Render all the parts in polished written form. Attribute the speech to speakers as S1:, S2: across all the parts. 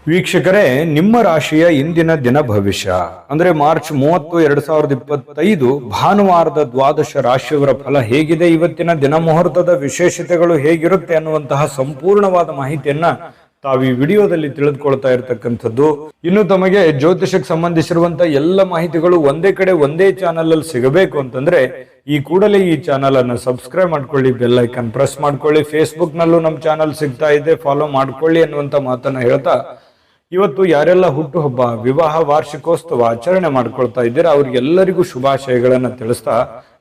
S1: ವೀಕ್ಷಕರೇ, ನಿಮ್ಮ ರಾಶಿಯ ಇಂದಿನ ದಿನ ಭವಿಷ್ಯ ಅಂದ್ರೆ ಮಾರ್ಚ್ 30, 2025 ಭಾನುವಾರದ ದ್ವಾದಶ ರಾಶಿಯವರ ಫಲ ಹೇಗಿದೆ, ಇವತ್ತಿನ ದಿನ ಮುಹೂರ್ತದ ವಿಶೇಷತೆಗಳು ಹೇಗಿರುತ್ತೆ ಅನ್ನುವಂತಹ ಸಂಪೂರ್ಣವಾದ ಮಾಹಿತಿಯನ್ನ ತಾವು ಈ ವಿಡಿಯೋದಲ್ಲಿ ತಿಳಿದುಕೊಳ್ತಾ ಇರತಕ್ಕಂಥದ್ದು. ಇನ್ನು ತಮಗೆ ಜ್ಯೋತಿಷಕ್ಕೆ ಸಂಬಂಧಿಸಿರುವಂತಹ ಎಲ್ಲ ಮಾಹಿತಿಗಳು ಒಂದೇ ಕಡೆ ಒಂದೇ ಚಾನಲ್ ಅಲ್ಲಿ ಸಿಗಬೇಕು ಅಂತಂದ್ರೆ ಈ ಕೂಡಲೇ ಈ ಚಾನಲ್ ಅನ್ನು ಸಬ್ಸ್ಕ್ರೈಬ್ ಮಾಡ್ಕೊಳ್ಳಿ, ಬೆಲ್ ಐಕನ್ ಪ್ರೆಸ್ ಮಾಡ್ಕೊಳ್ಳಿ. ಫೇಸ್ಬುಕ್ ನಲ್ಲೂ ನಮ್ಮ ಚಾನಲ್ ಸಿಗ್ತಾ ಇದೆ, ಫಾಲೋ ಮಾಡ್ಕೊಳ್ಳಿ ಅನ್ನುವಂತ ಮಾತನ್ನ ಹೇಳ್ತಾ, ಇವತ್ತು ಯಾರೆಲ್ಲ ಹುಟ್ಟುಹಬ್ಬ, ವಿವಾಹ ವಾರ್ಷಿಕೋತ್ಸವ ಆಚರಣೆ ಮಾಡ್ಕೊಳ್ತಾ ಇದ್ದೀರಾ ಅವ್ರಿಗೆಲ್ಲರಿಗೂ ಶುಭಾಶಯಗಳನ್ನ ತಿಳಿಸ್ತಾ,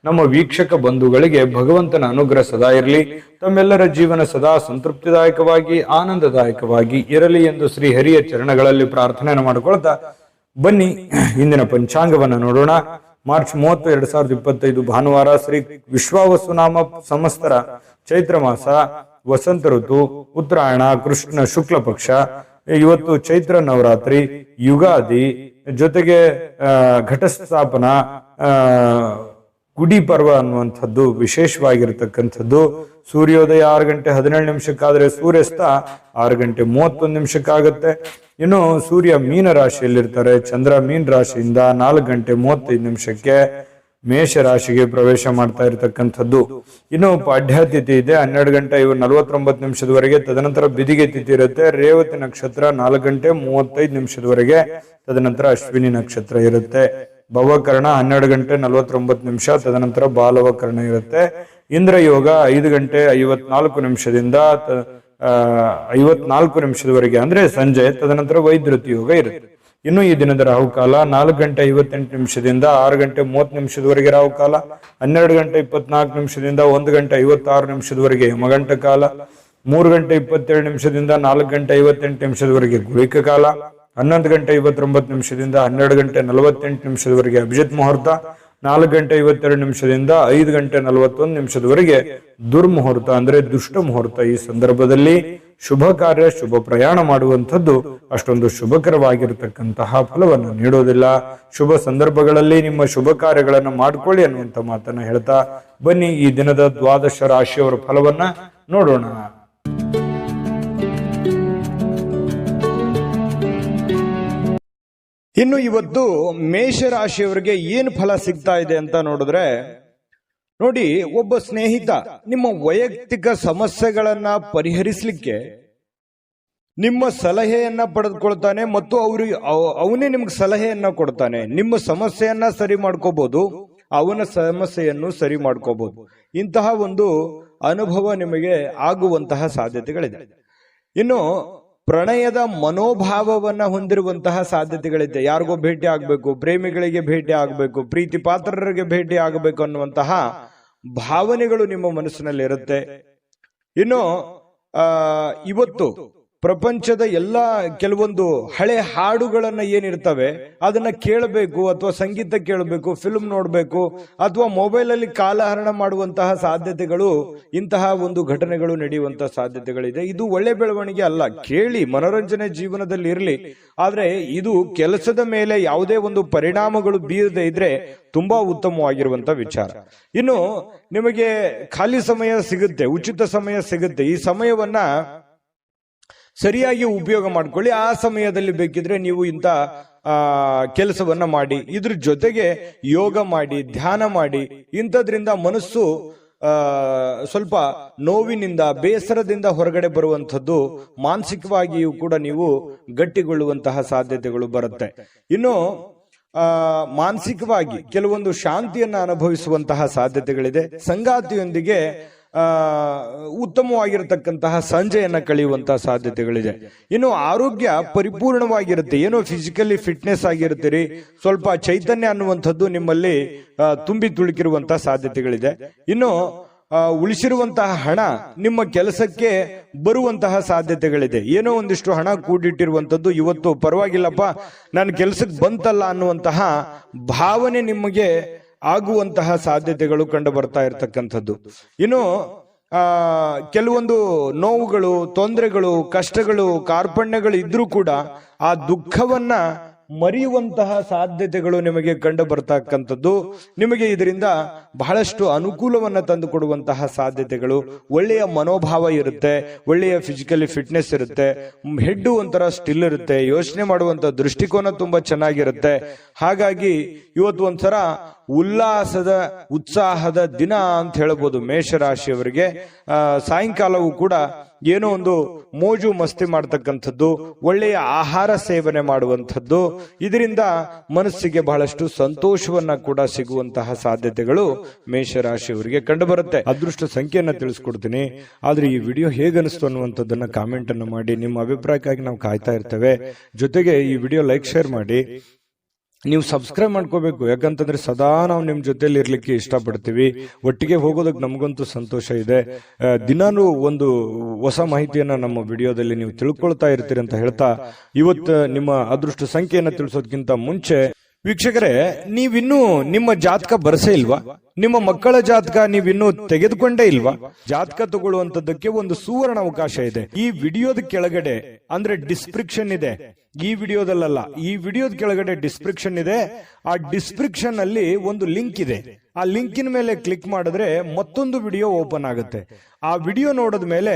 S1: ನಮ್ಮ ವೀಕ್ಷಕ ಬಂಧುಗಳಿಗೆ ಭಗವಂತನ ಅನುಗ್ರಹ ಸದಾ ಇರಲಿ, ತಮ್ಮೆಲ್ಲರ ಜೀವನ ಸದಾ ಸಂತೃಪ್ತಿದಾಯಕವಾಗಿ ಆನಂದದಾಯಕವಾಗಿ ಇರಲಿ ಎಂದು ಶ್ರೀ ಹರಿಯ ಚರಣಗಳಲ್ಲಿ ಪ್ರಾರ್ಥನೆಯನ್ನು ಮಾಡಿಕೊಳ್ತಾ ಬನ್ನಿ ಇಂದಿನ ಪಂಚಾಂಗವನ್ನ ನೋಡೋಣ. ಮಾರ್ಚ್ 30, 2025 ಭಾನುವಾರ, ಶ್ರೀ ವಿಶ್ವಾವಸುನಾಮ ಸಂವತ್ಸರ, ಚೈತ್ರ ಮಾಸ, ವಸಂತ ಋತು, ಉತ್ತರಾಯಣ, ಕೃಷ್ಣ ಶುಕ್ಲ ಪಕ್ಷ. ಇವತ್ತು ಚೈತ್ರ ನವರಾತ್ರಿ, ಯುಗಾದಿ, ಜೊತೆಗೆ ಘಟಸ್ಥಾಪನ, ಗುಡಿ ಪರ್ವ ಅನ್ನುವಂಥದ್ದು ವಿಶೇಷವಾಗಿರ್ತಕ್ಕಂಥದ್ದು. ಸೂರ್ಯೋದಯ 6 ಗಂಟೆ 17 ನಿಮಿಷಕ್ಕಾದ್ರೆ ಸೂರ್ಯಾಸ್ತ 6 ಗಂಟೆ 31 ನಿಮಿಷಕ್ಕಾಗತ್ತೆ. ಇನ್ನು ಸೂರ್ಯ ಮೀನ ರಾಶಿಯಲ್ಲಿರ್ತಾರೆ, ಚಂದ್ರ ಮೀನ ರಾಶಿಯಿಂದ 4 ಗಂಟೆ 35 ನಿಮಿಷಕ್ಕೆ ಮೇಷ ರಾಶಿಗೆ ಪ್ರವೇಶ ಮಾಡ್ತಾ ಇರತಕ್ಕಂಥದ್ದು. ಇನ್ನು ಪಾಡ್ಯ ತಿಥಿ ಇದೆ 12 ಗಂಟೆ 49 ನಿಮಿಷದವರೆಗೆ, ತದನಂತರ ಬಿದಿಗೆ ತಿಥಿ ಇರುತ್ತೆ. ರೇವತಿ ನಕ್ಷತ್ರ 4 ಗಂಟೆ 35 ನಿಮಿಷದವರೆಗೆ, ತದನಂತರ ಅಶ್ವಿನಿ ನಕ್ಷತ್ರ ಇರುತ್ತೆ. ಭವಕರ್ಣ 12 ಗಂಟೆ 49 ನಿಮಿಷ, ತದನಂತರ ಬಾಲವಕರ್ಣ ಇರುತ್ತೆ. ಇಂದ್ರ ಯೋಗ 5 ಗಂಟೆ 54 ನಿಮಿಷದಿಂದ 54 ನಿಮಿಷದವರೆಗೆ ಅಂದ್ರೆ ಸಂಜೆ, ತದನಂತರ ವೈದ್ಯುತಿ ಯೋಗ ಇರುತ್ತೆ. ಇನ್ನು ಈ ದಿನದ ರಾಹುಕಾಲ 4 ಗಂಟೆ 58 ನಿಮಿಷದಿಂದ 6 ಗಂಟೆ 30 ನಿಮಿಷದವರೆಗೆ ರಾಹುಕಾಲ, 12 ಗಂಟೆ 24 ನಿಮಿಷದಿಂದ 1 ಗಂಟೆ 56 ನಿಮಿಷದವರೆಗೆ ಯಮಗಂಟ ಕಾಲ, 3 ಗಂಟೆ 27 ನಿಮಿಷದಿಂದ 4 ಗಂಟೆ 58 ನಿಮಿಷದವರೆಗೆ ಗುಳಿಕ ಕಾಲ, 11 ಗಂಟೆ 29 ನಿಮಿಷದಿಂದ 12 ಗಂಟೆ 48 ನಿಮಿಷದವರೆಗೆ ಅಭಿಜಿತ್ ಮುಹೂರ್ತ, 4 ಗಂಟೆ 52 ನಿಮಿಷದಿಂದ 5 ಗಂಟೆ 41 ನಿಮಿಷದವರೆಗೆ ದುರ್ಮುಹೂರ್ತ ಅಂದ್ರೆ ದುಷ್ಟ ಮುಹೂರ್ತ. ಈ ಸಂದರ್ಭದಲ್ಲಿ ಶುಭ ಕಾರ್ಯ, ಶುಭ ಪ್ರಯಾಣ ಮಾಡುವಂಥದ್ದು ಅಷ್ಟೊಂದು ಶುಭಕರವಾಗಿರತಕ್ಕಂತಹ ಫಲವನ್ನು ನೀಡೋದಿಲ್ಲ. ಶುಭ ಸಂದರ್ಭಗಳಲ್ಲಿ ನಿಮ್ಮ ಶುಭ ಕಾರ್ಯಗಳನ್ನು ಮಾಡಿಕೊಳ್ಳಿ ಅನ್ನುವಂಥ ಮಾತನ್ನ ಹೇಳ್ತಾ ಬನ್ನಿ ಈ ದಿನದ ದ್ವಾದಶ ರಾಶಿಯವರ ಫಲವನ್ನ ನೋಡೋಣ. ಇನ್ನು ಇವತ್ತು ಮೇಷರಾಶಿಯವರಿಗೆ ಏನು ಫಲ ಸಿಗ್ತಾ ಇದೆ ಅಂತ ನೋಡಿದ್ರೆ, ನೋಡಿ, ಒಬ್ಬ ಸ್ನೇಹಿತ ನಿಮ್ಮ ವೈಯಕ್ತಿಕ ಸಮಸ್ಯೆಗಳನ್ನ ಪರಿಹರಿಸಲಿಕ್ಕೆ ನಿಮ್ಮ ಸಲಹೆಯನ್ನ ಪಡೆದುಕೊಳ್ತಾನೆ ಮತ್ತು ಅವನೇ ನಿಮ್ಗೆ ಸಲಹೆಯನ್ನ ಕೊಡ್ತಾನೆ. ನಿಮ್ಮ ಸಮಸ್ಯೆಯನ್ನ ಸರಿ ಮಾಡ್ಕೋಬಹುದು, ಅವನ ಸಮಸ್ಯೆಯನ್ನು ಸರಿ ಮಾಡ್ಕೋಬಹುದು. ಇಂತಹ ಒಂದು ಅನುಭವ ನಿಮಗೆ ಆಗುವಂತಹ ಸಾಧ್ಯತೆಗಳಿದೆ. ಇನ್ನು ಪ್ರಣಯದ ಮನೋಭಾವವನ್ನ ಹೊಂದಿರುವಂತಹ ಸಾಧ್ಯತೆಗಳಿದೆ. ಯಾರಿಗೋ ಭೇಟಿ ಆಗ್ಬೇಕು, ಪ್ರೇಮಿಗಳಿಗೆ ಭೇಟಿ ಆಗ್ಬೇಕು, ಪ್ರೀತಿ ಪಾತ್ರರಿಗೆ ಭೇಟಿ ಆಗಬೇಕು ಅನ್ನುವಂತಹ ಭಾವನೆಗಳು ನಿಮ್ಮ ಮನಸ್ಸಿನಲ್ಲಿ ಇರುತ್ತೆ. ಇನ್ನು ಇವತ್ತು ಪ್ರಪಂಚದ ಎಲ್ಲ ಕೆಲವೊಂದು ಹಳೆ ಹಾಡುಗಳನ್ನ ಏನಿರ್ತವೆ ಅದನ್ನ ಕೇಳಬೇಕು, ಅಥವಾ ಸಂಗೀತ ಕೇಳಬೇಕು, ಫಿಲ್ಮ್ ನೋಡ್ಬೇಕು, ಅಥವಾ ಮೊಬೈಲ್ ಅಲ್ಲಿ ಕಾಲಹರಣ ಮಾಡುವಂತಹ ಸಾಧ್ಯತೆಗಳು, ಇಂತಹ ಒಂದು ಘಟನೆಗಳು ನಡೆಯುವಂತಹ ಸಾಧ್ಯತೆಗಳಿದೆ. ಇದು ಒಳ್ಳೆ ಬೆಳವಣಿಗೆ ಅಲ್ಲ. ಕೇಳಿ, ಮನೋರಂಜನೆ ಜೀವನದಲ್ಲಿ ಇರಲಿ, ಆದ್ರೆ ಇದು ಕೆಲಸದ ಮೇಲೆ ಯಾವುದೇ ಒಂದು ಪರಿಣಾಮಗಳು ಬೀರದೆ ಇದ್ರೆ ತುಂಬಾ ಉತ್ತಮವಾಗಿರುವಂತ ವಿಚಾರ. ಇನ್ನು ನಿಮಗೆ ಖಾಲಿ ಸಮಯ ಸಿಗುತ್ತೆ, ಉಚಿತ ಸಮಯ ಸಿಗುತ್ತೆ. ಈ ಸಮಯವನ್ನ ಸರಿಯಾಗಿ ಉಪಯೋಗ ಮಾಡ್ಕೊಳ್ಳಿ. ಆ ಸಮಯದಲ್ಲಿ ಬೇಕಿದ್ರೆ ನೀವು ಇಂಥ ಕೆಲಸವನ್ನ ಮಾಡಿ, ಇದ್ರ ಜೊತೆಗೆ ಯೋಗ ಮಾಡಿ, ಧ್ಯಾನ ಮಾಡಿ. ಇಂಥದ್ರಿಂದ ಮನಸ್ಸು ಸ್ವಲ್ಪ ನೋವಿನಿಂದ, ಬೇಸರದಿಂದ ಹೊರಗಡೆ ಬರುವಂಥದ್ದು, ಮಾನಸಿಕವಾಗಿಯೂ ಕೂಡ ನೀವು ಗಟ್ಟಿಗೊಳ್ಳುವಂತಹ ಸಾಧ್ಯತೆಗಳು ಬರುತ್ತೆ. ಇನ್ನು ಮಾನಸಿಕವಾಗಿ ಕೆಲವೊಂದು ಶಾಂತಿಯನ್ನ ಅನುಭವಿಸುವಂತಹ ಸಾಧ್ಯತೆಗಳಿದೆ. ಸಂಗಾತಿಯೊಂದಿಗೆ ಉತ್ತಮವಾಗಿರತಕ್ಕಂತಹ ಸಂಜೆಯನ್ನ ಕಳೆಯುವಂತಹ ಸಾಧ್ಯತೆಗಳಿದೆ. ಇನ್ನು ಆರೋಗ್ಯ ಪರಿಪೂರ್ಣವಾಗಿರುತ್ತೆ. ಏನೋ ಫಿಸಿಕಲಿ ಫಿಟ್ನೆಸ್ ಆಗಿರ್ತೀರಿ, ಸ್ವಲ್ಪ ಚೈತನ್ಯ ಅನ್ನುವಂಥದ್ದು ನಿಮ್ಮಲ್ಲಿ ತುಂಬಿ ತುಳುಕಿರುವಂತಹ ಸಾಧ್ಯತೆಗಳಿದೆ. ಇನ್ನು ಉಳಿಸಿರುವಂತಹ ಹಣ ನಿಮ್ಮ ಕೆಲಸಕ್ಕೆ ಬರುವಂತಹ ಸಾಧ್ಯತೆಗಳಿದೆ. ಏನೋ ಒಂದಿಷ್ಟು ಹಣ ಕೂಡಿಟ್ಟಿರುವಂಥದ್ದು ಇವತ್ತು ಪರವಾಗಿಲ್ಲಪ್ಪ ನನ್ನ ಕೆಲಸಕ್ಕೆ ಬಂತಲ್ಲ ಅನ್ನುವಂತಹ ಭಾವನೆ ನಿಮಗೆ ಆಗುವಂತಹ ಸಾಧ್ಯತೆಗಳು ಕಂಡು ಬರ್ತಾ ಇರತಕ್ಕಂಥದ್ದು. ಇನ್ನು ಕೆಲವೊಂದು ನೋವುಗಳು, ತೊಂದರೆಗಳು, ಕಷ್ಟಗಳು, ಕಾರ್ಪಣ್ಯಗಳು ಇದ್ರೂ ಕೂಡ ಆ ದುಃಖವನ್ನ ಮರೆಯುವಂತಹ ಸಾಧ್ಯತೆಗಳು ನಿಮಗೆ ಕಂಡು ಬರ್ತಕ್ಕಂಥದ್ದು. ನಿಮಗೆ ಇದರಿಂದ ಬಹಳಷ್ಟು ಅನುಕೂಲವನ್ನ ತಂದುಕೊಡುವಂತಹ ಸಾಧ್ಯತೆಗಳು, ಒಳ್ಳೆಯ ಮನೋಭಾವ ಇರುತ್ತೆ, ಒಳ್ಳೆಯ ಫಿಸಿಕಲಿ ಫಿಟ್ನೆಸ್ ಇರುತ್ತೆ, ಹೆಡ್ಡು ಒಂಥರ ಸ್ಟಿಲ್ ಇರುತ್ತೆ, ಯೋಚನೆ ಮಾಡುವಂತ ದೃಷ್ಟಿಕೋನ ತುಂಬಾ ಚೆನ್ನಾಗಿರುತ್ತೆ. ಹಾಗಾಗಿ ಇವತ್ತು ಒಂಥರ ಉಲ್ಲಾಸದ ಉತ್ಸಾಹದ ದಿನ ಅಂತ ಹೇಳಬಹುದು ಮೇಷರಾಶಿಯವರಿಗೆ. ಸಾಯಂಕಾಲವೂ ಕೂಡ ಏನೋ ಒಂದು ಮೋಜು ಮಸ್ತಿ ಮಾಡ್ತಕ್ಕಂಥದ್ದು, ಒಳ್ಳೆಯ ಆಹಾರ ಸೇವನೆ ಮಾಡುವಂಥದ್ದು, ಇದರಿಂದ ಮನಸ್ಸಿಗೆ ಬಹಳಷ್ಟು ಸಂತೋಷವನ್ನ ಕೂಡ ಸಿಗುವಂತಹ ಸಾಧ್ಯತೆಗಳು ಮೇಷರಾಶಿಯವರಿಗೆ ಕಂಡು ಬರುತ್ತೆ. ಅದೃಷ್ಟ ಸಂಖ್ಯೆಯನ್ನ ತಿಳಿಸ್ಕೊಡ್ತೀನಿ, ಆದ್ರೆ ಈ ವಿಡಿಯೋ ಹೇಗನಿಸ್ತು ಅನ್ನುವಂಥದ್ದನ್ನ ಕಾಮೆಂಟ್ ಅನ್ನು ಮಾಡಿ. ನಿಮ್ಮ ಅಭಿಪ್ರಾಯಕ್ಕಾಗಿ ನಾವು ಕಾಯ್ತಾ ಇರ್ತೇವೆ. ಜೊತೆಗೆ ಈ ವಿಡಿಯೋ ಲೈಕ್ ಶೇರ್ ಮಾಡಿ. ನೀವು ಸಬ್ಸ್ಕ್ರೈಬ್ ಮಾಡ್ಕೋಬೇಕು, ಯಾಕಂತಂದ್ರೆ ಸದಾ ನಾವು ನಿಮ್ ಜೊತೆಲಿ ಇರ್ಲಿಕ್ಕೆ ಇಷ್ಟಪಡ್ತೀವಿ. ಒಟ್ಟಿಗೆ ಹೋಗೋದಕ್ಕೆ ನಮಗಂತೂ ಸಂತೋಷ ಇದೆ. ದಿನಾನು ಒಂದು ಹೊಸ ಮಾಹಿತಿಯನ್ನ ನಮ್ಮ ವಿಡಿಯೋದಲ್ಲಿ ನೀವು ತಿಳ್ಕೊಳ್ತಾ ಇರ್ತೀರಿ ಅಂತ ಹೇಳ್ತಾ, ಇವತ್ತು ನಿಮ್ಮ ಅದೃಷ್ಟ ಸಂಖ್ಯೆಯನ್ನ ತಿಳಿಸೋದಕ್ಕಿಂತ ಮುಂಚೆ ವೀಕ್ಷಕರೇ, ನೀವಿನ್ನೂ ನಿಮ್ಮ ಜಾತಕ ಬರಸೇ ಇಲ್ವಾ? ನಿಮ್ಮ ಮಕ್ಕಳ ಜಾತಕ ನೀವಿನ್ನೂ ತೆಗೆದುಕೊಂಡೇ ಇಲ್ವಾ? ಜಾತಕ ತಗೊಳ್ಳುವಂತದ್ದಕ್ಕೆ ಒಂದು ಸುವರ್ಣ ಅವಕಾಶ ಇದೆ. ಈ ವಿಡಿಯೋದ ಕೆಳಗಡೆ ಅಂದ್ರೆ ಡಿಸ್ಕ್ರಿಪ್ಷನ್ ಇದೆ, ಈ ವಿಡಿಯೋದಲ್ಲ, ಈ ವಿಡಿಯೋದ ಕೆಳಗಡೆ ಡಿಸ್ಕ್ರಿಪ್ಷನ್ ಇದೆ. ಆ ಡಿಸ್ಕ್ರಿಪ್ಷನ್ ಅಲ್ಲಿ ಒಂದು ಲಿಂಕ್ ಇದೆ. ಆ ಲಿಂಕಿನ ಮೇಲೆ ಕ್ಲಿಕ್ ಮಾಡಿದ್ರೆ ಮತ್ತೊಂದು ವಿಡಿಯೋ ಓಪನ್ ಆಗುತ್ತೆ. ಆ ವಿಡಿಯೋ ನೋಡಿದ ಮೇಲೆ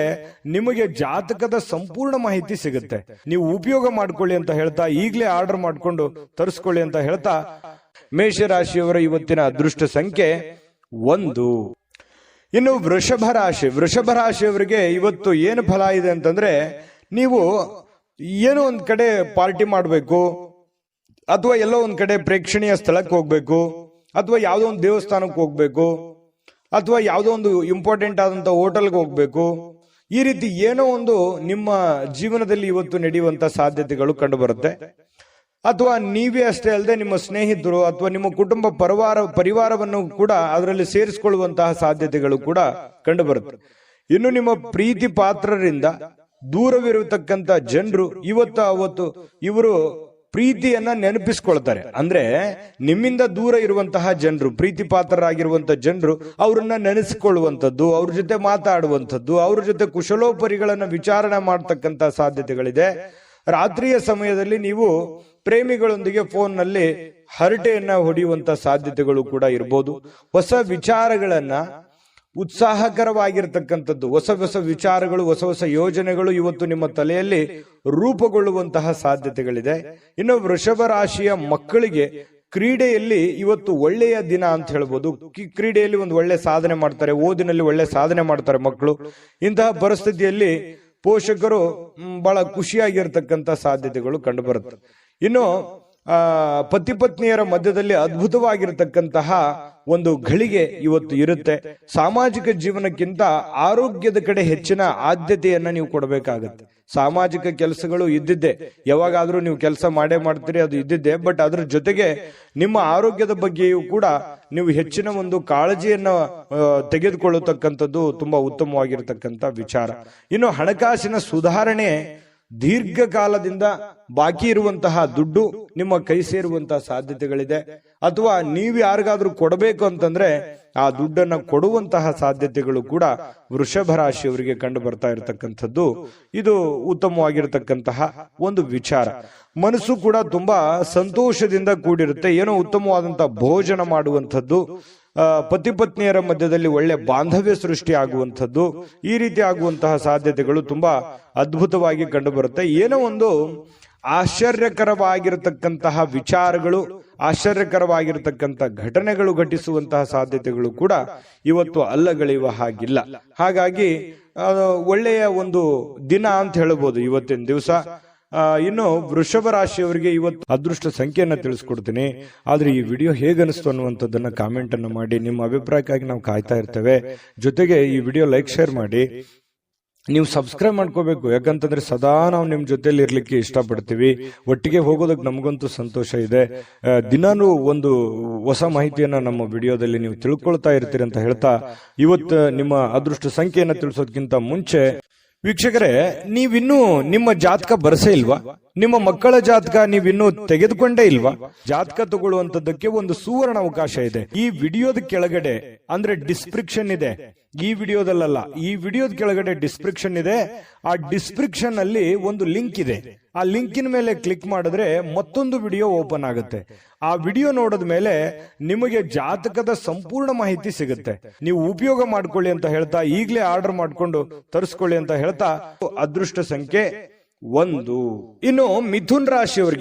S1: ನಿಮಗೆ ಜಾತಕದ ಸಂಪೂರ್ಣ ಮಾಹಿತಿ ಸಿಗುತ್ತೆ. ನೀವು ಉಪಯೋಗ ಮಾಡ್ಕೊಳ್ಳಿ ಅಂತ ಹೇಳ್ತಾ, ಈಗಲೇ ಆರ್ಡರ್ ಮಾಡ್ಕೊಂಡು ತರಿಸ್ಕೊಳ್ಳಿ ಅಂತ ಹೇಳ್ತಾ, ಮೇಷರಾಶಿಯವರ ಇವತ್ತಿನ ಅದೃಷ್ಟ ಸಂಖ್ಯೆ 1. ಇನ್ನು ವೃಷಭ ರಾಶಿಯವರಿಗೆ ಇವತ್ತು ಏನು ಫಲ ಇದೆ ಅಂತಂದ್ರೆ, ನೀವು ಏನೋ ಒಂದ್ ಕಡೆ ಪಾರ್ಟಿ ಮಾಡಬೇಕು, ಅಥವಾ ಎಲ್ಲೋ ಒಂದ್ ಕಡೆ ಪ್ರೇಕ್ಷಣೀಯ ಸ್ಥಳಕ್ಕೆ ಹೋಗ್ಬೇಕು, ಅಥವಾ ಯಾವುದೋ ಒಂದು ದೇವಸ್ಥಾನಕ್ಕೆ ಹೋಗ್ಬೇಕು, ಅಥವಾ ಯಾವುದೋ ಒಂದು ಇಂಪಾರ್ಟೆಂಟ್ ಆದಂತ ಹೋಟೆಲ್ಗೆ ಹೋಗ್ಬೇಕು. ಈ ರೀತಿ ಏನೋ ಒಂದು ನಿಮ್ಮ ಜೀವನದಲ್ಲಿ ಇವತ್ತು ನಡೆಯುವಂತ ಸಾಧ್ಯತೆಗಳು ಕಂಡು ಬರುತ್ತೆ. ಅಥವಾ ನೀವೇ ಅಷ್ಟೇ ಅಲ್ಲದೆ ನಿಮ್ಮ ಸ್ನೇಹಿತರು ಅಥವಾ ನಿಮ್ಮ ಕುಟುಂಬ ಪರಿವಾರವನ್ನು ಕೂಡ ಅದರಲ್ಲಿ ಸೇರಿಸಿಕೊಳ್ಳುವಂತಹ ಸಾಧ್ಯತೆಗಳು ಕೂಡ ಕಂಡು ಬರುತ್ತೆ. ಇನ್ನು ನಿಮ್ಮ ಪ್ರೀತಿ ಪಾತ್ರರಿಂದ ದೂರವಿರತಕ್ಕಂತ ಜನರು ಅವತ್ತು ಇವರು ಪ್ರೀತಿಯನ್ನ ನೆನಪಿಸ್ಕೊಳ್ತಾರೆ. ಅಂದ್ರೆ ನಿಮ್ಮಿಂದ ದೂರ ಇರುವಂತಹ ಜನರು, ಪ್ರೀತಿ ಪಾತ್ರರಾಗಿರುವಂತಹ ಜನರು, ಅವರನ್ನ ನೆನೆಸಿಕೊಳ್ಳುವಂಥದ್ದು, ಅವ್ರ ಜೊತೆ ಮಾತಾಡುವಂಥದ್ದು, ಅವ್ರ ಜೊತೆ ಕುಶಲೋಪರಿಗಳನ್ನ ವಿಚಾರಣೆ ಮಾಡತಕ್ಕಂತ ಸಾಧ್ಯತೆಗಳಿದೆ. ರಾತ್ರಿಯ ಸಮಯದಲ್ಲಿ ನೀವು ಪ್ರೇಮಿಗಳೊಂದಿಗೆ ಫೋನ್ನಲ್ಲಿ ಹರಟೆಯನ್ನ ಹೊಡೆಯುವಂತ ಸಾಧ್ಯತೆಗಳು ಕೂಡ ಇರಬಹುದು. ಹೊಸ ವಿಚಾರಗಳನ್ನ, ಉತ್ಸಾಹಕರವಾಗಿರ್ತಕ್ಕಂಥದ್ದು, ಹೊಸ ವಿಚಾರಗಳು, ಹೊಸ ಯೋಜನೆಗಳು ಇವತ್ತು ನಿಮ್ಮ ತಲೆಯಲ್ಲಿ ರೂಪುಗೊಳ್ಳುವಂತಹ ಸಾಧ್ಯತೆಗಳಿದೆ. ಇನ್ನು ವೃಷಭ ರಾಶಿಯ ಮಕ್ಕಳಿಗೆ ಕ್ರೀಡೆಯಲ್ಲಿ ಇವತ್ತು ಒಳ್ಳೆಯ ದಿನ ಅಂತ ಹೇಳ್ಬೋದು. ಕ್ರೀಡೆಯಲ್ಲಿ ಒಂದು ಒಳ್ಳೆ ಸಾಧನೆ ಮಾಡ್ತಾರೆ, ಓದಿನಲ್ಲಿ ಒಳ್ಳೆ ಸಾಧನೆ ಮಾಡ್ತಾರೆ ಮಕ್ಕಳು. ಇಂತಹ ಪರಿಸ್ಥಿತಿಯಲ್ಲಿ ಪೋಷಕರು ಬಹಳ ಖುಷಿಯಾಗಿರ್ತಕ್ಕಂಥ ಸಾಧ್ಯತೆಗಳು ಕಂಡು ಬರುತ್ತೆ. ಇನ್ನು ಪತಿ ಪತ್ನಿಯರ ಮಧ್ಯದಲ್ಲಿ ಅದ್ಭುತವಾಗಿರತಕ್ಕಂತಹ ಒಂದು ಘಳಿಗೆ ಇವತ್ತು ಇರುತ್ತೆ. ಸಾಮಾಜಿಕ ಜೀವನಕ್ಕಿಂತ ಆರೋಗ್ಯದ ಕಡೆ ಹೆಚ್ಚಿನ ಆದ್ಯತೆಯನ್ನ ನೀವು ಕೊಡಬೇಕಾಗತ್ತೆ. ಸಾಮಾಜಿಕ ಕೆಲಸಗಳು ಇದ್ದಿದ್ದೆ, ಯಾವಾಗಾದ್ರೂ ನೀವು ಕೆಲಸ ಮಾಡೇ ಮಾಡ್ತೀರಿ, ಅದು ಇದ್ದಿದ್ದೆ. ಬಟ್ ಅದ್ರ ಜೊತೆಗೆ ನಿಮ್ಮ ಆರೋಗ್ಯದ ಬಗ್ಗೆಯೂ ಕೂಡ ನೀವು ಹೆಚ್ಚಿನ ಒಂದು ಕಾಳಜಿಯನ್ನ ತೆಗೆದುಕೊಳ್ಳತಕ್ಕಂಥದ್ದು ತುಂಬಾ ಉತ್ತಮವಾಗಿರ್ತಕ್ಕಂಥ ವಿಚಾರ. ಇನ್ನು ಹಣಕಾಸಿನ ಸುಧಾರಣೆ, ದೀರ್ಘಕಾಲದಿಂದ ಬಾಕಿ ಇರುವಂತಹ ದುಡ್ಡು ನಿಮ್ಮ ಕೈ ಸೇರುವಂತಹ ಸಾಧ್ಯತೆಗಳಿದೆ. ಅಥವಾ ನೀವು ಯಾರಿಗಾದ್ರೂ ಕೊಡಬೇಕು ಅಂತಂದ್ರೆ ಆ ದುಡ್ಡನ್ನ ಕೊಡುವಂತಹ ಸಾಧ್ಯತೆಗಳು ಕೂಡ ವೃಷಭ ರಾಶಿಯವರಿಗೆ ಕಂಡು ಬರ್ತಾ ಇರತಕ್ಕಂಥದ್ದು. ಇದು ಉತ್ತಮವಾಗಿರತಕ್ಕಂತಹ ಒಂದು ವಿಚಾರ. ಮನಸ್ಸು ಕೂಡ ತುಂಬಾ ಸಂತೋಷದಿಂದ ಕೂಡಿರುತ್ತೆ. ಏನೋ ಉತ್ತಮವಾದಂತಹ ಭೋಜನ ಮಾಡುವಂಥದ್ದು, ಪತಿ ಪತ್ನಿಯರ ಮಧ್ಯದಲ್ಲಿ ಒಳ್ಳೆ ಬಾಂಧವ್ಯ ಸೃಷ್ಟಿ ಆಗುವಂಥದ್ದು, ಈ ರೀತಿ ಆಗುವಂತಹ ಸಾಧ್ಯತೆಗಳು ತುಂಬಾ ಅದ್ಭುತವಾಗಿ ಕಂಡು ಬರುತ್ತೆ. ಏನೋ ಒಂದು ಆಶ್ಚರ್ಯಕರವಾಗಿರತಕ್ಕಂತಹ ವಿಚಾರಗಳು, ಆಶ್ಚರ್ಯಕರವಾಗಿರತಕ್ಕಂಥ ಘಟನೆಗಳು ಘಟಿಸುವಂತಹ ಸಾಧ್ಯತೆಗಳು ಕೂಡ ಇವತ್ತು ಅಲ್ಲಗಳೆಯುವ ಹಾಗಿಲ್ಲ. ಹಾಗಾಗಿ ಒಳ್ಳೆಯ ಒಂದು ದಿನ ಅಂತ ಹೇಳಬಹುದು ಇವತ್ತಿನ ದಿವಸ. ಇನ್ನು ವೃಷಭ ರಾಶಿಯವರಿಗೆ ಇವತ್ತು ಅದೃಷ್ಟ ಸಂಖ್ಯೆಯನ್ನ ತಿಳಿಸ್ಕೊಡ್ತೀನಿ, ಆದ್ರೆ ಈ ವಿಡಿಯೋ ಹೇಗನಿಸ್ತು ಅನ್ನುವಂಥದ್ದನ್ನ ಕಾಮೆಂಟ್ ಅನ್ನು ಮಾಡಿ. ನಿಮ್ಮ ಅಭಿಪ್ರಾಯಕ್ಕಾಗಿ ನಾವು ಕಾಯ್ತಾ ಇರ್ತೇವೆ. ಜೊತೆಗೆ ಈ ವಿಡಿಯೋ ಲೈಕ್ ಶೇರ್ ಮಾಡಿ. ನೀವು ಸಬ್ಸ್ಕ್ರೈಬ್ ಮಾಡ್ಕೋಬೇಕು, ಯಾಕಂತಂದ್ರೆ ಸದಾ ನಾವು ನಿಮ್ ಜೊತೆಲಿ ಇರ್ಲಿಕ್ಕೆ ಇಷ್ಟಪಡ್ತೀವಿ. ಒಟ್ಟಿಗೆ ಹೋಗೋದಕ್ಕೆ ನಮಗಂತೂ ಸಂತೋಷ ಇದೆ. ದಿನಾನು ಒಂದು ಹೊಸ ಮಾಹಿತಿಯನ್ನ ನಮ್ಮ ವಿಡಿಯೋದಲ್ಲಿ ನೀವು ತಿಳ್ಕೊಳ್ತಾ ಇರ್ತೀರಿ ಅಂತ ಹೇಳ್ತಾ, ಇವತ್ತು ನಿಮ್ಮ ಅದೃಷ್ಟ ಸಂಖ್ಯೆಯನ್ನ ತಿಳಿಸೋದಕ್ಕಿಂತ ಮುಂಚೆ ವೀಕ್ಷಕರೇ, ನೀವಿನ್ನೂ ನಿಮ್ಮ ಜಾತಕ ಬರಸೇ ಇಲ್ವಾ? ನಿಮ್ಮ ಮಕ್ಕಳ ಜಾತಕ ನೀವಿನ್ನೂ ತೆಗೆದುಕೊಂಡೇ ಇಲ್ವಾ? ಜಾತಕ ತಗೊಳ್ಳುವಂತದ್ದಕ್ಕೆ ಒಂದು ಸುವರ್ಣ ಅವಕಾಶ ಇದೆ. ಈ ವಿಡಿಯೋದ ಕೆಳಗಡೆ ಅಂದ್ರೆ ಡಿಸ್ಕ್ರಿಪ್ಷನ್ ಇದೆ, ಈ ವಿಡಿಯೋದಲ್ಲ, ಈ ವಿಡಿಯೋದ ಕೆಳಗಡೆ ಡಿಸ್ಕ್ರಿಪ್ಷನ್ ಇದೆ. ಆ ಡಿಸ್ಕ್ರಿಪ್ಷನ್ ಅಲ್ಲಿ ಒಂದು ಲಿಂಕ್ ಇದೆ. ಆ ಲಿಂಕಿನ ಮೇಲೆ ಕ್ಲಿಕ್ ಮಾಡಿದ್ರೆ ಮತ್ತೊಂದು ವಿಡಿಯೋ ಓಪನ್ ಆಗುತ್ತೆ. ಆ ವಿಡಿಯೋ ನೋಡಿದ ಮೇಲೆ ನಿಮಗೆ ಜಾತಕದ ಸಂಪೂರ್ಣ ಮಾಹಿತಿ ಸಿಗುತ್ತೆ. ನೀವು ಉಪಯೋಗ ಮಾಡ್ಕೊಳ್ಳಿ ಅಂತ ಹೇಳ್ತಾ, ಈಗಲೇ ಆರ್ಡರ್ ಮಾಡ್ಕೊಂಡು ತರಿಸ್ಕೊಳ್ಳಿ ಅಂತ ಹೇಳ್ತಾ, ಅದೃಷ್ಟ ಸಂಖ್ಯೆ 1. ಇನ್ನು ಮಿಥುನ್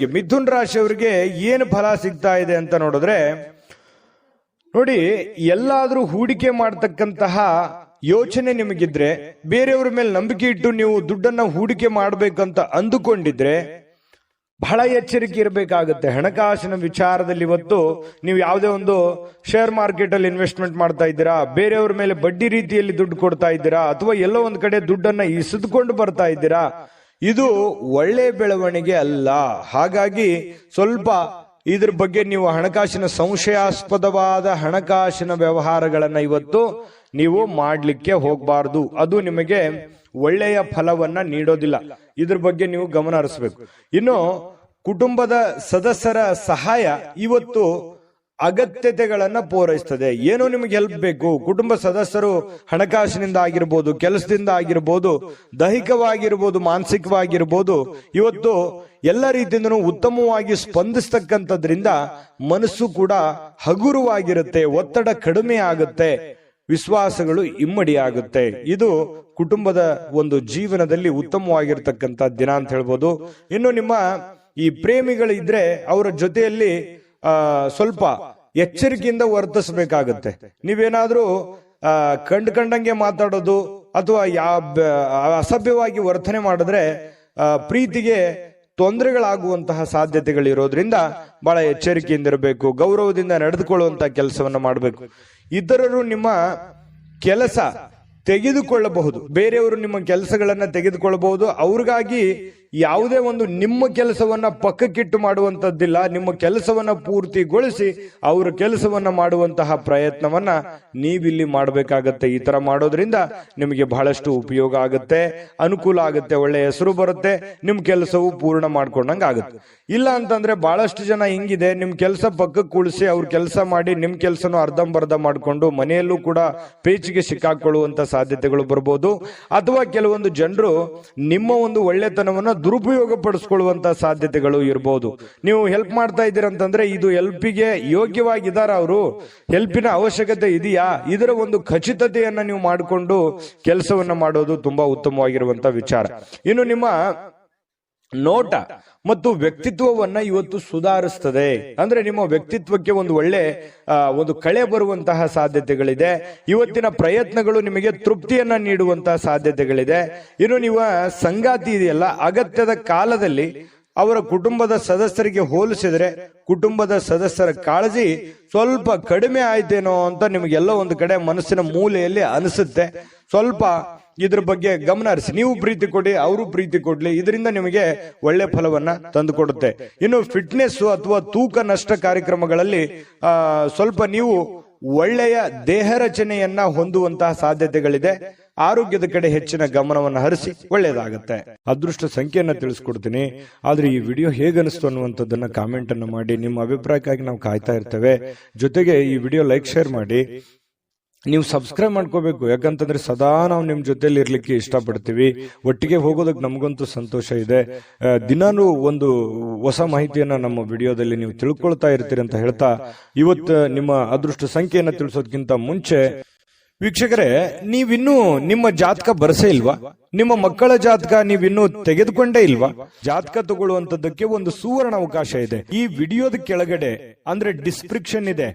S1: ರಾಶಿಯವರಿಗೆ ಏನು ಫಲ ಸಿಗ್ತಾ ಇದೆ ಅಂತ ನೋಡಿದ್ರೆ, ನೋಡಿ, ಎಲ್ಲಾದ್ರೂ ಹೂಡಿಕೆ ಮಾಡತಕ್ಕಂತಹ ಯೋಚನೆ ನಿಮಗಿದ್ರೆ, ಬೇರೆಯವ್ರ ಮೇಲೆ ನಂಬಿಕೆ ಇಟ್ಟು ನೀವು ದುಡ್ಡನ್ನ ಹೂಡಿಕೆ ಮಾಡ್ಬೇಕಂತ ಅಂದುಕೊಂಡಿದ್ರೆ ಬಹಳ ಎಚ್ಚರಿಕೆ ಇರಬೇಕಾಗುತ್ತೆ. ಹಣಕಾಸಿನ ವಿಚಾರದಲ್ಲಿ ಇವತ್ತು ನೀವು ಯಾವುದೇ ಒಂದು ಶೇರ್ ಮಾರ್ಕೆಟ್ ಅಲ್ಲಿ ಇನ್ವೆಸ್ಟ್ಮೆಂಟ್ ಮಾಡ್ತಾ ಇದ್ದೀರಾ, ಬೇರೆಯವ್ರ ಮೇಲೆ ಬಡ್ಡಿ ರೀತಿಯಲ್ಲಿ ದುಡ್ಡು ಕೊಡ್ತಾ ಇದ್ದೀರಾ, ಅಥವಾ ಎಲ್ಲೋ ಒಂದ್ ಕಡೆ ದುಡ್ಡನ್ನ ಇಸಿದುಕೊಂಡು ಬರ್ತಾ ಇದ್ದೀರಾ, ಇದು ಒಳ್ಳೆ ಬೆಳವಣಿಗೆ ಅಲ್ಲ. ಹಾಗಾಗಿ ಸ್ವಲ್ಪ ಇದ್ರ ಬಗ್ಗೆ ನೀವು ಹಣಕಾಸಿನ ಸಂಶಯಾಸ್ಪದವಾದ ಹಣಕಾಸಿನ ವ್ಯವಹಾರಗಳನ್ನ ಇವತ್ತು ನೀವು ಮಾಡ್ಲಿಕ್ಕೆ ಹೋಗಬಾರ್ದು. ಅದು ನಿಮಗೆ ಒಳ್ಳೆಯ ಫಲವನ್ನ ನೀಡೋದಿಲ್ಲ. ಇದ್ರ ಬಗ್ಗೆ ನೀವು ಗಮನ ಹರಿಸಬೇಕು. ಇನ್ನು ಕುಟುಂಬದ ಸದಸ್ಯರ ಸಹಾಯ ಇವತ್ತು ಅಗತ್ಯತೆಗಳನ್ನ ಪೂರೈಸ್ತದೆ. ಏನೋ ನಿಮಗೆ ಹೆಲ್ಪ್ ಬೇಕು, ಕುಟುಂಬ ಸದಸ್ಯರು ಹಣಕಾಸಿನಿಂದ ಆಗಿರ್ಬೋದು, ಕೆಲಸದಿಂದ ಆಗಿರ್ಬೋದು, ದೈಹಿಕವಾಗಿರ್ಬೋದು, ಮಾನಸಿಕವಾಗಿರ್ಬೋದು, ಇವತ್ತು ಎಲ್ಲ ರೀತಿಯಿಂದನೂ ಉತ್ತಮವಾಗಿ ಸ್ಪಂದಿಸ್ತಕ್ಕಂಥದ್ರಿಂದ ಮನಸ್ಸು ಕೂಡ ಹಗುರವಾಗಿರುತ್ತೆ, ಒತ್ತಡ ಕಡಿಮೆ ಆಗುತ್ತೆ, ವಿಶ್ವಾಸಗಳು ಇಮ್ಮಡಿ ಆಗುತ್ತೆ. ಇದು ಕುಟುಂಬದ ಒಂದು ಜೀವನದಲ್ಲಿ ಉತ್ತಮವಾಗಿರ್ತಕ್ಕಂಥ ದಿನ ಅಂತ ಹೇಳ್ಬೋದು. ಇನ್ನು ನಿಮ್ಮ ಈ ಪ್ರೇಮಿಗಳಿದ್ರೆ ಅವರ ಜೊತೆಯಲ್ಲಿ ಸ್ವಲ್ಪ ಎಚ್ಚರಿಕೆಯಿಂದ ವರ್ತಿಸಬೇಕಾಗತ್ತೆ. ನೀವೇನಾದ್ರೂ ಕಂಡಂಗೆ ಮಾತಾಡೋದು ಅಥವಾ ಅಸಭ್ಯವಾಗಿ ವರ್ತನೆ ಮಾಡಿದ್ರೆ ಪ್ರೀತಿಗೆ ತೊಂದರೆಗಳಾಗುವಂತಹ ಸಾಧ್ಯತೆಗಳಿರೋದ್ರಿಂದ ಬಹಳ ಎಚ್ಚರಿಕೆಯಿಂದಿರಬೇಕು. ಗೌರವದಿಂದ ನಡೆದುಕೊಳ್ಳುವಂತಹ ಕೆಲಸವನ್ನ ಮಾಡಬೇಕು. ಇತರರು ನಿಮ್ಮ ಕೆಲಸ ತೆಗೆದುಕೊಳ್ಳಬಹುದು, ಬೇರೆಯವರು ನಿಮ್ಮ ಕೆಲಸಗಳನ್ನ ತೆಗೆದುಕೊಳ್ಳಬಹುದು. ಅವ್ರಿಗಾಗಿ ಯಾವುದೇ ಒಂದು ನಿಮ್ಮ ಕೆಲಸವನ್ನ ಪಕ್ಕಕ್ಕಿಟ್ಟು ಮಾಡುವಂತದ್ದಿಲ್ಲ. ನಿಮ್ಮ ಕೆಲಸವನ್ನ ಪೂರ್ತಿಗೊಳಿಸಿ ಅವರ ಕೆಲಸವನ್ನ ಮಾಡುವಂತಹ ಪ್ರಯತ್ನವನ್ನ ನೀವಿಲ್ಲಿ ಮಾಡಬೇಕಾಗತ್ತೆ. ಈ ತರ ಮಾಡೋದ್ರಿಂದ ನಿಮಗೆ ಬಹಳಷ್ಟು ಉಪಯೋಗ ಆಗುತ್ತೆ, ಅನುಕೂಲ ಆಗುತ್ತೆ, ಒಳ್ಳೆ ಹೆಸರು ಬರುತ್ತೆ, ನಿಮ್ ಕೆಲಸವು ಪೂರ್ಣ ಮಾಡ್ಕೊಂಡಂಗ ಆಗುತ್ತೆ. ಇಲ್ಲ ಅಂತಂದ್ರೆ ಬಹಳಷ್ಟು ಜನ ಹಿಂಗಿದೆ, ನಿಮ್ ಕೆಲಸ ಪಕ್ಕಕ್ಕೆ ಕುಳಿಸಿ ಅವ್ರ ಕೆಲಸ ಮಾಡಿ ನಿಮ್ ಕೆಲಸನೂ ಅರ್ಧಂಬರ್ಧ ಮಾಡ್ಕೊಂಡು ಮನೆಯಲ್ಲೂ ಕೂಡ ಪೇಚಿಗೆ ಸಿಕ್ಕಾಕೊಳ್ಳುವಂತ ಸಾಧ್ಯತೆಗಳು ಬರ್ಬೋದು. ಅಥವಾ ಕೆಲವೊಂದು ಜನರು ನಿಮ್ಮ ಒಂದು ಒಳ್ಳೆತನವನ್ನ ದುರುಪಯೋಗ ಪಡಿಸ್ಕೊಳ್ಳುವಂತ ಸಾಧ್ಯತೆಗಳು ಇರಬಹುದು. ನೀವು ಹೆಲ್ಪ್ ಮಾಡ್ತಾ ಇದ್ದೀರಂತಂದ್ರೆ ಇದು ಹೆಲ್ಪಿಗೆ ಯೋಗ್ಯವಾಗಿದ್ದಾರ, ಅವರು ಹೆಲ್ಪಿನ ಅವಶ್ಯಕತೆ ಇದೆಯಾ, ಇದರ ಒಂದು ಖಚಿತತೆಯನ್ನ ನೀವು ಮಾಡಿಕೊಂಡು ಕೆಲಸವನ್ನ ಮಾಡೋದು ತುಂಬಾ ಉತ್ತಮವಾಗಿರುವಂತ ವಿಚಾರ. ಇನ್ನು ನಿಮ್ಮ ನೋಟ ಮತ್ತು ವ್ಯಕ್ತಿತ್ವವನ್ನ ಇವತ್ತು ಸುಧಾರಿಸ್ತದೆ. ಅಂದ್ರೆ ನಿಮ್ಮ ವ್ಯಕ್ತಿತ್ವಕ್ಕೆ ಒಂದು ಒಳ್ಳೆ ಒಂದು ಕಳೆ ಬರುವಂತಹ ಸಾಧ್ಯತೆಗಳಿದೆ. ಇವತ್ತಿನ ಪ್ರಯತ್ನಗಳು ನಿಮಗೆ ತೃಪ್ತಿಯನ್ನ ನೀಡುವಂತಹ ಸಾಧ್ಯತೆಗಳಿದೆ. ಇನ್ನು ನೀವು ಸಂಗಾತಿ ಇದೆಯಲ್ಲ, ಅಗತ್ಯದ ಕಾಲದಲ್ಲಿ ಅವರ ಕುಟುಂಬದ ಸದಸ್ಯರಿಗೆ ಹೋಲಿಸಿದ್ರೆ ಕುಟುಂಬದ ಸದಸ್ಯರ ಕಾಳಜಿ ಸ್ವಲ್ಪ ಕಡಿಮೆ ಆಯ್ತೇನೋ ಅಂತ ನಿಮಗೆಲ್ಲ ಒಂದು ಕಡೆ ಮನಸ್ಸಿನ ಮೂಲೆಯಲ್ಲಿ ಅನಿಸುತ್ತೆ. ಸ್ವಲ್ಪ ಇದ್ರ ಬಗ್ಗೆ ಗಮನ ಹರಿಸಿ. ನೀವು ಪ್ರೀತಿ ಕೊಡಿ, ಅವರು ಪ್ರೀತಿ ಕೊಡ್ಲಿ, ಇದರಿಂದ ನಿಮಗೆ ಒಳ್ಳೆ ಫಲವನ್ನ ತಂದುಕೊಡುತ್ತೆ. ಇನ್ನು ಫಿಟ್ನೆಸ್ ಅಥವಾ ತೂಕ ನಷ್ಟ ಕಾರ್ಯಕ್ರಮಗಳಲ್ಲಿ ಸ್ವಲ್ಪ ನೀವು ಒಳ್ಳೆಯ ದೇಹ ರಚನೆಯನ್ನ ಹೊಂದುವಂತಹ ಸಾಧ್ಯತೆಗಳಿದೆ. ಆರೋಗ್ಯದ ಕಡೆ ಹೆಚ್ಚಿನ ಗಮನವನ್ನು ಹರಿಸಿ, ಒಳ್ಳೆಯದಾಗುತ್ತೆ. ಅದೃಷ್ಟ ಸಂಖ್ಯೆಯನ್ನ ತಿಳಿಸ್ಕೊಡ್ತೀನಿ. ಆದ್ರೆ ಈ ವಿಡಿಯೋ ಹೇಗನಿಸ್ತು ಅನ್ನುವಂಥದ್ದನ್ನ ಕಾಮೆಂಟ್ ಅನ್ನು ಮಾಡಿ. ನಿಮ್ಮ ಅಭಿಪ್ರಾಯಕ್ಕಾಗಿ ನಾವು ಕಾಯ್ತಾ ಇರ್ತೇವೆ. ಜೊತೆಗೆ ಈ ವಿಡಿಯೋ ಲೈಕ್, ಶೇರ್ ಮಾಡಿ. ನೀವು ಸಬ್ಸ್ಕ್ರೈಬ್ ಮಾಡ್ಕೋಬೇಕು, ಯಾಕಂತಂದ್ರೆ ಸದಾ ನಾವು ನಿಮ್ ಜೊತೆಲಿ ಇರ್ಲಿಕ್ಕೆ ಇಷ್ಟಪಡ್ತೀವಿ. ಒಟ್ಟಿಗೆ ಹೋಗೋದಕ್ಕೆ ನಮಗಂತೂ ಸಂತೋಷ ಇದೆ. ದಿನಾನು ಒಂದು ಹೊಸ ಮಾಹಿತಿಯನ್ನ ನಮ್ಮ ವಿಡಿಯೋದಲ್ಲಿ ನೀವು ತಿಳ್ಕೊಳ್ತಾ ಇರ್ತೀರಿ ಅಂತ ಹೇಳ್ತಾ, ಇವತ್ತು ನಿಮ್ಮ ಅದೃಷ್ಟ ಸಂಖ್ಯೆಯನ್ನ ತಿಳಿಸೋದಕ್ಕಿಂತ ಮುಂಚೆ ವೀಕ್ಷಕರೇ, ನೀವಿನ್ನೂ ನಿಮ್ಮ ಜಾತಕ ಬರಸೇ ಇಲ್ವಾ? ನಿಮ್ಮ ಮಕ್ಕಳ ಜಾತಕ ನೀವಿನ್ನೂ ತೆಗೆದುಕೊಂಡೇ ಇಲ್ವಾ? ಜಾತಕ ತಗೊಳ್ಳುವಂತದ್ದಕ್ಕೆ ಒಂದು ಸುವರ್ಣ ಅವಕಾಶ ಇದೆ. ಈ ವಿಡಿಯೋದ ಕೆಳಗಡೆ ಅಂದ್ರೆ ಡಿಸ್ಕ್ರಿಪ್ಷನ್ ಇದೆ,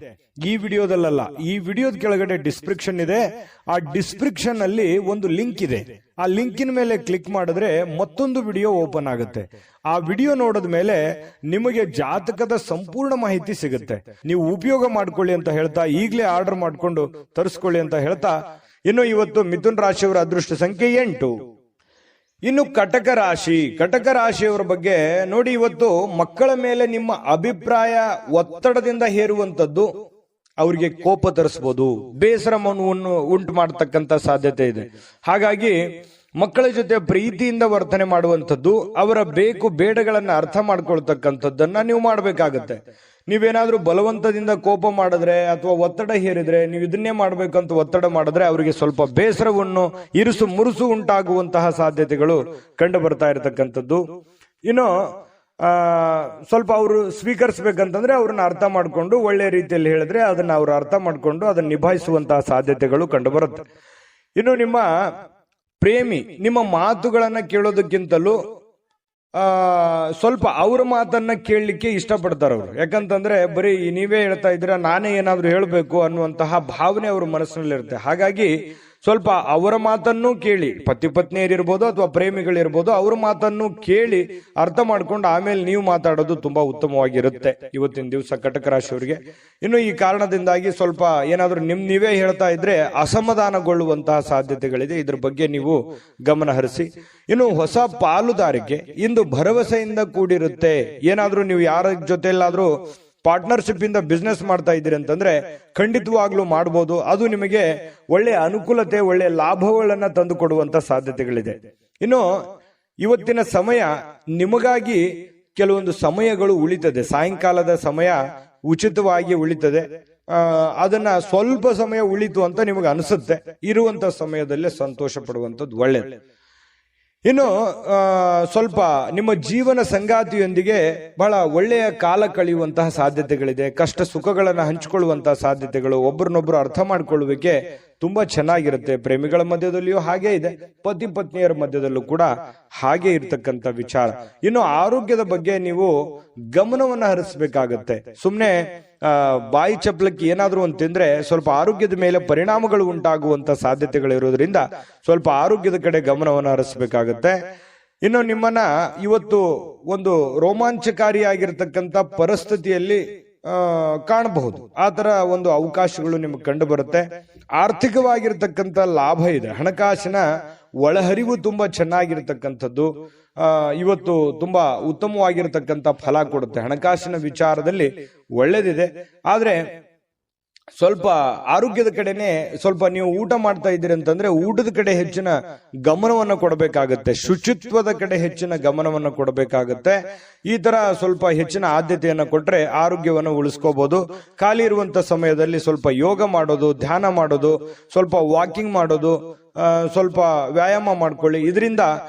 S1: ಈ ವಿಡಿಯೋದಲ್ಲ, ಈ ವಿಡಿಯೋದ ಕೆಳಗಡೆ ಡಿಸ್ಕ್ರಿಪ್ಷನ್ ಇದೆ. ಆ ಡಿಸ್ಕ್ರಿಪ್ಷನ್ ಅಲ್ಲಿ ಒಂದು ಲಿಂಕ್ ಇದೆ. ಆ ಲಿಂಕಿನ ಮೇಲೆ ಕ್ಲಿಕ್ ಮಾಡಿದ್ರೆ ಮತ್ತೊಂದು ವಿಡಿಯೋ ಓಪನ್ ಆಗುತ್ತೆ. ಆ ವಿಡಿಯೋ ನೋಡಿದ ಮೇಲೆ ನಿಮಗೆ ಜಾತಕದ ಸಂಪೂರ್ಣ ಮಾಹಿತಿ ಸಿಗುತ್ತೆ. ನೀವು ಉಪಯೋಗ ಮಾಡ್ಕೊಳ್ಳಿ ಅಂತ ಹೇಳ್ತಾ, ಈಗಲೇ ಆರ್ಡರ್ ಮಾಡ್ಕೊಂಡು ತರಿಸ್ಕೊಳ್ಳಿ ಅಂತ ಹೇಳ್ತಾ, ಇನ್ನು ಇವತ್ತು ಮಿಥುನ್ ರಾಶಿಯವರ ಅದೃಷ್ಟ ಸಂಖ್ಯೆ 8. ಇನ್ನು ಕಟಕ ರಾಶಿಯವರ ಬಗ್ಗೆ ನೋಡಿ, ಇವತ್ತು ಮಕ್ಕಳ ಮೇಲೆ ನಿಮ್ಮ ಅಭಿಪ್ರಾಯ ಒತ್ತಡದಿಂದ ಹೇರುವಂತದ್ದು ಅವರಿಗೆ ಕೋಪ ತರಿಸಬಹುದು, ಬೇಸರವನ್ನು ಉಂಟು ಮಾಡತಕ್ಕಂತ ಸಾಧ್ಯತೆ ಇದೆ. ಹಾಗಾಗಿ ಮಕ್ಕಳ ಜೊತೆ ಪ್ರೀತಿಯಿಂದ ವರ್ತನೆ ಮಾಡುವಂಥದ್ದು, ಅವರ ಬೇಕು ಬೇಡಗಳನ್ನ ಅರ್ಥ ಮಾಡ್ಕೊಳ್ತಕ್ಕಂಥದ್ದನ್ನ ನೀವು ಮಾಡಬೇಕಾಗತ್ತೆ. ನೀವೇನಾದ್ರೂ ಬಲವಂತದಿಂದ ಕೋಪ ಮಾಡಿದ್ರೆ ಅಥವಾ ಒತ್ತಡ ಹೇರಿದ್ರೆ, ನೀವು ಇದನ್ನೇ ಮಾಡ್ಬೇಕಂತ ಒತ್ತಡ ಮಾಡಿದ್ರೆ ಅವರಿಗೆ ಸ್ವಲ್ಪ ಬೇಸರವನ್ನು, ಇರುಸು ಮುರುಸು ಉಂಟಾಗುವಂತಹ ಸಾಧ್ಯತೆಗಳು ಕಂಡು ಬರ್ತಾ ಇರತಕ್ಕಂಥದ್ದು. ಇನ್ನು ಸ್ವಲ್ಪ ಅವರು ಸ್ವೀಕರಿಸಬೇಕಂತಂದ್ರೆ ಅವ್ರನ್ನ ಅರ್ಥ ಮಾಡ್ಕೊಂಡು ಒಳ್ಳೆ ರೀತಿಯಲ್ಲಿ ಹೇಳಿದ್ರೆ ಅದನ್ನ ಅವರು ಅರ್ಥ ಮಾಡ್ಕೊಂಡು ಅದನ್ನ ನಿಭಾಯಿಸುವಂತಹ ಸಾಧ್ಯತೆಗಳು ಕಂಡು ಬರುತ್ತೆ. ಇನ್ನು ನಿಮ್ಮ ಪ್ರೇಮಿ ನಿಮ್ಮ ಮಾತುಗಳನ್ನ ಕೇಳೋದಕ್ಕಿಂತಲೂ ಸ್ವಲ್ಪ ಅವ್ರ ಮಾತನ್ನ ಕೇಳಲಿಕ್ಕೆ ಇಷ್ಟಪಡ್ತಾರೆ ಅವರು. ಯಾಕಂತಂದ್ರೆ ಬರೀ ನೀವೇ ಹೇಳ್ತಾ ಇದ್ದೀರಾ, ನಾನೇ ಏನಾದ್ರೂ ಹೇಳ್ಬೇಕು ಅನ್ನುವಂತಹ ಭಾವನೆ ಅವ್ರ ಮನಸ್ಸಿನಲ್ಲಿರುತ್ತೆ. ಹಾಗಾಗಿ ಸ್ವಲ್ಪ ಅವರ ಮಾತನ್ನು ಕೇಳಿ, ಪತಿ ಪತ್ನಿಯರಿರ್ಬೋದು ಅಥವಾ ಪ್ರೇಮಿಗಳಿರ್ಬೋದು, ಅವ್ರ ಮಾತನ್ನು ಕೇಳಿ ಅರ್ಥ ಮಾಡ್ಕೊಂಡು ಆಮೇಲೆ ನೀವು ಮಾತಾಡೋದು ತುಂಬಾ ಉತ್ತಮವಾಗಿರುತ್ತೆ ಇವತ್ತಿನ ದಿವಸ ಕಟಕ ರಾಶಿಯವರಿಗೆ. ಇನ್ನು ಈ ಕಾರಣದಿಂದಾಗಿ ಸ್ವಲ್ಪ ಏನಾದ್ರೂ ನೀವೇ ಹೇಳ್ತಾ ಇದ್ರೆ ಅಸಮಾಧಾನಗೊಳ್ಳುವಂತಹ ಸಾಧ್ಯತೆಗಳಿದೆ. ಇದ್ರ ಬಗ್ಗೆ ನೀವು ಗಮನ ಹರಿಸಿ. ಇನ್ನು ಹೊಸ ಪಾಲುದಾರಿಕೆ ಇಂದು ಭರವಸೆಯಿಂದ ಕೂಡಿರುತ್ತೆ. ಏನಾದ್ರೂ ನೀವು ಯಾರ ಜೊತೆಲ್ಲಾದ್ರೂ ಪಾರ್ಟ್ನರ್ಶಿಪ್ ಇಂದ ಬಿಸ್ನೆಸ್ ಮಾಡ್ತಾ ಇದ್ದೀರಿ ಅಂತಂದ್ರೆ ಖಂಡಿತವಾಗ್ಲೂ ಮಾಡಬಹುದು. ಅದು ನಿಮಗೆ ಒಳ್ಳೆ ಅನುಕೂಲತೆ, ಒಳ್ಳೆ ಲಾಭಗಳನ್ನ ತಂದು ಕೊಡುವಂತ ಸಾಧ್ಯತೆಗಳಿದೆ. ಇನ್ನು ಇವತ್ತಿನ ಸಮಯ ನಿಮಗಾಗಿ ಕೆಲವೊಂದು ಸಮಯಗಳು ಉಳಿತದೆ. ಸಾಯಂಕಾಲದ ಸಮಯ ಉಚಿತವಾಗಿ ಉಳಿತದೆ. ಅದನ್ನ ಸ್ವಲ್ಪ ಸಮಯ ಉಳಿತು ಅಂತ ನಿಮಗೆ ಅನಿಸುತ್ತೆ. ಇರುವಂತ ಸಮಯದಲ್ಲೇ ಸಂತೋಷ ಪಡುವಂಥದ್ದು ಒಳ್ಳೆಯದು. ಇನ್ನು ಸ್ವಲ್ಪ ನಿಮ್ಮ ಜೀವನ ಸಂಗಾತಿಯೊಂದಿಗೆ ಬಹಳ ಒಳ್ಳೆಯ ಕಾಲ ಕಳೆಯುವಂತಹ ಸಾಧ್ಯತೆಗಳಿದೆ. ಕಷ್ಟ ಸುಖಗಳನ್ನು ಹಂಚಿಕೊಳ್ಳುವಂತಹ ಸಾಧ್ಯತೆಗಳು, ಒಬ್ಬರನ್ನೊಬ್ಬರು ಅರ್ಥ ಮಾಡಿಕೊಳ್ಳುವಿಕೆ ತುಂಬಾ ಚೆನ್ನಾಗಿರುತ್ತೆ. ಪ್ರೇಮಿಗಳ ಮಧ್ಯದಲ್ಲಿಯೂ ಹಾಗೆ ಇದೆ, ಪತಿ ಪತ್ನಿಯರ ಮಧ್ಯದಲ್ಲೂ ಕೂಡ ಹಾಗೆ ಇರ್ತಕ್ಕಂಥ ವಿಚಾರ. ಇನ್ನು ಆರೋಗ್ಯದ ಬಗ್ಗೆ ನೀವು ಗಮನವನ್ನ ಹರಿಸಬೇಕಾಗತ್ತೆ. ಸುಮ್ನೆ ಬಾಯಿ ಚಪ್ಪಲಕ್ಕೆ ಏನಾದ್ರೂ ಒಂದು ತಿಂದ್ರೆ ಸ್ವಲ್ಪ ಆರೋಗ್ಯದ ಮೇಲೆ ಪರಿಣಾಮಗಳು ಉಂಟಾಗುವಂತ ಸಾಧ್ಯತೆಗಳಿರೋದ್ರಿಂದ ಸ್ವಲ್ಪ ಆರೋಗ್ಯದ ಕಡೆ ಗಮನವನ್ನು ಹರಿಸಬೇಕಾಗತ್ತೆ. ಇನ್ನು ನಿಮ್ಮನ್ನ ಇವತ್ತು ಒಂದು ರೋಮಾಂಚಕಾರಿಯಾಗಿರ್ತಕ್ಕಂಥ ಪರಿಸ್ಥಿತಿಯಲ್ಲಿ ಕಾಣಬಹುದು. ಆ ತರ ಒಂದು ಅವಕಾಶಗಳು ನಿಮಗೆ ಕಂಡು ಬರುತ್ತೆ. ಆರ್ಥಿಕವಾಗಿರ್ತಕ್ಕಂಥ ಲಾಭ ಇದೆ. ಹಣಕಾಸಿನ ಒಳಹರಿವು ತುಂಬಾ ಚೆನ್ನಾಗಿರ್ತಕ್ಕಂಥದ್ದು ಇವತ್ತು ತುಂಬಾ ಉತ್ತಮವಾಗಿರ್ತಕ್ಕಂಥ ಫಲ ಕೊಡುತ್ತೆ. ಹಣಕಾಸಿನ ವಿಚಾರದಲ್ಲಿ ಒಳ್ಳೇದಿದೆ. ಆದ್ರೆ ಸ್ವಲ್ಪ ಆರೋಗ್ಯದ ಕಡೆನೆ ಸ್ವಲ್ಪ ನೀವು ಊಟ ಮಾಡ್ತಾ ಇದ್ದೀರಿ ಅಂತಂದ್ರೆ ಊಟದ ಕಡೆ ಹೆಚ್ಚಿನ ಗಮನವನ್ನು ಕೊಡಬೇಕಾಗತ್ತೆ. ಶುಚಿತ್ವದ ಕಡೆ ಹೆಚ್ಚಿನ ಗಮನವನ್ನು ಕೊಡಬೇಕಾಗತ್ತೆ. ಈ ತರ ಸ್ವಲ್ಪ ಹೆಚ್ಚಿನ ಆದ್ಯತೆಯನ್ನು ಕೊಟ್ರೆ ಆರೋಗ್ಯವನ್ನು ಉಳಿಸ್ಕೋಬಹುದು. ಖಾಲಿ ಇರುವಂತ ಸಮಯದಲ್ಲಿ ಸ್ವಲ್ಪ ಯೋಗ ಮಾಡೋದು, ಧ್ಯಾನ ಮಾಡೋದು, ಸ್ವಲ್ಪ ವಾಕಿಂಗ್ ಮಾಡೋದು, ಸ್ವಲ್ಪ ವ್ಯಾಯಾಮ ಮಾಡ್ಕೊಳ್ಳಿ. ಇದರಿಂದ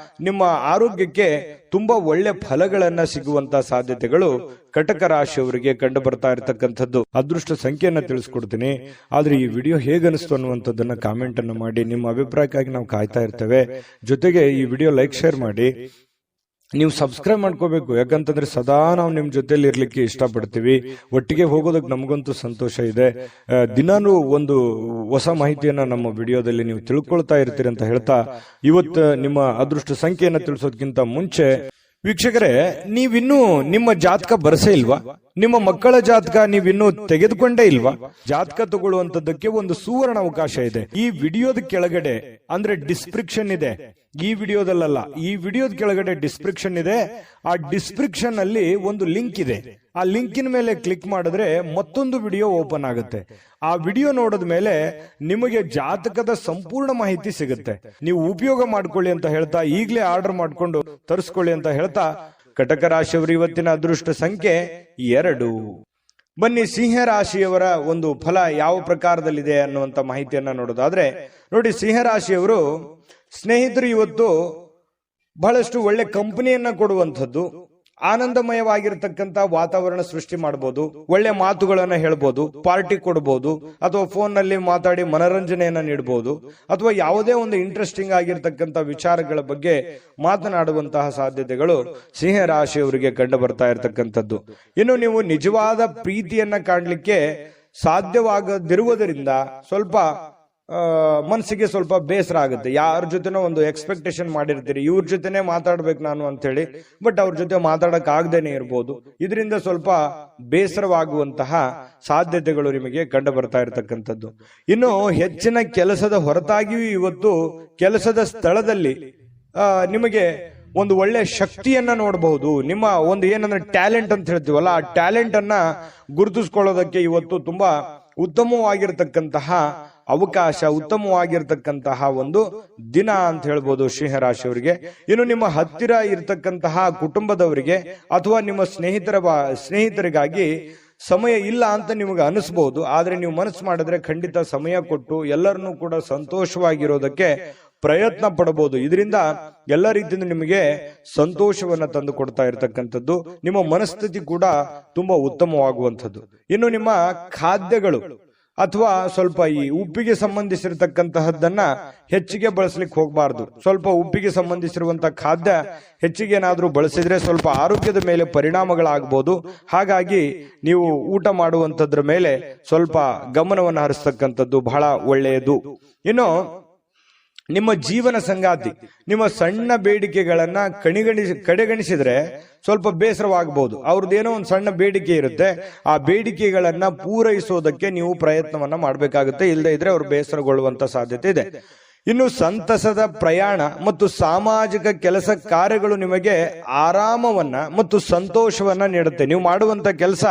S1: ನಿಮ್ಮ ಆರೋಗ್ಯಕ್ಕೆ ತುಂಬಾ ಒಳ್ಳೆ ಫಲಗಳನ್ನ ಸಿಗುವಂತ ಸಾಧ್ಯತೆಗಳು ಕಟಕ ರಾಶಿಯವರಿಗೆ ಕಂಡು ಬರ್ತಾ ಇರತಕ್ಕಂಥದ್ದು. ಅದೃಷ್ಟ ಸಂಖ್ಯೆಯನ್ನ ತಿಳಿಸ್ಕೊಡ್ತೀನಿ. ಆದ್ರೆ ಈ ವಿಡಿಯೋ ಹೇಗನಿಸ್ತು ಅನ್ನುವಂಥದ್ದನ್ನ ಕಾಮೆಂಟ್ ಅನ್ನು ಮಾಡಿ. ನಿಮ್ಮ ಅಭಿಪ್ರಾಯಕ್ಕಾಗಿ ನಾವು ಕಾಯ್ತಾ ಇರ್ತೇವೆ. ಜೊತೆಗೆ ಈ ವಿಡಿಯೋ ಲೈಕ್, ಶೇರ್ ಮಾಡಿ. ನೀವು ಸಬ್ಸ್ಕ್ರೈಬ್ ಮಾಡ್ಕೋಬೇಕು. ಯಾಕಂತಂದ್ರೆ ಸದಾ ನಾವು ನಿಮ್ ಜೊತೆಲಿ ಇರ್ಲಿಕ್ಕೆ ಇಷ್ಟಪಡ್ತೀವಿ. ಒಟ್ಟಿಗೆ ಹೋಗೋದಕ್ಕೆ ನಮಗಂತೂ ಸಂತೋಷ ಇದೆ. ದಿನಾನು ಒಂದು ಹೊಸ ಮಾಹಿತಿಯನ್ನ ನಮ್ಮ ವಿಡಿಯೋದಲ್ಲಿ ನೀವು ತಿಳ್ಕೊಳ್ತಾ ಇರ್ತೀರಿ ಅಂತ ಹೇಳ್ತಾ, ಇವತ್ತು ನಿಮ್ಮ ಅದೃಷ್ಟ ಸಂಖ್ಯೆಯನ್ನ ತಿಳಿಸೋದಕ್ಕಿಂತ ಮುಂಚೆ ವೀಕ್ಷಕರೇ, ನೀವಿನ್ನೂ ನಿಮ್ಮ ಜಾತಕ ಬರಸೇ ಇಲ್ವಾ? ನಿಮ್ಮ ಮಕ್ಕಳ ಜಾತಕ ನೀವಿನ್ನೂ ತೆಗೆದುಕೊಂಡೇ ಇಲ್ವಾ? ಜಾತಕ ತಗೊಳ್ಳುವಂತದ್ದಕ್ಕೆ ಒಂದು ಸುವರ್ಣ ಅವಕಾಶ ಇದೆ. ಈ ವಿಡಿಯೋದ ಕೆಳಗಡೆ ಅಂದ್ರೆ ಡಿಸ್ಕ್ರಿಪ್ಷನ್ ಇದೆ. ಈ ವಿಡಿಯೋದಲ್ಲ, ಈ ವಿಡಿಯೋದ ಕೆಳಗಡೆ ಡಿಸ್ಕ್ರಿಪ್ಷನ್ ಇದೆ. ಆ ಡಿಸ್ಕ್ರಿಪ್ಷನ್ ಅಲ್ಲಿ ಒಂದು ಲಿಂಕ್ ಇದೆ. ಆ ಲಿಂಕಿನ ಮೇಲೆ ಕ್ಲಿಕ್ ಮಾಡಿದ್ರೆ ಮತ್ತೊಂದು ವಿಡಿಯೋ ಓಪನ್ ಆಗುತ್ತೆ. ಆ ವಿಡಿಯೋ ನೋಡಿದ ಮೇಲೆ ನಿಮಗೆ ಜಾತಕದ ಸಂಪೂರ್ಣ ಮಾಹಿತಿ ಸಿಗುತ್ತೆ. ನೀವು ಉಪಯೋಗ ಮಾಡ್ಕೊಳ್ಳಿ ಅಂತ ಹೇಳ್ತಾ, ಈಗಲೇ ಆರ್ಡರ್ ಮಾಡ್ಕೊಂಡು ತರಿಸ್ಕೊಳ್ಳಿ ಅಂತ ಹೇಳ್ತಾ, ಕಟಕ ರಾಶಿಯವರು ಇವತ್ತಿನ ಅದೃಷ್ಟ ಸಂಖ್ಯೆ 2. ಬನ್ನಿ ಸಿಂಹ ರಾಶಿಯವರ ಒಂದು ಫಲ ಯಾವ ಪ್ರಕಾರದಲ್ಲಿದೆ ಅನ್ನುವಂತ ಮಾಹಿತಿಯನ್ನ ನೋಡೋದಾದ್ರೆ, ನೋಡಿ, ಸಿಂಹ ರಾಶಿಯವರು ಸ್ನೇಹಿತರು ಇವತ್ತು ಬಹಳಷ್ಟು ಒಳ್ಳೆ ಕಂಪನಿಯನ್ನ ಕೊಡುವಂಥದ್ದು, ಆನಂದಮಯವಾಗಿರ್ತಕ್ಕಂಥ ವಾತಾವರಣ ಸೃಷ್ಟಿ ಮಾಡಬಹುದು. ಒಳ್ಳೆ ಮಾತುಗಳನ್ನ ಹೇಳ್ಬೋದು, ಪಾರ್ಟಿ ಕೊಡಬಹುದು, ಅಥವಾ ಫೋನ್ ನಲ್ಲಿ ಮಾತಾಡಿ ಮನರಂಜನೆಯನ್ನ ನೀಡಬಹುದು, ಅಥವಾ ಯಾವುದೇ ಒಂದು ಇಂಟ್ರೆಸ್ಟಿಂಗ್ ಆಗಿರ್ತಕ್ಕಂಥ ವಿಚಾರಗಳ ಬಗ್ಗೆ ಮಾತನಾಡುವಂತಹ ಸಾಧ್ಯತೆಗಳು ಸಿಂಹ ರಾಶಿಯವರಿಗೆ ಕಂಡು ಬರ್ತಾ ಇರತಕ್ಕಂಥದ್ದು. ಇನ್ನು ನೀವು ನಿಜವಾದ ಪ್ರೀತಿಯನ್ನ ಕಾಣಲಿಕ್ಕೆ ಸಾಧ್ಯವಾಗದಿರುವುದರಿಂದ ಸ್ವಲ್ಪ ಮನಸ್ಸಿಗೆ ಸ್ವಲ್ಪ ಬೇಸರ ಆಗುತ್ತೆ. ಯಾರ ಜೊತೆನೋ ಒಂದು ಎಕ್ಸ್ಪೆಕ್ಟೇಷನ್ ಮಾಡಿರ್ತೀರಿ, ಇವ್ರ ಜೊತೆನೆ ಮಾತಾಡ್ಬೇಕು ನಾನು ಅಂತ ಹೇಳಿ, ಬಟ್ ಅವ್ರ ಜೊತೆ ಮಾತಾಡಕ್ ಆಗದೇನೆ ಇರ್ಬೋದು. ಇದರಿಂದ ಸ್ವಲ್ಪ ಬೇಸರವಾಗುವಂತಹ ಸಾಧ್ಯತೆಗಳು ನಿಮಗೆ ಕಂಡು ಬರ್ತಾ ಇರತಕ್ಕಂಥದ್ದು. ಇನ್ನು ಹೆಚ್ಚಿನ ಕೆಲಸದ ಹೊರತಾಗಿಯೂ ಇವತ್ತು ಕೆಲಸದ ಸ್ಥಳದಲ್ಲಿ ನಿಮಗೆ ಒಂದು ಒಳ್ಳೆ ಶಕ್ತಿಯನ್ನ ನೋಡಬಹುದು. ನಿಮ್ಮ ಒಂದು ಏನಂದ್ರೆ ಟ್ಯಾಲೆಂಟ್ ಅಂತ ಹೇಳ್ತೀವಲ್ಲ, ಆ ಟ್ಯಾಲೆಂಟ್ ಅನ್ನ ಗುರುತಿಸ್ಕೊಳ್ಳೋದಕ್ಕೆ ಇವತ್ತು ತುಂಬಾ ಉತ್ತಮವಾಗಿರ್ತಕ್ಕಂತಹ ಅವಕಾಶ, ಉತ್ತಮವಾಗಿರ್ತಕ್ಕಂತಹ ಒಂದು ದಿನ ಅಂತ ಹೇಳ್ಬೋದು ಸಿಂಹರಾಶಿಯವರಿಗೆ. ಇನ್ನು ನಿಮ್ಮ ಹತ್ತಿರ ಇರತಕ್ಕಂತಹ ಕುಟುಂಬದವರಿಗೆ ಅಥವಾ ನಿಮ್ಮ ಸ್ನೇಹಿತರಿಗಾಗಿ ಸಮಯ ಇಲ್ಲ ಅಂತ ನಿಮಗೆ ಅನಿಸ್ಬಹುದು. ಆದ್ರೆ ನೀವು ಮನಸ್ಸು ಮಾಡಿದ್ರೆ ಖಂಡಿತ ಸಮಯ ಕೊಟ್ಟು ಎಲ್ಲರನ್ನೂ ಕೂಡ ಸಂತೋಷವಾಗಿರೋದಕ್ಕೆ ಪ್ರಯತ್ನ ಪಡಬಹುದು. ಇದರಿಂದ ಎಲ್ಲ ರೀತಿಯಿಂದ ನಿಮಗೆ ಸಂತೋಷವನ್ನ ತಂದು ಕೊಡ್ತಾ ಇರತಕ್ಕಂಥದ್ದು. ನಿಮ್ಮ ಮನಸ್ಥಿತಿ ಕೂಡ ತುಂಬಾ ಉತ್ತಮವಾಗುವಂಥದ್ದು. ಇನ್ನು ನಿಮ್ಮ ಖಾದ್ಯಗಳು ಅಥವಾ ಸ್ವಲ್ಪ ಈ ಉಪ್ಪಿಗೆ ಸಂಬಂಧಿಸಿರತಕ್ಕಂತಹದ್ದನ್ನ ಹೆಚ್ಚಿಗೆ ಬಳಸಲಿಕ್ಕೆ ಹೋಗಬಾರ್ದು. ಸ್ವಲ್ಪ ಉಪ್ಪಿಗೆ ಸಂಬಂಧಿಸಿರುವಂತಹ ಖಾದ್ಯ ಹೆಚ್ಚಿಗೆ ಏನಾದ್ರೂ ಬಳಸಿದ್ರೆ ಸ್ವಲ್ಪ ಆರೋಗ್ಯದ ಮೇಲೆ ಪರಿಣಾಮಗಳಾಗಬಹುದು. ಹಾಗಾಗಿ ನೀವು ಊಟ ಮಾಡುವಂತದ್ರ ಮೇಲೆ ಸ್ವಲ್ಪ ಗಮನವನ್ನು ಹರಿಸ್ತಕ್ಕಂಥದ್ದು ಬಹಳ ಒಳ್ಳೆಯದು. ಇನ್ನು ನಿಮ್ಮ ಜೀವನ ಸಂಗಾತಿ ನಿಮ್ಮ ಸಣ್ಣ ಬೇಡಿಕೆಗಳನ್ನ ಕಡೆಗಣಿಸಿದ್ರೆ ಸ್ವಲ್ಪ ಬೇಸರವಾಗಬಹುದು. ಅವ್ರದ್ದೇನೋ ಒಂದು ಸಣ್ಣ ಬೇಡಿಕೆ ಇರುತ್ತೆ, ಆ ಬೇಡಿಕೆಗಳನ್ನ ಪೂರೈಸೋದಕ್ಕೆ ನೀವು ಪ್ರಯತ್ನವನ್ನ ಮಾಡಬೇಕಾಗುತ್ತೆ. ಇಲ್ಲದೆ ಇದ್ರೆ ಅವ್ರು ಬೇಸರಗೊಳ್ಳುವಂತ ಸಾಧ್ಯತೆ ಇದೆ. ಇನ್ನು ಸಂತಸದ ಪ್ರಯಾಣ ಮತ್ತು ಸಾಮಾಜಿಕ ಕೆಲಸ ಕಾರ್ಯಗಳು ನಿಮಗೆ ಆರಾಮವನ್ನ ಮತ್ತು ಸಂತೋಷವನ್ನ ನೀಡುತ್ತೆ. ನೀವು ಮಾಡುವಂತ ಕೆಲಸ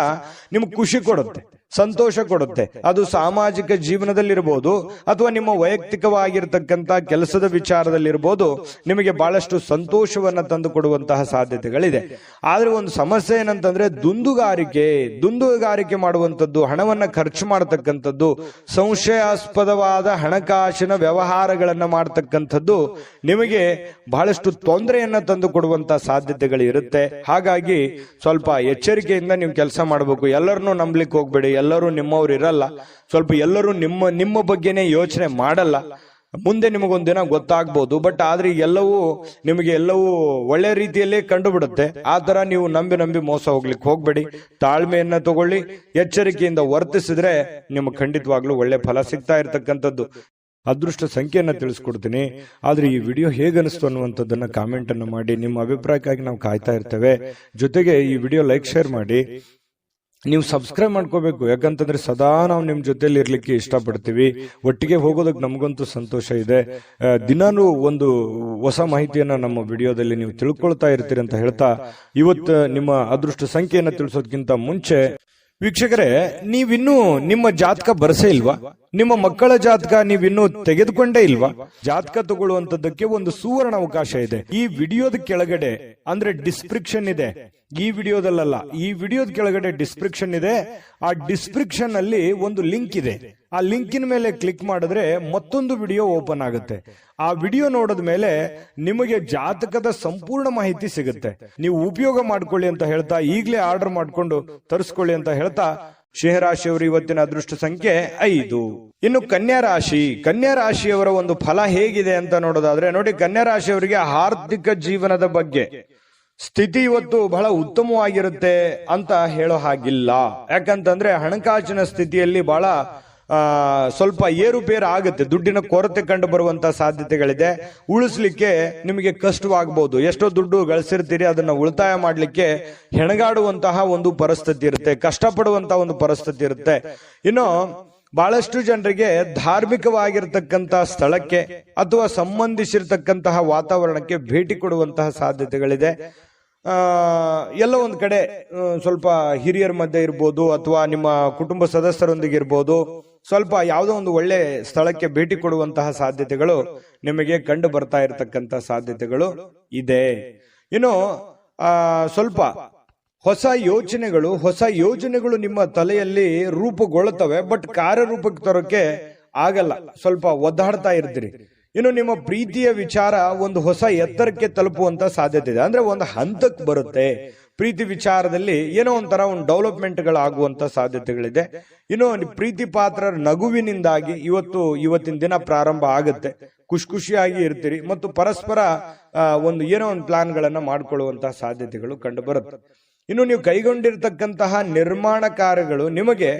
S1: ನಿಮ್ಗೆ ಖುಷಿ ಕೊಡುತ್ತೆ, ಸಂತೋಷ ಕೊಡುತ್ತೆ. ಅದು ಸಾಮಾಜಿಕ ಜೀವನದಲ್ಲಿರ್ಬೋದು ಅಥವಾ ನಿಮ್ಮ ವೈಯಕ್ತಿಕವಾಗಿರ್ತಕ್ಕಂಥ ಕೆಲಸದ ವಿಚಾರದಲ್ಲಿರ್ಬೋದು, ನಿಮಗೆ ಬಹಳಷ್ಟು ಸಂತೋಷವನ್ನ ತಂದು ಕೊಡುವಂತಹ ಸಾಧ್ಯತೆಗಳಿದೆ. ಆದ್ರೆ ಒಂದು ಸಮಸ್ಯೆ ಏನಂತಂದ್ರೆ ದುಂದುಗಾರಿಕೆ ಮಾಡುವಂಥದ್ದು, ಹಣವನ್ನ ಖರ್ಚು ಮಾಡತಕ್ಕಂಥದ್ದು, ಸಂಶಯಾಸ್ಪದವಾದ ಹಣಕಾಸಿನ ವ್ಯವಹಾರಗಳನ್ನ ಮಾಡತಕ್ಕಂಥದ್ದು ನಿಮಗೆ ಬಹಳಷ್ಟು ತೊಂದರೆಯನ್ನ ತಂದು ಕೊಡುವಂತಹ ಸಾಧ್ಯತೆಗಳು ಇರುತ್ತೆ. ಹಾಗಾಗಿ ಸ್ವಲ್ಪ ಎಚ್ಚರಿಕೆಯಿಂದ ನೀವು ಕೆಲಸ ಮಾಡಬೇಕು. ಎಲ್ಲರನ್ನೂ ನಂಬಲಿಕ್ಕೆ ಹೋಗ್ಬೇಡಿ. ಎಲ್ಲರೂ ನಿಮ್ಮವ್ರು ಇರಲ್ಲ. ಸ್ವಲ್ಪ ಎಲ್ಲರೂ ನಿಮ್ಮ ಬಗ್ಗೆನೇ ಯೋಚನೆ ಮಾಡಲ್ಲ. ಮುಂದೆ ನಿಮಗೊಂದಿನ ಗೊತ್ತಾಗ್ಬೋದು. ಬಟ್ ಆದ್ರೆ ಎಲ್ಲವೂ ಒಳ್ಳೆ ರೀತಿಯಲ್ಲೇ ಕಂಡು ಬಿಡುತ್ತೆ. ಆ ತರ ನೀವು ನಂಬಿ ಮೋಸ ಹೋಗ್ಲಿಕ್ಕೆ ಹೋಗ್ಬೇಡಿ. ತಾಳ್ಮೆಯನ್ನ ತಗೊಳ್ಳಿ, ಎಚ್ಚರಿಕೆಯಿಂದ ವರ್ತಿಸಿದ್ರೆ ನಿಮ್ಗೆ ಖಂಡಿತವಾಗ್ಲೂ ಒಳ್ಳೆ ಫಲ ಸಿಗ್ತಾ ಇರ್ತಕ್ಕಂಥದ್ದು. ಅದೃಷ್ಟ ಸಂಖ್ಯೆಯನ್ನ ತಿಳಿಸ್ಕೊಡ್ತೀನಿ. ಆದ್ರೆ ಈ ವಿಡಿಯೋ ಹೇಗನಿಸ್ತು ಅನ್ನುವಂಥದ್ದನ್ನ ಕಾಮೆಂಟ್ ಅನ್ನು ಮಾಡಿ. ನಿಮ್ಮ ಅಭಿಪ್ರಾಯಕ್ಕಾಗಿ ನಾವು ಕಾಯ್ತಾ ಇರ್ತೇವೆ. ಜೊತೆಗೆ ಈ ವಿಡಿಯೋ ಲೈಕ್, ಶೇರ್ ಮಾಡಿ. ನೀವು ಸಬ್ಸ್ಕ್ರೈಬ್ ಮಾಡ್ಕೋಬೇಕು. ಯಾಕಂತಂದ್ರೆ ಸದಾ ನಾವು ನಿಮ್ ಜೊತೆಲಿ ಇರ್ಲಿಕ್ಕೆ ಇಷ್ಟಪಡ್ತೀವಿ. ಒಟ್ಟಿಗೆ ಹೋಗೋದಕ್ಕೆ ನಮಗಂತೂ ಸಂತೋಷ ಇದೆ. ದಿನಾನು ಒಂದು ಹೊಸ ಮಾಹಿತಿಯನ್ನ ನಮ್ಮ ವಿಡಿಯೋದಲ್ಲಿ ನೀವು ತಿಳ್ಕೊಳ್ತಾ ಇರ್ತೀರಿ ಅಂತ ಹೇಳ್ತಾ, ಇವತ್ತು ನಿಮ್ಮ ಅದೃಷ್ಟ ಸಂಖ್ಯೆಯನ್ನ ತಿಳಿಸೋದಕ್ಕಿಂತ ಮುಂಚೆ ವೀಕ್ಷಕರೇ, ನೀವಿನ್ನೂ ನಿಮ್ಮ ಜಾತಕ ಬರಸೇ ಇಲ್ವಾ? ನಿಮ್ಮ ಮಕ್ಕಳ ಜಾತಕ ನೀವಿನ್ನೂ ತೆಗೆದುಕೊಂಡೇ ಇಲ್ವಾ? ಜಾತಕ ತಗೊಳ್ಳುವಂತದ್ದಕ್ಕೆ ಒಂದು ಸುವರ್ಣ ಅವಕಾಶ ಇದೆ. ಈ ವಿಡಿಯೋದ ಕೆಳಗಡೆ ಅಂದ್ರೆ ಡಿಸ್ಕ್ರಿಪ್ಷನ್ ಇದೆ. ಈ ವಿಡಿಯೋದಲ್ಲ, ಈ ವಿಡಿಯೋದ ಕೆಳಗಡೆ ಡಿಸ್ಕ್ರಿಪ್ಷನ್ ಇದೆ. ಆ ಡಿಸ್ಕ್ರಿಪ್ಷನ್ ಅಲ್ಲಿ ಒಂದು ಲಿಂಕ್ ಇದೆ. ಆ ಲಿಂಕಿನ ಮೇಲೆ ಕ್ಲಿಕ್ ಮಾಡಿದ್ರೆ ಮತ್ತೊಂದು ವಿಡಿಯೋ ಓಪನ್ ಆಗುತ್ತೆ. ಆ ವಿಡಿಯೋ ನೋಡಿದ ಮೇಲೆ ನಿಮಗೆ ಜಾತಕದ ಸಂಪೂರ್ಣ ಮಾಹಿತಿ ಸಿಗುತ್ತೆ. ನೀವು ಉಪಯೋಗ ಮಾಡ್ಕೊಳ್ಳಿ ಅಂತ ಹೇಳ್ತಾ, ಈಗಲೇ ಆರ್ಡರ್ ಮಾಡ್ಕೊಂಡು ತರಿಸ್ಕೊಳ್ಳಿ ಅಂತ ಹೇಳ್ತಾ, ಸಿಂಹರಾಶಿಯವರು ಇವತ್ತಿನ ಅದೃಷ್ಟ ಸಂಖ್ಯೆ 5. ಇನ್ನು ಕನ್ಯಾ ರಾಶಿಯವರ ಒಂದು ಫಲ ಹೇಗಿದೆ ಅಂತ ನೋಡೋದಾದ್ರೆ, ನೋಡಿ, ಕನ್ಯಾ ರಾಶಿಯವರಿಗೆ ಆರ್ಥಿಕ ಜೀವನದ ಬಗ್ಗೆ ಸ್ಥಿತಿ ಇವತ್ತು ಬಹಳ ಉತ್ತಮವಾಗಿರುತ್ತೆ ಅಂತ ಹೇಳೋ ಹಾಗಿಲ್ಲ. ಯಾಕಂತಂದ್ರೆ ಹಣಕಾಸಿನ ಸ್ಥಿತಿಯಲ್ಲಿ ಬಹಳ ಸ್ವಲ್ಪ ಏರುಪೇರು ಆಗುತ್ತೆ. ದುಡ್ಡಿನ ಕೊರತೆ ಕಂಡು ಬರುವಂತಹ ಸಾಧ್ಯತೆಗಳಿದೆ. ಉಳಿಸ್ಲಿಕ್ಕೆ ನಿಮಗೆ ಕಷ್ಟವಾಗಬಹುದು. ಎಷ್ಟೋ ದುಡ್ಡು ಗಳಿಸಿರ್ತೀರಿ, ಅದನ್ನ ಉಳಿತಾಯ ಮಾಡ್ಲಿಕ್ಕೆ ಹೆಣಗಾಡುವಂತಹ ಒಂದು ಪರಿಸ್ಥಿತಿ ಇರುತ್ತೆ, ಕಷ್ಟಪಡುವಂತಹ ಒಂದು ಪರಿಸ್ಥಿತಿ ಇರುತ್ತೆ. ಇನ್ನು ಬಹಳಷ್ಟು ಜನರಿಗೆ ಧಾರ್ಮಿಕವಾಗಿರ್ತಕ್ಕಂತಹ ಸ್ಥಳಕ್ಕೆ ಅಥವಾ ಸಂಬಂಧಿಸಿರ್ತಕ್ಕಂತಹ ವಾತಾವರಣಕ್ಕೆ ಭೇಟಿ ಕೊಡುವಂತಹ ಸಾಧ್ಯತೆಗಳಿದೆ. ಎಲ್ಲ ಒಂದ್ ಕಡೆ ಸ್ವಲ್ಪ ಹಿರಿಯರ ಮಧ್ಯೆ ಇರ್ಬೋದು ಅಥವಾ ನಿಮ್ಮ ಕುಟುಂಬ ಸದಸ್ಯರೊಂದಿಗೆ ಇರ್ಬೋದು, ಸ್ವಲ್ಪ ಯಾವುದೋ ಒಂದು ಒಳ್ಳೆ ಸ್ಥಳಕ್ಕೆ ಭೇಟಿ ಕೊಡುವಂತಹ ಸಾಧ್ಯತೆಗಳು ನಿಮಗೆ ಕಂಡು ಬರ್ತಾ ಇರತಕ್ಕಂತಹ ಸಾಧ್ಯತೆಗಳು ಇದೆ. ಇನ್ನು ಸ್ವಲ್ಪ ಹೊಸ ಯೋಚನೆಗಳು ನಿಮ್ಮ ತಲೆಯಲ್ಲಿ ರೂಪುಗೊಳ್ಳುತ್ತವೆ. ಬಟ್ ಕಾರ್ಯರೂಪಕ್ಕೆ ತರೋಕೆ ಆಗಲ್ಲ, ಸ್ವಲ್ಪ ಒದ್ದಾಡ್ತಾ ಇರ್ತೀರಿ. ಇನ್ನು ನಿಮ್ಮ ಪ್ರೀತಿಯ ವಿಚಾರ ಒಂದು ಹೊಸ ಎತ್ತರಕ್ಕೆ ತಲುಪುವಂತ ಸಾಧ್ಯತೆ ಇದೆ. ಅಂದ್ರೆ ಒಂದು ಹಂತಕ್ಕೆ ಬರುತ್ತೆ. ಪ್ರೀತಿ ವಿಚಾರದಲ್ಲಿ ಏನೋ ಒಂಥರ ಒಂದು ಡೆವಲಪ್ಮೆಂಟ್ಗಳಾಗುವಂತ ಸಾಧ್ಯತೆಗಳಿದೆ. ಇನ್ನು ಪ್ರೀತಿ ಪಾತ್ರರ ನಗುವಿನಿಂದಾಗಿ ಇವತ್ತಿನ ದಿನ ಪ್ರಾರಂಭ ಆಗುತ್ತೆ. ಖುಷಿಯಾಗಿ ಇರ್ತೀರಿ ಮತ್ತು ಪರಸ್ಪರ ಏನೋ ಒಂದು ಪ್ಲಾನ್ಗಳನ್ನ ಮಾಡ್ಕೊಳ್ಳುವಂತಹ ಸಾಧ್ಯತೆಗಳು ಕಂಡು ಬರುತ್ತೆ. ಇನ್ನು ನೀವು ಕೈಗೊಂಡಿರ್ತಕ್ಕಂತಹ ನಿರ್ಮಾಣ ಕಾರ್ಯಗಳು ನಿಮಗೆ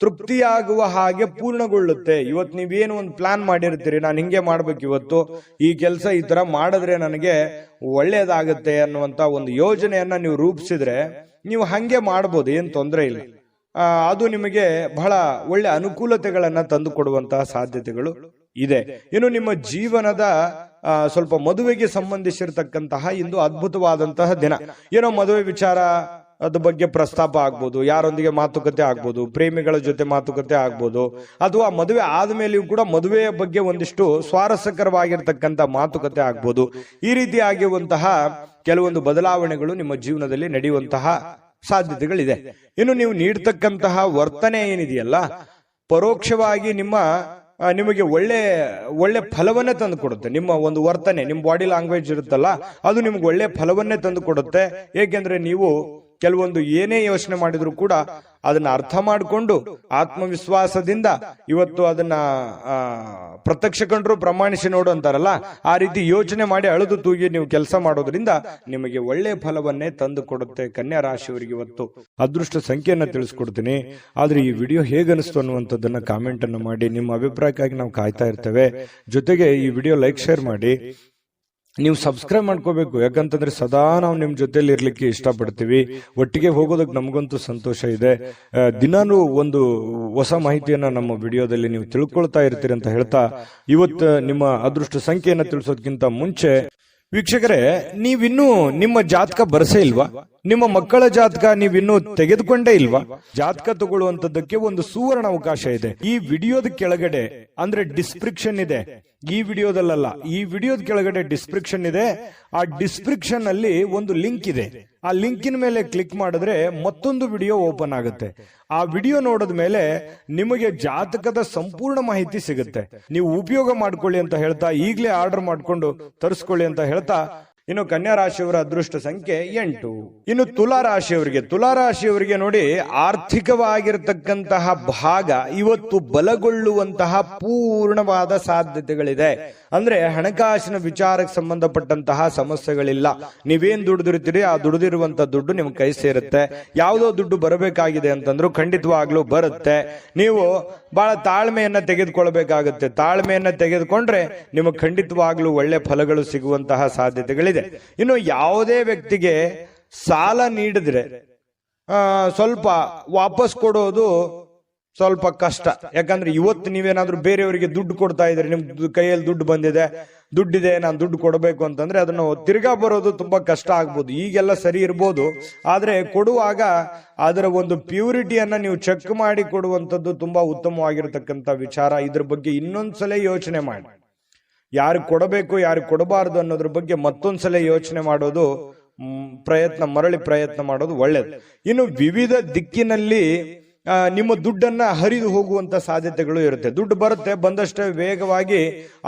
S1: ತೃಪ್ತಿಯಾಗುವ ಹಾಗೆ ಪೂರ್ಣಗೊಳ್ಳುತ್ತೆ. ಇವತ್ತು ನೀವೇನು ಒಂದು ಪ್ಲಾನ್ ಮಾಡಿರ್ತೀರಿ, ನಾನು ಹಿಂಗೆ ಮಾಡ್ಬೇಕು, ಇವತ್ತು ಈ ಕೆಲಸ ಈ ತರ ಮಾಡಿದ್ರೆ ನನಗೆ ಒಳ್ಳೇದಾಗುತ್ತೆ ಅನ್ನುವಂತ ಒಂದು ಯೋಜನೆಯನ್ನ ನೀವು ರೂಪಿಸಿದ್ರೆ ನೀವು ಹಂಗೆ ಮಾಡ್ಬೋದು, ಏನ್ ತೊಂದರೆ ಇಲ್ಲ. ಅದು ನಿಮಗೆ ಬಹಳ ಒಳ್ಳೆ ಅನುಕೂಲತೆಗಳನ್ನ ತಂದು ಕೊಡುವಂತಹ ಸಾಧ್ಯತೆಗಳು ಇದೆ. ಇನ್ನು ನಿಮ್ಮ ಜೀವನದ ಸ್ವಲ್ಪ ಮದುವೆಗೆ ಸಂಬಂಧಿಸಿರ್ತಕ್ಕಂತಹ ಇಂದು ಅದ್ಭುತವಾದಂತಹ ದಿನ. ಏನೋ ಮದುವೆ ವಿಚಾರ ಅದ್ರ ಬಗ್ಗೆ ಪ್ರಸ್ತಾಪ ಆಗ್ಬೋದು, ಯಾರೊಂದಿಗೆ ಮಾತುಕತೆ ಆಗ್ಬೋದು, ಪ್ರೇಮಿಗಳ ಜೊತೆ ಮಾತುಕತೆ ಆಗ್ಬೋದು, ಅಥವಾ ಮದುವೆ ಆದ್ಮೇಲೆಯೂ ಕೂಡ ಮದುವೆಯ ಬಗ್ಗೆ ಒಂದಿಷ್ಟು ಸ್ವಾರಸ್ಯಕರವಾಗಿರ್ತಕ್ಕಂಥ ಮಾತುಕತೆ ಆಗ್ಬೋದು. ಈ ರೀತಿಯಾಗಿರುವಂತಹ ಕೆಲವೊಂದು ಬದಲಾವಣೆಗಳು ನಿಮ್ಮ ಜೀವನದಲ್ಲಿ ನಡೆಯುವಂತಹ ಸಾಧ್ಯತೆಗಳಿದೆ. ಇನ್ನು ನೀವು ನೀಡ್ತಕ್ಕಂತಹ ವರ್ತನೆ ಏನಿದೆಯಲ್ಲ, ಪರೋಕ್ಷವಾಗಿ ನಿಮಗೆ ಒಳ್ಳೆ ಫಲವನ್ನೇ ತಂದು ಕೊಡುತ್ತೆ. ನಿಮ್ಮ ಒಂದು ವರ್ತನೆ, ನಿಮ್ಮ ಬಾಡಿ ಲ್ಯಾಂಗ್ವೇಜ್ ಇರುತ್ತಲ್ಲ, ಅದು ನಿಮ್ಗೆ ಒಳ್ಳೆ ಫಲವನ್ನೇ ತಂದು ಕೊಡುತ್ತೆ. ಏಕೆಂದ್ರೆ ನೀವು ಕೆಲವೊಂದು ಏನೇ ಯೋಚನೆ ಮಾಡಿದ್ರು ಕೂಡ ಅದನ್ನ ಅರ್ಥ ಮಾಡಿಕೊಂಡು ಆತ್ಮವಿಶ್ವಾಸದಿಂದ ಇವತ್ತು ಅದನ್ನ ಪ್ರತ್ಯಕ್ಷ ಕಂಡ್ರು ಪ್ರಮಾಣಿಸಿ ನೋಡು ಅಂತಾರಲ್ಲ, ಆ ರೀತಿ ಯೋಚನೆ ಮಾಡಿ ಅಳೆದು ತೂಗಿ ನೀವು ಕೆಲಸ ಮಾಡೋದ್ರಿಂದ ನಿಮಗೆ ಒಳ್ಳೆ ಫಲವನ್ನೇ ತಂದು ಕೊಡುತ್ತೆ. ಕನ್ಯಾ ರಾಶಿಯವರಿಗೆ ಇವತ್ತು ಅದೃಷ್ಟ ಸಂಖ್ಯೆಯನ್ನ ತಿಳಿಸ್ಕೊಡ್ತೀನಿ. ಆದ್ರೆ ಈ ವಿಡಿಯೋ ಹೇಗನಿಸ್ತು ಅನ್ನುವಂಥದ್ದನ್ನ ಕಾಮೆಂಟ್ ಅನ್ನು ಮಾಡಿ. ನಿಮ್ಮ ಅಭಿಪ್ರಾಯಕ್ಕಾಗಿ ನಾವು ಕಾಯ್ತಾ ಇರ್ತೇವೆ. ಜೊತೆಗೆ ಈ ವಿಡಿಯೋ ಲೈಕ್ ಶೇರ್ ಮಾಡಿ. ನೀವು ಸಬ್ಸ್ಕ್ರೈಬ್ ಮಾಡ್ಕೋಬೇಕು, ಯಾಕಂತಂದ್ರೆ ಸದಾ ನಾವು ನಿಮ್ ಜೊತೆಲಿ ಇರ್ಲಿಕ್ಕೆ ಇಷ್ಟಪಡ್ತೀವಿ. ಒಟ್ಟಿಗೆ ಹೋಗೋದಕ್ಕೆ ನಮಗಂತೂ ಸಂತೋಷ ಇದೆ. ದಿನಾನು ಒಂದು ಹೊಸ ಮಾಹಿತಿಯನ್ನ ನಮ್ಮ ವಿಡಿಯೋದಲ್ಲಿ ನೀವು ತಿಳ್ಕೊಳ್ತಾ ಇರ್ತೀರಿ ಅಂತ ಹೇಳ್ತಾ, ಇವತ್ತು ನಿಮ್ಮ ಅದೃಷ್ಟ ಸಂಖ್ಯೆಯನ್ನ ತಿಳಿಸೋದಕ್ಕಿಂತ ಮುಂಚೆ ವೀಕ್ಷಕರೇ, ನೀವಿನ್ನೂ ನಿಮ್ಮ ಜಾತಕ ಬರಸೇ ಇಲ್ವಾ? ನಿಮ್ಮ ಮಕ್ಕಳ ಜಾತಕ ನೀವಿನ್ನೂ ತೆಗೆದುಕೊಂಡೇ ಇಲ್ವಾ? ಜಾತಕ ತಗೊಳ್ಳುವಂತದ್ದಕ್ಕೆ ಒಂದು ಸುವರ್ಣ ಅವಕಾಶ ಇದೆ. ಈ ವಿಡಿಯೋದ ಕೆಳಗಡೆ ಅಂದ್ರೆ ಡಿಸ್ಕ್ರಿಪ್ಷನ್ ಇದೆ. ಈ ವಿಡಿಯೋದಲ್ಲ, ಈ ವಿಡಿಯೋದ ಕೆಳಗಡೆ ಡಿಸ್ಕ್ರಿಪ್ಷನ್ ಇದೆ. ಆ ಡಿಸ್ಕ್ರಿಪ್ಷನ್ ಅಲ್ಲಿ ಒಂದು ಲಿಂಕ್ ಇದೆ. ಆ ಲಿಂಕಿನ ಮೇಲೆ ಕ್ಲಿಕ್ ಮಾಡಿದ್ರೆ ಮತ್ತೊಂದು ವಿಡಿಯೋ ಓಪನ್ ಆಗುತ್ತೆ. ಆ ವಿಡಿಯೋ ನೋಡಿದ ಮೇಲೆ ನಿಮಗೆ ಜಾತಕದ ಸಂಪೂರ್ಣ ಮಾಹಿತಿ ಸಿಗುತ್ತೆ. ನೀವು ಉಪಯೋಗ ಮಾಡ್ಕೊಳ್ಳಿ ಅಂತ ಹೇಳ್ತಾ, ಈಗಲೇ ಆರ್ಡರ್ ಮಾಡ್ಕೊಂಡು ತರಿಸ್ಕೊಳ್ಳಿ ಅಂತ ಹೇಳ್ತಾ, ಇನ್ನು ಕನ್ಯಾ ರಾಶಿಯವರ ಅದೃಷ್ಟ ಸಂಖ್ಯೆ 8. ಇನ್ನು ತುಲಾರಾಶಿಯವರಿಗೆ ನೋಡಿ, ಆರ್ಥಿಕವಾಗಿರತಕ್ಕಂತಹ ಭಾಗ ಇವತ್ತು ಬಲಗೊಳ್ಳುವಂತಹ ಪೂರ್ಣವಾದ ಸಾಧ್ಯತೆಗಳಿದೆ. ಅಂದ್ರೆ ಹಣಕಾಸಿನ ವಿಚಾರಕ್ಕೆ ಸಂಬಂಧಪಟ್ಟಂತಹ ಸಮಸ್ಯೆಗಳಿಲ್ಲ. ನೀವೇನ್ ದುಡಿದಿರ್ತೀರಿ ಆ ದುಡಿದಿರುವಂತ ದುಡ್ಡು ನಿಮ್ ಕೈ ಸೇರುತ್ತೆ. ಯಾವುದೋ ದುಡ್ಡು ಬರಬೇಕಾಗಿದೆ ಅಂತಂದ್ರೂ ಖಂಡಿತವಾಗ್ಲೂ ಬರುತ್ತೆ. ನೀವು ಬಹಳ ತಾಳ್ಮೆಯನ್ನ ತೆಗೆದುಕೊಳ್ಬೇಕಾಗುತ್ತೆ. ತಾಳ್ಮೆಯನ್ನ ತೆಗೆದುಕೊಂಡ್ರೆ ನಿಮಗೆ ಖಂಡಿತವಾಗ್ಲೂ ಒಳ್ಳೆ ಫಲಗಳು ಸಿಗುವಂತಹ ಸಾಧ್ಯತೆಗಳಿದೆ. ಇನ್ನು ಯಾವುದೇ ವ್ಯಕ್ತಿಗೆ ಸಾಲ ನೀಡಿದ್ರೆ ಸ್ವಲ್ಪ ವಾಪಸ್ ಕೊಡೋದು ಸ್ವಲ್ಪ ಕಷ್ಟ. ಯಾಕಂದ್ರೆ ಇವತ್ತು ನೀವೇನಾದ್ರೂ ಬೇರೆಯವರಿಗೆ ದುಡ್ಡು ಕೊಡ್ತಾ ಇದ್ರೆ, ನಿಮ್ ಕೈಯಲ್ಲಿ ದುಡ್ಡಿದೆ, ನಾನು ದುಡ್ಡು ಕೊಡಬೇಕು ಅಂತಂದ್ರೆ ಅದನ್ನು ತಿರ್ಗಾ ಬರೋದು ತುಂಬಾ ಕಷ್ಟ ಆಗ್ಬೋದು. ಈಗೆಲ್ಲ ಸರಿ ಇರ್ಬೋದು, ಆದ್ರೆ ಕೊಡುವಾಗ ಅದರ ಒಂದು ಪ್ಯೂರಿಟಿಯನ್ನ ನೀವು ಚೆಕ್ ಮಾಡಿ ಕೊಡುವಂಥದ್ದು ತುಂಬಾ ಉತ್ತಮವಾಗಿರ್ತಕ್ಕಂಥ ವಿಚಾರ. ಇದ್ರ ಬಗ್ಗೆ ಇನ್ನೊಂದ್ಸಲ ಯೋಚನೆ ಮಾಡಿ. ಯಾರು ಕೊಡಬೇಕು ಯಾರು ಕೊಡಬಾರದು ಅನ್ನೋದ್ರ ಬಗ್ಗೆ ಮತ್ತೊಂದ್ಸಲ ಯೋಚನೆ ಮಾಡೋದು, ಮರಳಿ ಪ್ರಯತ್ನ ಮಾಡೋದು ಒಳ್ಳೇದು. ಇನ್ನು ವಿವಿಧ ದಿಕ್ಕಿನಲ್ಲಿ ನಿಮ್ಮ ದುಡ್ಡನ್ನ ಹರಿದು ಹೋಗುವಂತ ಸಾಧ್ಯತೆಗಳು ಇರುತ್ತೆ. ದುಡ್ಡು ಬರುತ್ತೆ, ಬಂದಷ್ಟೇ ವೇಗವಾಗಿ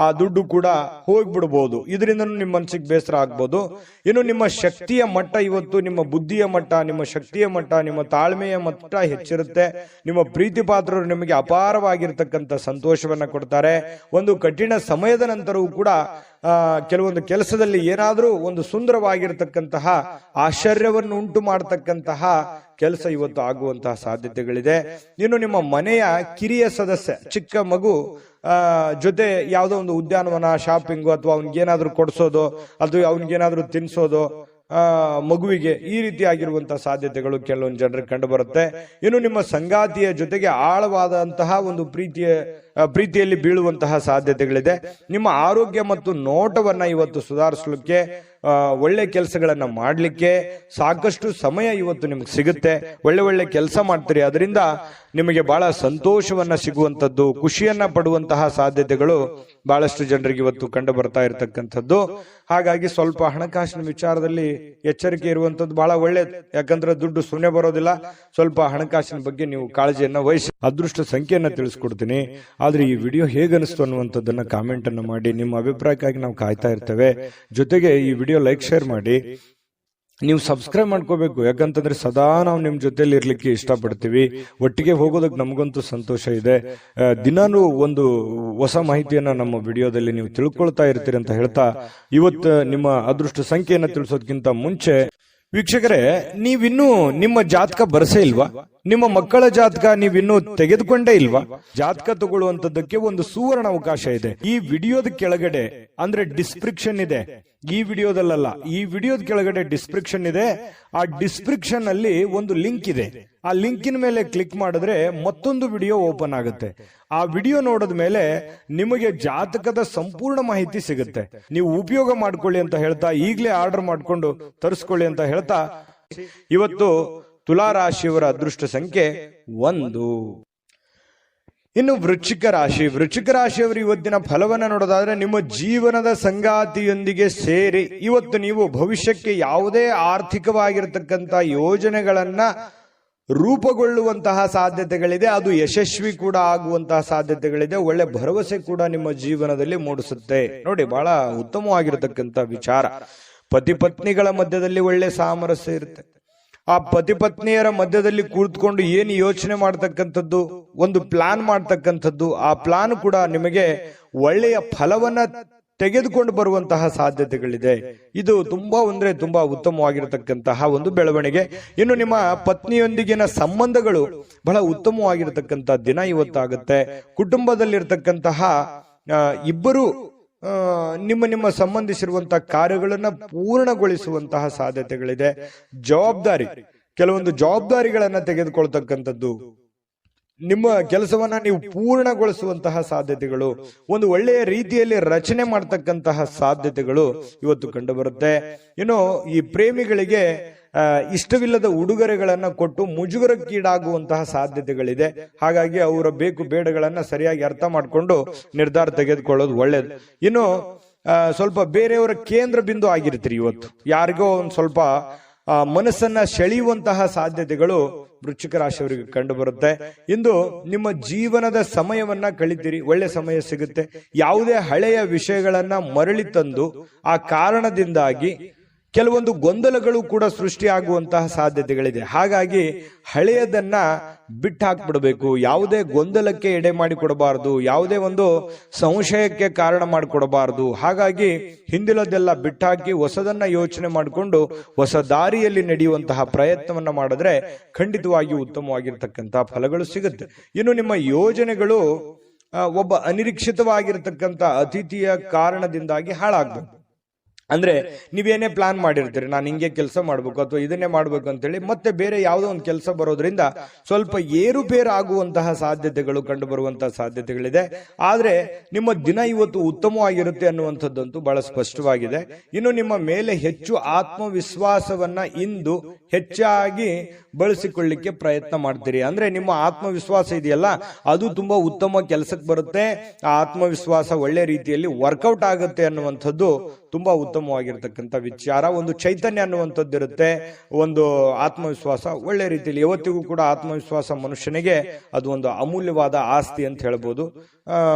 S1: ಆ ದುಡ್ಡು ಕೂಡ ಹೋಗ್ಬಿಡ್ಬೋದು. ಇದರಿಂದ ನಿಮ್ಮ ಮನಸ್ಸಿಗೆ ಬೇಸರ ಆಗ್ಬೋದು. ಇನ್ನು ನಿಮ್ಮ ಶಕ್ತಿಯ ಮಟ್ಟ ಇವತ್ತು, ನಿಮ್ಮ ಬುದ್ಧಿಯ ಮಟ್ಟ, ನಿಮ್ಮ ಶಕ್ತಿಯ ಮಟ್ಟ, ನಿಮ್ಮ ತಾಳ್ಮೆಯ ಮಟ್ಟ ಹೆಚ್ಚಿರುತ್ತೆ. ನಿಮ್ಮ ಪ್ರೀತಿ ಪಾತ್ರರು ನಿಮಗೆ ಅಪಾರವಾಗಿರ್ತಕ್ಕಂಥ ಸಂತೋಷವನ್ನ ಕೊಡ್ತಾರೆ. ಒಂದು ಕಠಿಣ ಸಮಯದ ನಂತರವೂ ಕೂಡ ಕೆಲವೊಂದು ಕೆಲಸದಲ್ಲಿ ಏನಾದ್ರೂ ಒಂದು ಸುಂದರವಾಗಿರ್ತಕ್ಕಂತಹ ಆಶ್ಚರ್ಯವನ್ನು ಉಂಟು ಮಾಡತಕ್ಕಂತಹ ಕೆಲಸ ಇವತ್ತು ಆಗುವಂತಹ ಸಾಧ್ಯತೆಗಳಿದೆ. ಇನ್ನು ನಿಮ್ಮ ಮನೆಯ ಕಿರಿಯ ಸದಸ್ಯ, ಚಿಕ್ಕ ಮಗು ಜೊತೆ ಯಾವುದೋ ಒಂದು ಉದ್ಯಾನವನ, ಶಾಪಿಂಗು, ಅಥವಾ ಅವನಿಗೇನಾದ್ರೂ ಕೊಡಿಸೋದು, ಅದು ಅವನಿಗೇನಾದ್ರೂ ತಿನ್ಸೋದು ಮಗುವಿಗೆ, ಈ ರೀತಿಯಾಗಿರುವಂತಹ ಸಾಧ್ಯತೆಗಳು ಕೆಲವೊಂದು ಜನರಿಗೆ ಕಂಡು ಬರುತ್ತೆ. ಇನ್ನು ನಿಮ್ಮ ಸಂಗಾತಿಯ ಜೊತೆಗೆ ಆಳವಾದಂತಹ ಒಂದು ಪ್ರೀತಿಯಲ್ಲಿ ಬೀಳುವಂತಹ ಸಾಧ್ಯತೆಗಳಿದೆ. ನಿಮ್ಮ ಆರೋಗ್ಯ ಮತ್ತು ನೋಟವನ್ನ ಇವತ್ತು ಸುಧಾರಿಸಲಿಕ್ಕೆ, ಒಳ್ಳೆ ಕೆಲಸಗಳನ್ನ ಮಾಡ್ಲಿಕ್ಕೆ ಸಾಕಷ್ಟು ಸಮಯ ಇವತ್ತು ನಿಮ್ಗೆ ಸಿಗುತ್ತೆ. ಒಳ್ಳೆ ಕೆಲಸ ಮಾಡ್ತೀರಿ, ಅದರಿಂದ ನಿಮಗೆ ಬಹಳ ಸಂತೋಷವನ್ನ ಸಿಗುವಂತದ್ದು, ಖುಷಿಯನ್ನ ಪಡುವಂತಹ ಸಾಧ್ಯತೆಗಳು ಬಹಳಷ್ಟು ಜನರಿಗೆ ಇವತ್ತು ಕಂಡು ಬರ್ತಾ ಇರತಕ್ಕಂಥದ್ದು. ಹಾಗಾಗಿ ಸ್ವಲ್ಪ ಹಣಕಾಸಿನ ವಿಚಾರದಲ್ಲಿ ಎಚ್ಚರಿಕೆ ಇರುವಂತದ್ದು ಬಹಳ ಒಳ್ಳೇದು. ಯಾಕಂದ್ರೆ ದುಡ್ಡು ಸುಮ್ಮನೆ ಬರೋದಿಲ್ಲ. ಸ್ವಲ್ಪ ಹಣಕಾಸಿನ ಬಗ್ಗೆ ನೀವು ಕಾಳಜಿಯನ್ನ ವಹಿಸಿ. ಅದೃಷ್ಟ ಸಂಖ್ಯೆಯನ್ನ ತಿಳಿಸ್ಕೊಡ್ತೀನಿ. ಆದ್ರೆ ಈ ವಿಡಿಯೋ ಹೇಗನಿಸ್ತು ಅನ್ನುವಂಥದ್ದನ್ನ ಕಾಮೆಂಟ್ ಅನ್ನು ಮಾಡಿ. ನಿಮ್ಮ ಅಭಿಪ್ರಾಯಕ್ಕಾಗಿ ನಾವು ಕಾಯ್ತಾ ಇರ್ತೇವೆ. ಜೊತೆಗೆ ಈ ವಿಡಿಯೋ ಲೈಕ್ ಶೇರ್ ಮಾಡಿ. ನೀವು ಸಬ್ಸ್ಕ್ರೈಬ್ ಮಾಡ್ಕೋಬೇಕು, ಯಾಕಂತಂದ್ರೆ ಸದಾ ನಾವು ನಿಮ್ ಜೊತೆಲಿ ಇರ್ಲಿಕ್ಕೆ ಇಷ್ಟಪಡ್ತೀವಿ. ಒಟ್ಟಿಗೆ ಹೋಗೋದಕ್ಕೆ ನಮಗಂತೂ ಸಂತೋಷ ಇದೆ. ದಿನಾನು ಒಂದು ಹೊಸ ಮಾಹಿತಿಯನ್ನ ನಮ್ಮ ವಿಡಿಯೋದಲ್ಲಿ ನೀವು ತಿಳ್ಕೊಳ್ತಾ ಇರ್ತೀರಿ ಅಂತ ಹೇಳ್ತಾ, ಇವತ್ತು ನಿಮ್ಮ ಅದೃಷ್ಟ ಸಂಖ್ಯೆಯನ್ನ ತಿಳಿಸೋದಕ್ಕಿಂತ ಮುಂಚೆ ವೀಕ್ಷಕರೇ, ನೀವಿನ್ನೂ ನಿಮ್ಮ ಜಾತಕ ಬರಸೇ ಇಲ್ವಾ? ನಿಮ್ಮ ಮಕ್ಕಳ ಜಾತಕ ನೀವಿನ್ನೂ ತೆಗೆದುಕೊಂಡೇ ಇಲ್ವಾ? ಜಾತಕ ತಗೊಳ್ಳುವಂತದ್ದಕ್ಕೆ ಒಂದು ಸುವರ್ಣ ಅವಕಾಶ ಇದೆ. ಈ ವಿಡಿಯೋದ ಕೆಳಗಡೆ ಅಂದ್ರೆ ಡಿಸ್ಕ್ರಿಪ್ಷನ್ ಇದೆ. ಈ ವಿಡಿಯೋದಲ್ಲ, ಈ ವಿಡಿಯೋದ ಕೆಳಗಡೆ ಡಿಸ್ಕ್ರಿಪ್ಷನ್ ಇದೆ. ಆ ಡಿಸ್ಕ್ರಿಪ್ಷನ್ ಅಲ್ಲಿ ಒಂದು ಲಿಂಕ್ ಇದೆ. ಆ ಲಿಂಕಿನ ಮೇಲೆ ಕ್ಲಿಕ್ ಮಾಡಿದ್ರೆ ಮತ್ತೊಂದು ವಿಡಿಯೋ ಓಪನ್ ಆಗುತ್ತೆ. ಆ ವಿಡಿಯೋ ನೋಡಿದ ಮೇಲೆ ನಿಮಗೆ ಜಾತಕದ ಸಂಪೂರ್ಣ ಮಾಹಿತಿ ಸಿಗುತ್ತೆ. ನೀವು ಉಪಯೋಗ ಮಾಡ್ಕೊಳ್ಳಿ ಅಂತ ಹೇಳ್ತಾ, ಈಗಲೇ ಆರ್ಡರ್ ಮಾಡ್ಕೊಂಡು ತರಿಸ್ಕೊಳ್ಳಿ ಅಂತ ಹೇಳ್ತಾ, ಇವತ್ತು ತುಲಾ ರಾಶಿಯವರ ಅದೃಷ್ಟ ಸಂಖ್ಯೆ 1. ಇನ್ನು ವೃಶ್ಚಿಕ ರಾಶಿಯವರು ಇವತ್ತಿನ ಫಲವನ್ನ ನೋಡೋದಾದ್ರೆ, ನಿಮ್ಮ ಜೀವನದ ಸಂಗಾತಿಯೊಂದಿಗೆ ಸೇರಿ ಇವತ್ತು ನೀವು ಭವಿಷ್ಯಕ್ಕೆ ಯಾವುದೇ ಆರ್ಥಿಕವಾಗಿರತಕ್ಕಂತ ಯೋಜನೆಗಳನ್ನ ರೂಪುಗೊಳ್ಳುವಂತಹ ಸಾಧ್ಯತೆಗಳಿದೆ. ಅದು ಯಶಸ್ವಿ ಕೂಡ ಆಗುವಂತಹ ಸಾಧ್ಯತೆಗಳಿದೆ. ಒಳ್ಳೆ ಭರವಸೆ ಕೂಡ ನಿಮ್ಮ ಜೀವನದಲ್ಲಿ ಮೂಡಿಸುತ್ತೆ. ನೋಡಿ, ಬಹಳ ಉತ್ತಮವಾಗಿರತಕ್ಕಂತ ವಿಚಾರ. ಪತಿ ಪತ್ನಿಗಳ ಮಧ್ಯದಲ್ಲಿ ಒಳ್ಳೆ ಸಾಮರಸ್ಯ ಇರುತ್ತೆ. ಆ ಪತಿ ಪತ್ನಿಯರ ಮಧ್ಯದಲ್ಲಿ ಕೂತ್ಕೊಂಡು ಏನು ಯೋಚನೆ ಮಾಡ್ತಕ್ಕಂಥದ್ದು, ಒಂದು ಪ್ಲಾನ್ ಮಾಡ್ತಕ್ಕಂಥದ್ದು, ಆ ಪ್ಲಾನ್ ಕೂಡ ನಿಮಗೆ ಒಳ್ಳೆಯ ಫಲವನ್ನ ತೆಗೆದುಕೊಂಡು ಬರುವಂತಹ ಸಾಧ್ಯತೆಗಳಿದೆ. ಇದು ತುಂಬಾ ಉತ್ತಮವಾಗಿರತಕ್ಕಂತಹ ಒಂದು ಬೆಳವಣಿಗೆ. ಇನ್ನು ನಿಮ್ಮ ಪತ್ನಿಯೊಂದಿಗಿನ ಸಂಬಂಧಗಳು ಬಹಳ ಉತ್ತಮವಾಗಿರತಕ್ಕಂಥ ದಿನ ಇವತ್ತಾಗುತ್ತೆ. ಕುಟುಂಬದಲ್ಲಿರ್ತಕ್ಕಂತಹ ಇಬ್ಬರು ನಿಮ್ಮ ಸಂಬಂಧಿಸಿರುವಂತಹ ಕಾರ್ಯಗಳನ್ನ ಪೂರ್ಣಗೊಳಿಸುವಂತಹ ಸಾಧ್ಯತೆಗಳಿದೆ. ಕೆಲವೊಂದು ಜವಾಬ್ದಾರಿಗಳನ್ನ ತೆಗೆದುಕೊಳ್ತಕ್ಕಂಥದ್ದು, ನಿಮ್ಮ ಕೆಲಸವನ್ನ ನೀವು ಪೂರ್ಣಗೊಳಿಸುವಂತಹ ಸಾಧ್ಯತೆಗಳು, ಒಂದು ಒಳ್ಳೆಯ ರೀತಿಯಲ್ಲಿ ರಚನೆ ಮಾಡ್ತಕ್ಕಂತಹ ಸಾಧ್ಯತೆಗಳು ಇವತ್ತು ಕಂಡು ಬರುತ್ತೆ. ಇನ್ನು ಈ ಪ್ರೇಮಿಗಳಿಗೆ ಇಷ್ಟವಿಲ್ಲದ ಉಡುಗೊರೆಗಳನ್ನ ಕೊಟ್ಟು ಮುಜುಗರಕ್ಕೀಡಾಗುವಂತಹ ಸಾಧ್ಯತೆಗಳಿದೆ. ಹಾಗಾಗಿ ಅವರ ಬೇಕು ಬೇಡಗಳನ್ನ ಸರಿಯಾಗಿ ಅರ್ಥ ಮಾಡಿಕೊಂಡು ನಿರ್ಧಾರ ತೆಗೆದುಕೊಳ್ಳೋದು ಒಳ್ಳೇದು. ಇನ್ನು ಸ್ವಲ್ಪ ಬೇರೆಯವರ ಕೇಂದ್ರ ಬಿಂದು ಆಗಿರ್ತೀರಿ. ಇವತ್ತು ಯಾರಿಗೋ ಒಂದು ಸ್ವಲ್ಪ ಮನಸ್ಸನ್ನ ಸೆಳೆಯುವಂತಹ ಸಾಧ್ಯತೆಗಳು ವೃಶ್ಚಿಕ ರಾಶಿಯವರಿಗೆ ಕಂಡು ಬರುತ್ತೆ. ಇಂದು ನಿಮ್ಮ ಜೀವನದ ಸಮಯವನ್ನ ಕಳಿತೀರಿ, ಒಳ್ಳೆ ಸಮಯ ಸಿಗುತ್ತೆ. ಯಾವುದೇ ಹಳೆಯ ವಿಷಯಗಳನ್ನ ಮರಳಿ ತಂದು ಆ ಕಾರಣದಿಂದಾಗಿ ಕೆಲವೊಂದು ಗೊಂದಲಗಳು ಕೂಡ ಸೃಷ್ಟಿಯಾಗುವಂತಹ ಸಾಧ್ಯತೆಗಳಿದೆ. ಹಾಗಾಗಿ ಹಳೆಯದನ್ನ ಬಿಟ್ಟು ಹಾಕ್ಬಿಡಬೇಕು. ಯಾವುದೇ ಗೊಂದಲಕ್ಕೆ ಎಡೆ ಮಾಡಿಕೊಡಬಾರದು, ಯಾವುದೇ ಒಂದು ಸಂಶಯಕ್ಕೆ ಕಾರಣ ಮಾಡಿಕೊಡಬಾರದು. ಹಾಗಾಗಿ ಹಿಂದಿಲದೆಲ್ಲ ಬಿಟ್ಟಾಕಿ ಹೊಸದನ್ನ ಯೋಚನೆ ಮಾಡಿಕೊಂಡು ಹೊಸ ದಾರಿಯಲ್ಲಿ ನಡೆಯುವಂತಹ ಪ್ರಯತ್ನವನ್ನ ಮಾಡಿದ್ರೆ ಖಂಡಿತವಾಗಿಯೂ ಉತ್ತಮವಾಗಿರ್ತಕ್ಕಂತಹ ಫಲಗಳು ಸಿಗುತ್ತೆ. ಇನ್ನು ನಿಮ್ಮ ಯೋಜನೆಗಳು ಒಬ್ಬ ಅನಿರೀಕ್ಷಿತವಾಗಿರ್ತಕ್ಕಂಥ ಅತಿಥಿಯ ಕಾರಣದಿಂದಾಗಿ ಹಾಳಾಗ್ಬೇಕು. ಅಂದ್ರೆ ನೀವೇನೇ ಪ್ಲಾನ್ ಮಾಡಿರ್ತೀರಿ, ನಾನು ಹಿಂಗೆ ಕೆಲಸ ಮಾಡ್ಬೇಕು ಅಥವಾ ಇದನ್ನೇ ಮಾಡ್ಬೇಕು ಅಂತೇಳಿ ಮತ್ತೆ ಬೇರೆ ಯಾವುದೋ ಒಂದು ಕೆಲಸ ಬರೋದ್ರಿಂದ ಸ್ವಲ್ಪ ಏರುಪೇರು ಆಗುವಂತಹ ಸಾಧ್ಯತೆಗಳು ಕಂಡು ಬರುವಂತಹ ಸಾಧ್ಯತೆಗಳಿದೆ. ಆದ್ರೆ ನಿಮ್ಮ ದಿನ ಇವತ್ತು ಉತ್ತಮವಾಗಿರುತ್ತೆ ಅನ್ನುವಂಥದ್ದಂತೂ ಬಹಳ ಸ್ಪಷ್ಟವಾಗಿದೆ. ಇನ್ನು ನಿಮ್ಮ ಮೇಲೆ ಹೆಚ್ಚು ಆತ್ಮವಿಶ್ವಾಸವನ್ನ ಇಂದು ಹೆಚ್ಚಾಗಿ ಬಳಸಿಕೊಳ್ಳಿಕ್ಕೆ ಪ್ರಯತ್ನ ಮಾಡ್ತೀರಿ. ಅಂದ್ರೆ ನಿಮ್ಮ ಆತ್ಮವಿಶ್ವಾಸ ಇದೆಯಲ್ಲ, ಅದು ತುಂಬಾ ಉತ್ತಮ ಕೆಲಸಕ್ಕೆ ಬರುತ್ತೆ. ಆ ಆತ್ಮವಿಶ್ವಾಸ ಒಳ್ಳೆ ರೀತಿಯಲ್ಲಿ ವರ್ಕೌಟ್ ಆಗುತ್ತೆ ಅನ್ನುವಂಥದ್ದು ತುಂಬಾ ಉತ್ತಮವಾಗಿರ್ತಕ್ಕಂಥ ವಿಚಾರ. ಒಂದು ಚೈತನ್ಯ ಅನ್ನುವಂಥದ್ದು ಇರುತ್ತೆ, ಒಂದು ಆತ್ಮವಿಶ್ವಾಸ ಒಳ್ಳೆ ರೀತಿಯಲ್ಲಿ. ಯಾವತ್ತಿಗೂ ಕೂಡ ಆತ್ಮವಿಶ್ವಾಸ ಮನುಷ್ಯನಿಗೆ ಅದು ಒಂದು ಅಮೂಲ್ಯವಾದ ಆಸ್ತಿ ಅಂತ ಹೇಳ್ಬೋದು.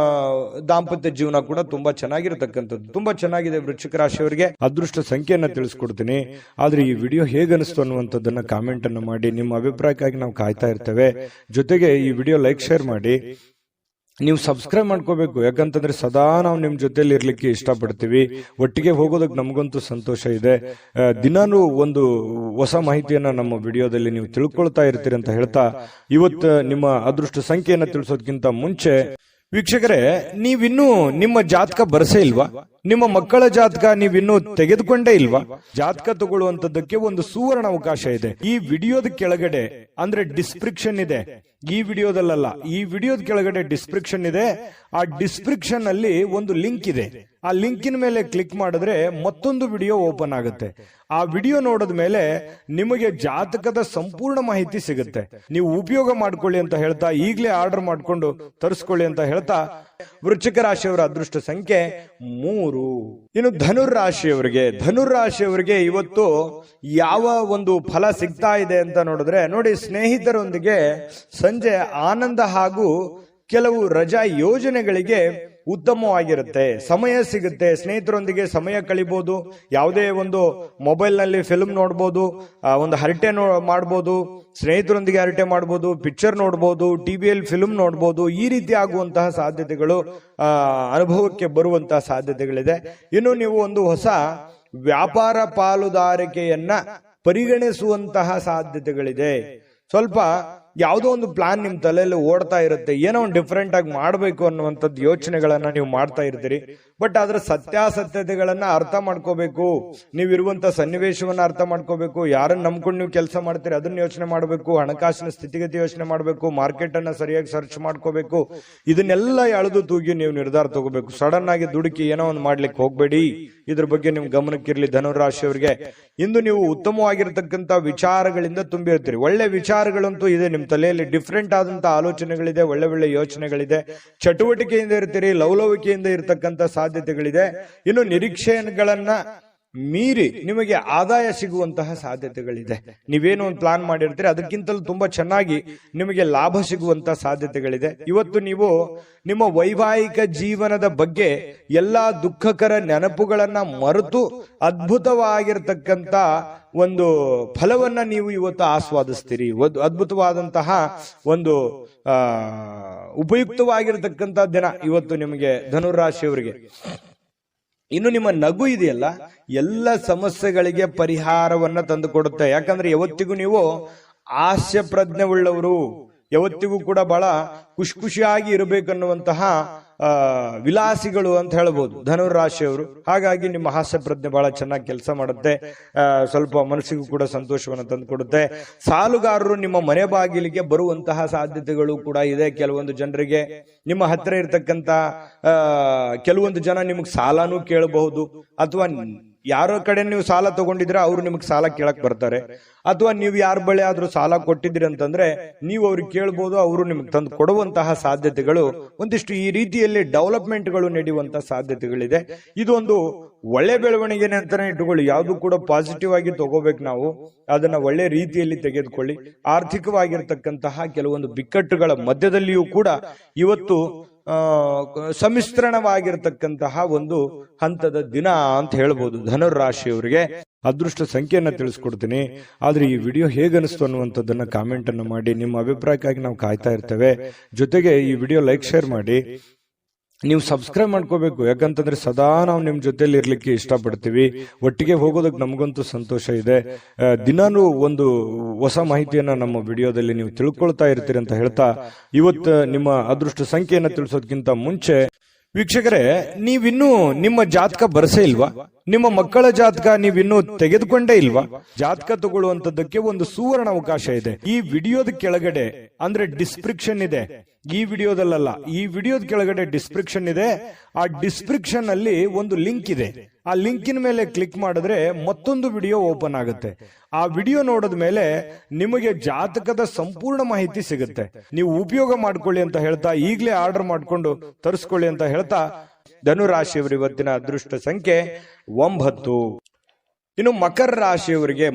S1: ದಾಂಪತ್ಯ ಜೀವನ ಕೂಡ ತುಂಬಾ ಚೆನ್ನಾಗಿರ್ತಕ್ಕಂಥದ್ದು. ತುಂಬಾ ಚೆನ್ನಾಗಿದೆ. ವೃಶ್ಚಿಕ ರಾಶಿಯವರಿಗೆ ಅದೃಷ್ಟ ಸಂಖ್ಯೆಯನ್ನ ತಿಳಿಸ್ಕೊಡ್ತೀನಿ. ಆದ್ರೆ ಈ ವಿಡಿಯೋ ಹೇಗನಿಸ್ತು ಅನ್ನುವಂಥದ್ದನ್ನ ಕಾಮೆಂಟ್ ಅನ್ನು ಮಾಡಿ. ನಿಮ್ಮ ಅಭಿಪ್ರಾಯಕ್ಕಾಗಿ ನಾವು ಕಾಯ್ತಾ ಇರ್ತೇವೆ. ಜೊತೆಗೆ ಈ ವಿಡಿಯೋ ಲೈಕ್ ಶೇರ್ ಮಾಡಿ. ನೀವು ಸಬ್ಸ್ಕ್ರೈಬ್ ಮಾಡ್ಕೋಬೇಕು, ಯಾಕಂತಂದ್ರೆ ಸದಾ ನಾವು ನಿಮ್ ಜೊತೆಲಿ ಇರ್ಲಿಕ್ಕೆ ಇಷ್ಟಪಡ್ತೀವಿ. ಒಟ್ಟಿಗೆ ಹೋಗೋದಕ್ಕೆ ನಮಗಂತೂ ಸಂತೋಷ ಇದೆ. ದಿನಾನು ಒಂದು ಹೊಸ ಮಾಹಿತಿಯನ್ನ ನಮ್ಮ ವಿಡಿಯೋದಲ್ಲಿ ನೀವು ತಿಳ್ಕೊಳ್ತಾ ಇರ್ತೀರಿ ಅಂತ ಹೇಳ್ತಾ, ಇವತ್ತು ನಿಮ್ಮ ಅದೃಷ್ಟ ಸಂಖ್ಯೆಯನ್ನ ತಿಳಿಸೋದಕ್ಕಿಂತ ಮುಂಚೆ ವೀಕ್ಷಕರೇ, ನೀವಿನ್ನೂ ನಿಮ್ಮ ಜಾತಕ ಬರಸೇ ಇಲ್ವಾ? ನಿಮ್ಮ ಮಕ್ಕಳ ಜಾತಕ ನೀವಿನ್ನೂ ತೆಗೆದುಕೊಂಡೇ ಇಲ್ವಾ? ಜಾತಕ ತಗೊಳ್ಳುವಂತದ್ದಕ್ಕೆ ಒಂದು ಸುವರ್ಣ ಅವಕಾಶ ಇದೆ. ಈ ವಿಡಿಯೋದ ಕೆಳಗಡೆ ಅಂದ್ರೆ ಡಿಸ್ಕ್ರಿಪ್ಷನ್ ಇದೆ. ಈ ವಿಡಿಯೋದಲ್ಲ, ಈ ವಿಡಿಯೋದ ಕೆಳಗಡೆ ಡಿಸ್ಕ್ರಿಪ್ಷನ್ ಇದೆ. ಆ ಡಿಸ್ಕ್ರಿಪ್ಷನ್ ಅಲ್ಲಿ ಒಂದು ಲಿಂಕ್ ಇದೆ. ಆ ಲಿಂಕಿನ ಮೇಲೆ ಕ್ಲಿಕ್ ಮಾಡಿದ್ರೆ ಮತ್ತೊಂದು ವಿಡಿಯೋ ಓಪನ್ ಆಗುತ್ತೆ. ಆ ವಿಡಿಯೋ ನೋಡಿದ ಮೇಲೆ ನಿಮಗೆ ಜಾತಕದ ಸಂಪೂರ್ಣ ಮಾಹಿತಿ ಸಿಗುತ್ತೆ. ನೀವು ಉಪಯೋಗ ಮಾಡ್ಕೊಳ್ಳಿ ಅಂತ ಹೇಳ್ತಾ, ಈಗಲೇ ಆರ್ಡರ್ ಮಾಡ್ಕೊಂಡು ತರಿಸ್ಕೊಳ್ಳಿ ಅಂತ ಹೇಳ್ತಾ, ವೃಶ್ಚಿಕ ರಾಶಿಯವರ ಅದೃಷ್ಟ ಸಂಖ್ಯೆ 3. ಇನ್ನು ಧನುರಾಶಿಯವರಿಗೆ ಇವತ್ತು ಯಾವ ಒಂದು ಫಲ ಸಿಗ್ತಾ ಇದೆ ಅಂತ ನೋಡಿದ್ರೆ, ನೋಡಿ, ಸ್ನೇಹಿತರೊಂದಿಗೆ ಸಂಜೆ ಆನಂದ ಹಾಗೂ ಕೆಲವು ರಜಾ ಯೋಜನೆಗಳಿಗೆ ಉತ್ತಮವಾಗಿರುತ್ತೆ. ಸಮಯ ಸಿಗುತ್ತೆ, ಸ್ನೇಹಿತರೊಂದಿಗೆ ಸಮಯ ಕಳಿಬಹುದು. ಯಾವುದೇ ಒಂದು ಮೊಬೈಲ್ ನಲ್ಲಿ ಫಿಲ್ಮ್ ನೋಡ್ಬೋದು, ಒಂದು ಹರಟೆ ಮಾಡ್ಬೋದು, ಸ್ನೇಹಿತರೊಂದಿಗೆ ಹರಟೆ ಮಾಡ್ಬೋದು, ಪಿಕ್ಚರ್ ನೋಡ್ಬೋದು, ಟಿವಿಯಲ್ಲಿ ಫಿಲ್ಮ್ ನೋಡ್ಬೋದು. ಈ ರೀತಿ ಆಗುವಂತಹ ಸಾಧ್ಯತೆಗಳು ಅನುಭವಕ್ಕೆ ಬರುವಂತಹ ಸಾಧ್ಯತೆಗಳಿದೆ. ಇನ್ನು ನೀವು ಒಂದು ಹೊಸ ವ್ಯಾಪಾರ ಪಾಲುದಾರಿಕೆಯನ್ನ ಪರಿಗಣಿಸುವಂತಹ ಸಾಧ್ಯತೆಗಳಿದೆ. ಸ್ವಲ್ಪ ಯಾವುದೋ ಒಂದು ಪ್ಲಾನ್ ನಿಮ್ ತಲೆಯಲ್ಲಿ ಓಡ್ತಾ ಇರುತ್ತೆ, ಏನೋ ಒಂದು ಡಿಫ್ರೆಂಟ್ ಆಗಿ ಮಾಡಬೇಕು ಅನ್ನುವಂಥದ್ದು ಯೋಚನೆಗಳನ್ನ ನೀವು ಮಾಡ್ತಾ ಇರ್ತೀರಿ. ಬಟ್ ಅದರ ಸತ್ಯಾಸತ್ಯತೆಗಳನ್ನ ಅರ್ಥ ಮಾಡ್ಕೋಬೇಕು. ನೀವಿರುವಂತ ಸನ್ನಿವೇಶವನ್ನ ಅರ್ಥ ಮಾಡ್ಕೋಬೇಕು. ಯಾರನ್ನ ನಂಬ್ಕೊಂಡು ನೀವು ಕೆಲಸ ಮಾಡ್ತೀರಿ ಅದನ್ನ ಯೋಚನೆ ಮಾಡಬೇಕು. ಹಣಕಾಸಿನ ಸ್ಥಿತಿಗತಿ ಯೋಚನೆ ಮಾಡಬೇಕು. ಮಾರ್ಕೆಟ್ ಅನ್ನ ಸರಿಯಾಗಿ ಸರ್ಚ್ ಮಾಡ್ಕೋಬೇಕು. ಇದನ್ನೆಲ್ಲ ಎಳೆದು ತೂಗಿ ನೀವು ನಿರ್ಧಾರ ತಗೋಬೇಕು. ಸಡನ್ ಆಗಿ ದುಡುಕಿ ಏನೋ ಒಂದು ಮಾಡ್ಲಿಕ್ಕೆ ಹೋಗ್ಬೇಡಿ. ಇದ್ರ ಬಗ್ಗೆ ನಿಮ್ ಗಮನಕ್ಕಿರ್ಲಿ. ಧನುರಾಶಿಯವರಿಗೆ ಇಂದು ನೀವು ಉತ್ತಮವಾಗಿರ್ತಕ್ಕಂಥ ವಿಚಾರಗಳಿಂದ ತುಂಬಿರ್ತೀರಿ. ಒಳ್ಳೆ ವಿಚಾರಗಳಂತೂ ಇದೆ ನಿಮ್ಮ ತಲೆಯಲ್ಲಿ. ಡಿಫ್ರೆಂಟ್ ಆದಂತ ಆಲೋಚನೆಗಳಿದೆ, ಒಳ್ಳೆ ಒಳ್ಳೆ ಯೋಚನೆಗಳಿದೆ. ಚಟುವಟಿಕೆಯಿಂದ ಇರ್ತೀರಿ, ಲವಲವಿಕೆಯಿಂದ ಇರತಕ್ಕಂಥ ಸಾಧ್ಯತೆಗಳಿದೆ. ಇನ್ನು ನಿರೀಕ್ಷೆಗಳನ್ನ ಮೀರಿ ನಿಮಗೆ ಆದಾಯ ಸಿಗುವಂತಹ ಸಾಧ್ಯತೆಗಳಿದೆ. ನೀವೇನು ಒಂದು ಪ್ಲಾನ್ ಮಾಡಿರ್ತೀರಿ ಅದಕ್ಕಿಂತಲೂ ತುಂಬಾ ಚೆನ್ನಾಗಿ ನಿಮಗೆ ಲಾಭ ಸಿಗುವಂತಹ ಸಾಧ್ಯತೆಗಳಿದೆ. ಇವತ್ತು ನೀವು ನಿಮ್ಮ ವೈವಾಹಿಕ ಜೀವನದ ಬಗ್ಗೆ ಎಲ್ಲಾ ದುಃಖಕರ ನೆನಪುಗಳನ್ನ ಮರೆತು ಅದ್ಭುತವಾಗಿರ್ತಕ್ಕಂಥ ಒಂದು ಫಲವನ್ನ ನೀವು ಇವತ್ತು ಆಸ್ವಾದಿಸ್ತೀರಿ. ಅದ್ಭುತವಾದಂತಹ ಒಂದು ಉಪಯುಕ್ತವಾಗಿರ್ತಕ್ಕಂಥ ದಿನ ಇವತ್ತು ನಿಮಗೆ ಧನುರಾಶಿಯವರಿಗೆ. ಇನ್ನು ನಿಮ್ಮ ನಗು ಇದೆಯಲ್ಲ, ಎಲ್ಲ ಸಮಸ್ಯೆಗಳಿಗೆ ಪರಿಹಾರವನ್ನ ತಂದು ಕೊಡುತ್ತೆ. ಯಾಕಂದ್ರೆ ಯಾವತ್ತಿಗೂ ನೀವು ಹಾಸ್ಯ ಪ್ರಜ್ಞೆ ಉಳ್ಳವರು, ಯಾವತ್ತಿಗೂ ಕೂಡ ಬಹಳ ಖುಷಿಯಾಗಿ ಇರಬೇಕನ್ನುವಂತಹ ವಿಲಾಸಿಗಳು ಅಂತ ಹೇಳ್ಬೋದು ಧನುರಾಶಿಯವರು. ಹಾಗಾಗಿ ನಿಮ್ಮ ಹಾಸ್ಯ ಪ್ರಜ್ಞೆ ಬಹಳ ಚೆನ್ನಾಗಿ ಕೆಲಸ ಮಾಡುತ್ತೆ. ಸ್ವಲ್ಪ ಮನಸ್ಸಿಗೂ ಕೂಡ ಸಂತೋಷವನ್ನು ತಂದುಕೊಡುತ್ತೆ. ಸಾಲುಗಾರರು ನಿಮ್ಮ ಮನೆ ಬಾಗಿಲಿಗೆ ಬರುವಂತಹ ಸಾಧ್ಯತೆಗಳು ಕೂಡ ಇದೆ. ಕೆಲವೊಂದು ಜನರಿಗೆ ನಿಮ್ಮ ಹತ್ರ ಇರ್ತಕ್ಕಂಥ ಕೆಲವೊಂದು ಜನ ನಿಮಗೆ ಸಾಲನೂ ಕೇಳಬಹುದು. ಅಥವಾ ಯಾರೋ ಕಡೆ ನೀವು ಸಾಲ ತಗೊಂಡಿದ್ರೆ ಅವರು ನಿಮಗೆ ಸಾಲ ಕೇಳಕ್ ಬರ್ತಾರೆ. ಅಥವಾ ನೀವು ಯಾರ ಬಳಿ ಆದ್ರೂ ಸಾಲ ಕೊಟ್ಟಿದ್ರಿ ಅಂತಂದ್ರೆ ನೀವು ಅವ್ರಿಗೆ ಕೇಳ್ಬೋದು, ಅವರು ನಿಮಗೆ ತಂದು ಕೊಡುವಂತಹ ಸಾಧ್ಯತೆಗಳು ಒಂದಿಷ್ಟು ಈ ರೀತಿಯಲ್ಲಿ ಡೆವಲಪ್ಮೆಂಟ್ಗಳು ನಡೆಯುವಂತಹ ಸಾಧ್ಯತೆಗಳಿದೆ. ಇದೊಂದು ಒಳ್ಳೆ ಬೆಳವಣಿಗೆನೆ ಅಂತಾನೆ ಇಟ್ಟುಕೊಳ್ಳಿ. ಯಾವುದು ಕೂಡ ಪಾಸಿಟಿವ್ ಆಗಿ ತಗೋಬೇಕು. ನಾವು ಅದನ್ನ ಒಳ್ಳೆ ರೀತಿಯಲ್ಲಿ ತೆಗೆದುಕೊಳ್ಳಿ. ಆರ್ಥಿಕವಾಗಿರ್ತಕ್ಕಂತಹ ಕೆಲವೊಂದು ಬಿಕ್ಕಟ್ಟುಗಳ ಮಧ್ಯದಲ್ಲಿಯೂ ಕೂಡ ಇವತ್ತು ಸಮ್ಮಿಶ್ರಣವಾಗಿರ್ತಕ್ಕಂತಹ ಒಂದು ಹಂತದ ದಿನ ಅಂತ ಹೇಳ್ಬೋದು ಧನುರಾಶಿಯವರಿಗೆ. ಅದೃಷ್ಟ ಸಂಖ್ಯೆಯನ್ನ ತಿಳಿಸ್ಕೊಡ್ತೀನಿ. ಆದ್ರೆ ಈ ವಿಡಿಯೋ ಹೇಗನಿಸ್ತು ಅನ್ನುವಂಥದ್ದನ್ನ ಕಾಮೆಂಟ್ ಅನ್ನು ಮಾಡಿ. ನಿಮ್ಮ ಅಭಿಪ್ರಾಯಕ್ಕಾಗಿ ನಾವು ಕಾಯ್ತಾ ಇರ್ತೇವೆ. ಜೊತೆಗೆ ಈ ವಿಡಿಯೋ ಲೈಕ್ ಶೇರ್ ಮಾಡಿ. ನೀವು ಸಬ್ಸ್ಕ್ರೈಬ್ ಮಾಡ್ಕೋಬೇಕು. ಯಾಕಂತಂದ್ರೆ ಸದಾ ನಾವು ನಿಮ್ ಜೊತೆಲಿ ಇರ್ಲಿಕ್ಕೆ ಇಷ್ಟಪಡ್ತೀವಿ. ಒಟ್ಟಿಗೆ ಹೋಗೋದಕ್ಕೆ ನಮಗಂತೂ ಸಂತೋಷ ಇದೆ. ದಿನಾನು ಒಂದು ಹೊಸ ಮಾಹಿತಿಯನ್ನ ನಮ್ಮ ವಿಡಿಯೋದಲ್ಲಿ ನೀವು ತಿಳ್ಕೊಳ್ತಾ ಇರ್ತೀರಿ ಅಂತ ಹೇಳ್ತಾ, ಇವತ್ತು ನಿಮ್ಮ ಅದೃಷ್ಟ ಸಂಖ್ಯೆಯನ್ನ ತಿಳಿಸೋದಕ್ಕಿಂತ ಮುಂಚೆ ವೀಕ್ಷಕರೇ, ನೀವಿನ್ನೂ ನಿಮ್ಮ ಜಾತಕ ಬರಸೇ ಇಲ್ವಾ? ನಿಮ್ಮ ಮಕ್ಕಳ ಜಾತಕ ನೀವಿನ್ನೂ ತೆಗೆದುಕೊಂಡೇ ಇಲ್ವಾ? ಜಾತಕ ತಗೊಳ್ಳುವಂತದ್ದಕ್ಕೆ ಒಂದು ಸುವರ್ಣ ಅವಕಾಶ ಇದೆ. ಈ ವಿಡಿಯೋದ ಕೆಳಗಡೆ ಅಂದ್ರೆ ಡಿಸ್ಕ್ರಿಪ್ಷನ್ ಇದೆ. ಈ ವಿಡಿಯೋದಲ್ಲ, ಈ ವಿಡಿಯೋದ ಕೆಳಗಡೆ ಡಿಸ್ಕ್ರಿಪ್ಷನ್ ಇದೆ. ಆ ಡಿಸ್ಕ್ರಿಪ್ಷನ್ ಅಲ್ಲಿ ಒಂದು ಲಿಂಕ್ ಇದೆ. ಆ ಲಿಂಕಿನ ಮೇಲೆ ಕ್ಲಿಕ್ ಮಾಡಿದ್ರೆ ಮತ್ತೊಂದು ವಿಡಿಯೋ ಓಪನ್ ಆಗುತ್ತೆ. ಆ ವಿಡಿಯೋ ನೋಡಿದ ಮೇಲೆ ನಿಮಗೆ ಜಾತಕದ ಸಂಪೂರ್ಣ ಮಾಹಿತಿ ಸಿಗುತ್ತೆ. ನೀವು ಉಪಯೋಗ ಮಾಡ್ಕೊಳ್ಳಿ ಅಂತ ಹೇಳ್ತಾ, ಈಗಲೇ ಆರ್ಡರ್ ಮಾಡ್ಕೊಂಡು ತರಿಸ್ಕೊಳ್ಳಿ ಅಂತ ಹೇಳ್ತಾ, ಧನುರಾಶಿಯವರು ಇವತ್ತಿನ ಅದೃಷ್ಟ ಸಂಖ್ಯೆ 9. ಇನ್ನು ಮಕರ ರಾಶಿಯವರಿಗೆ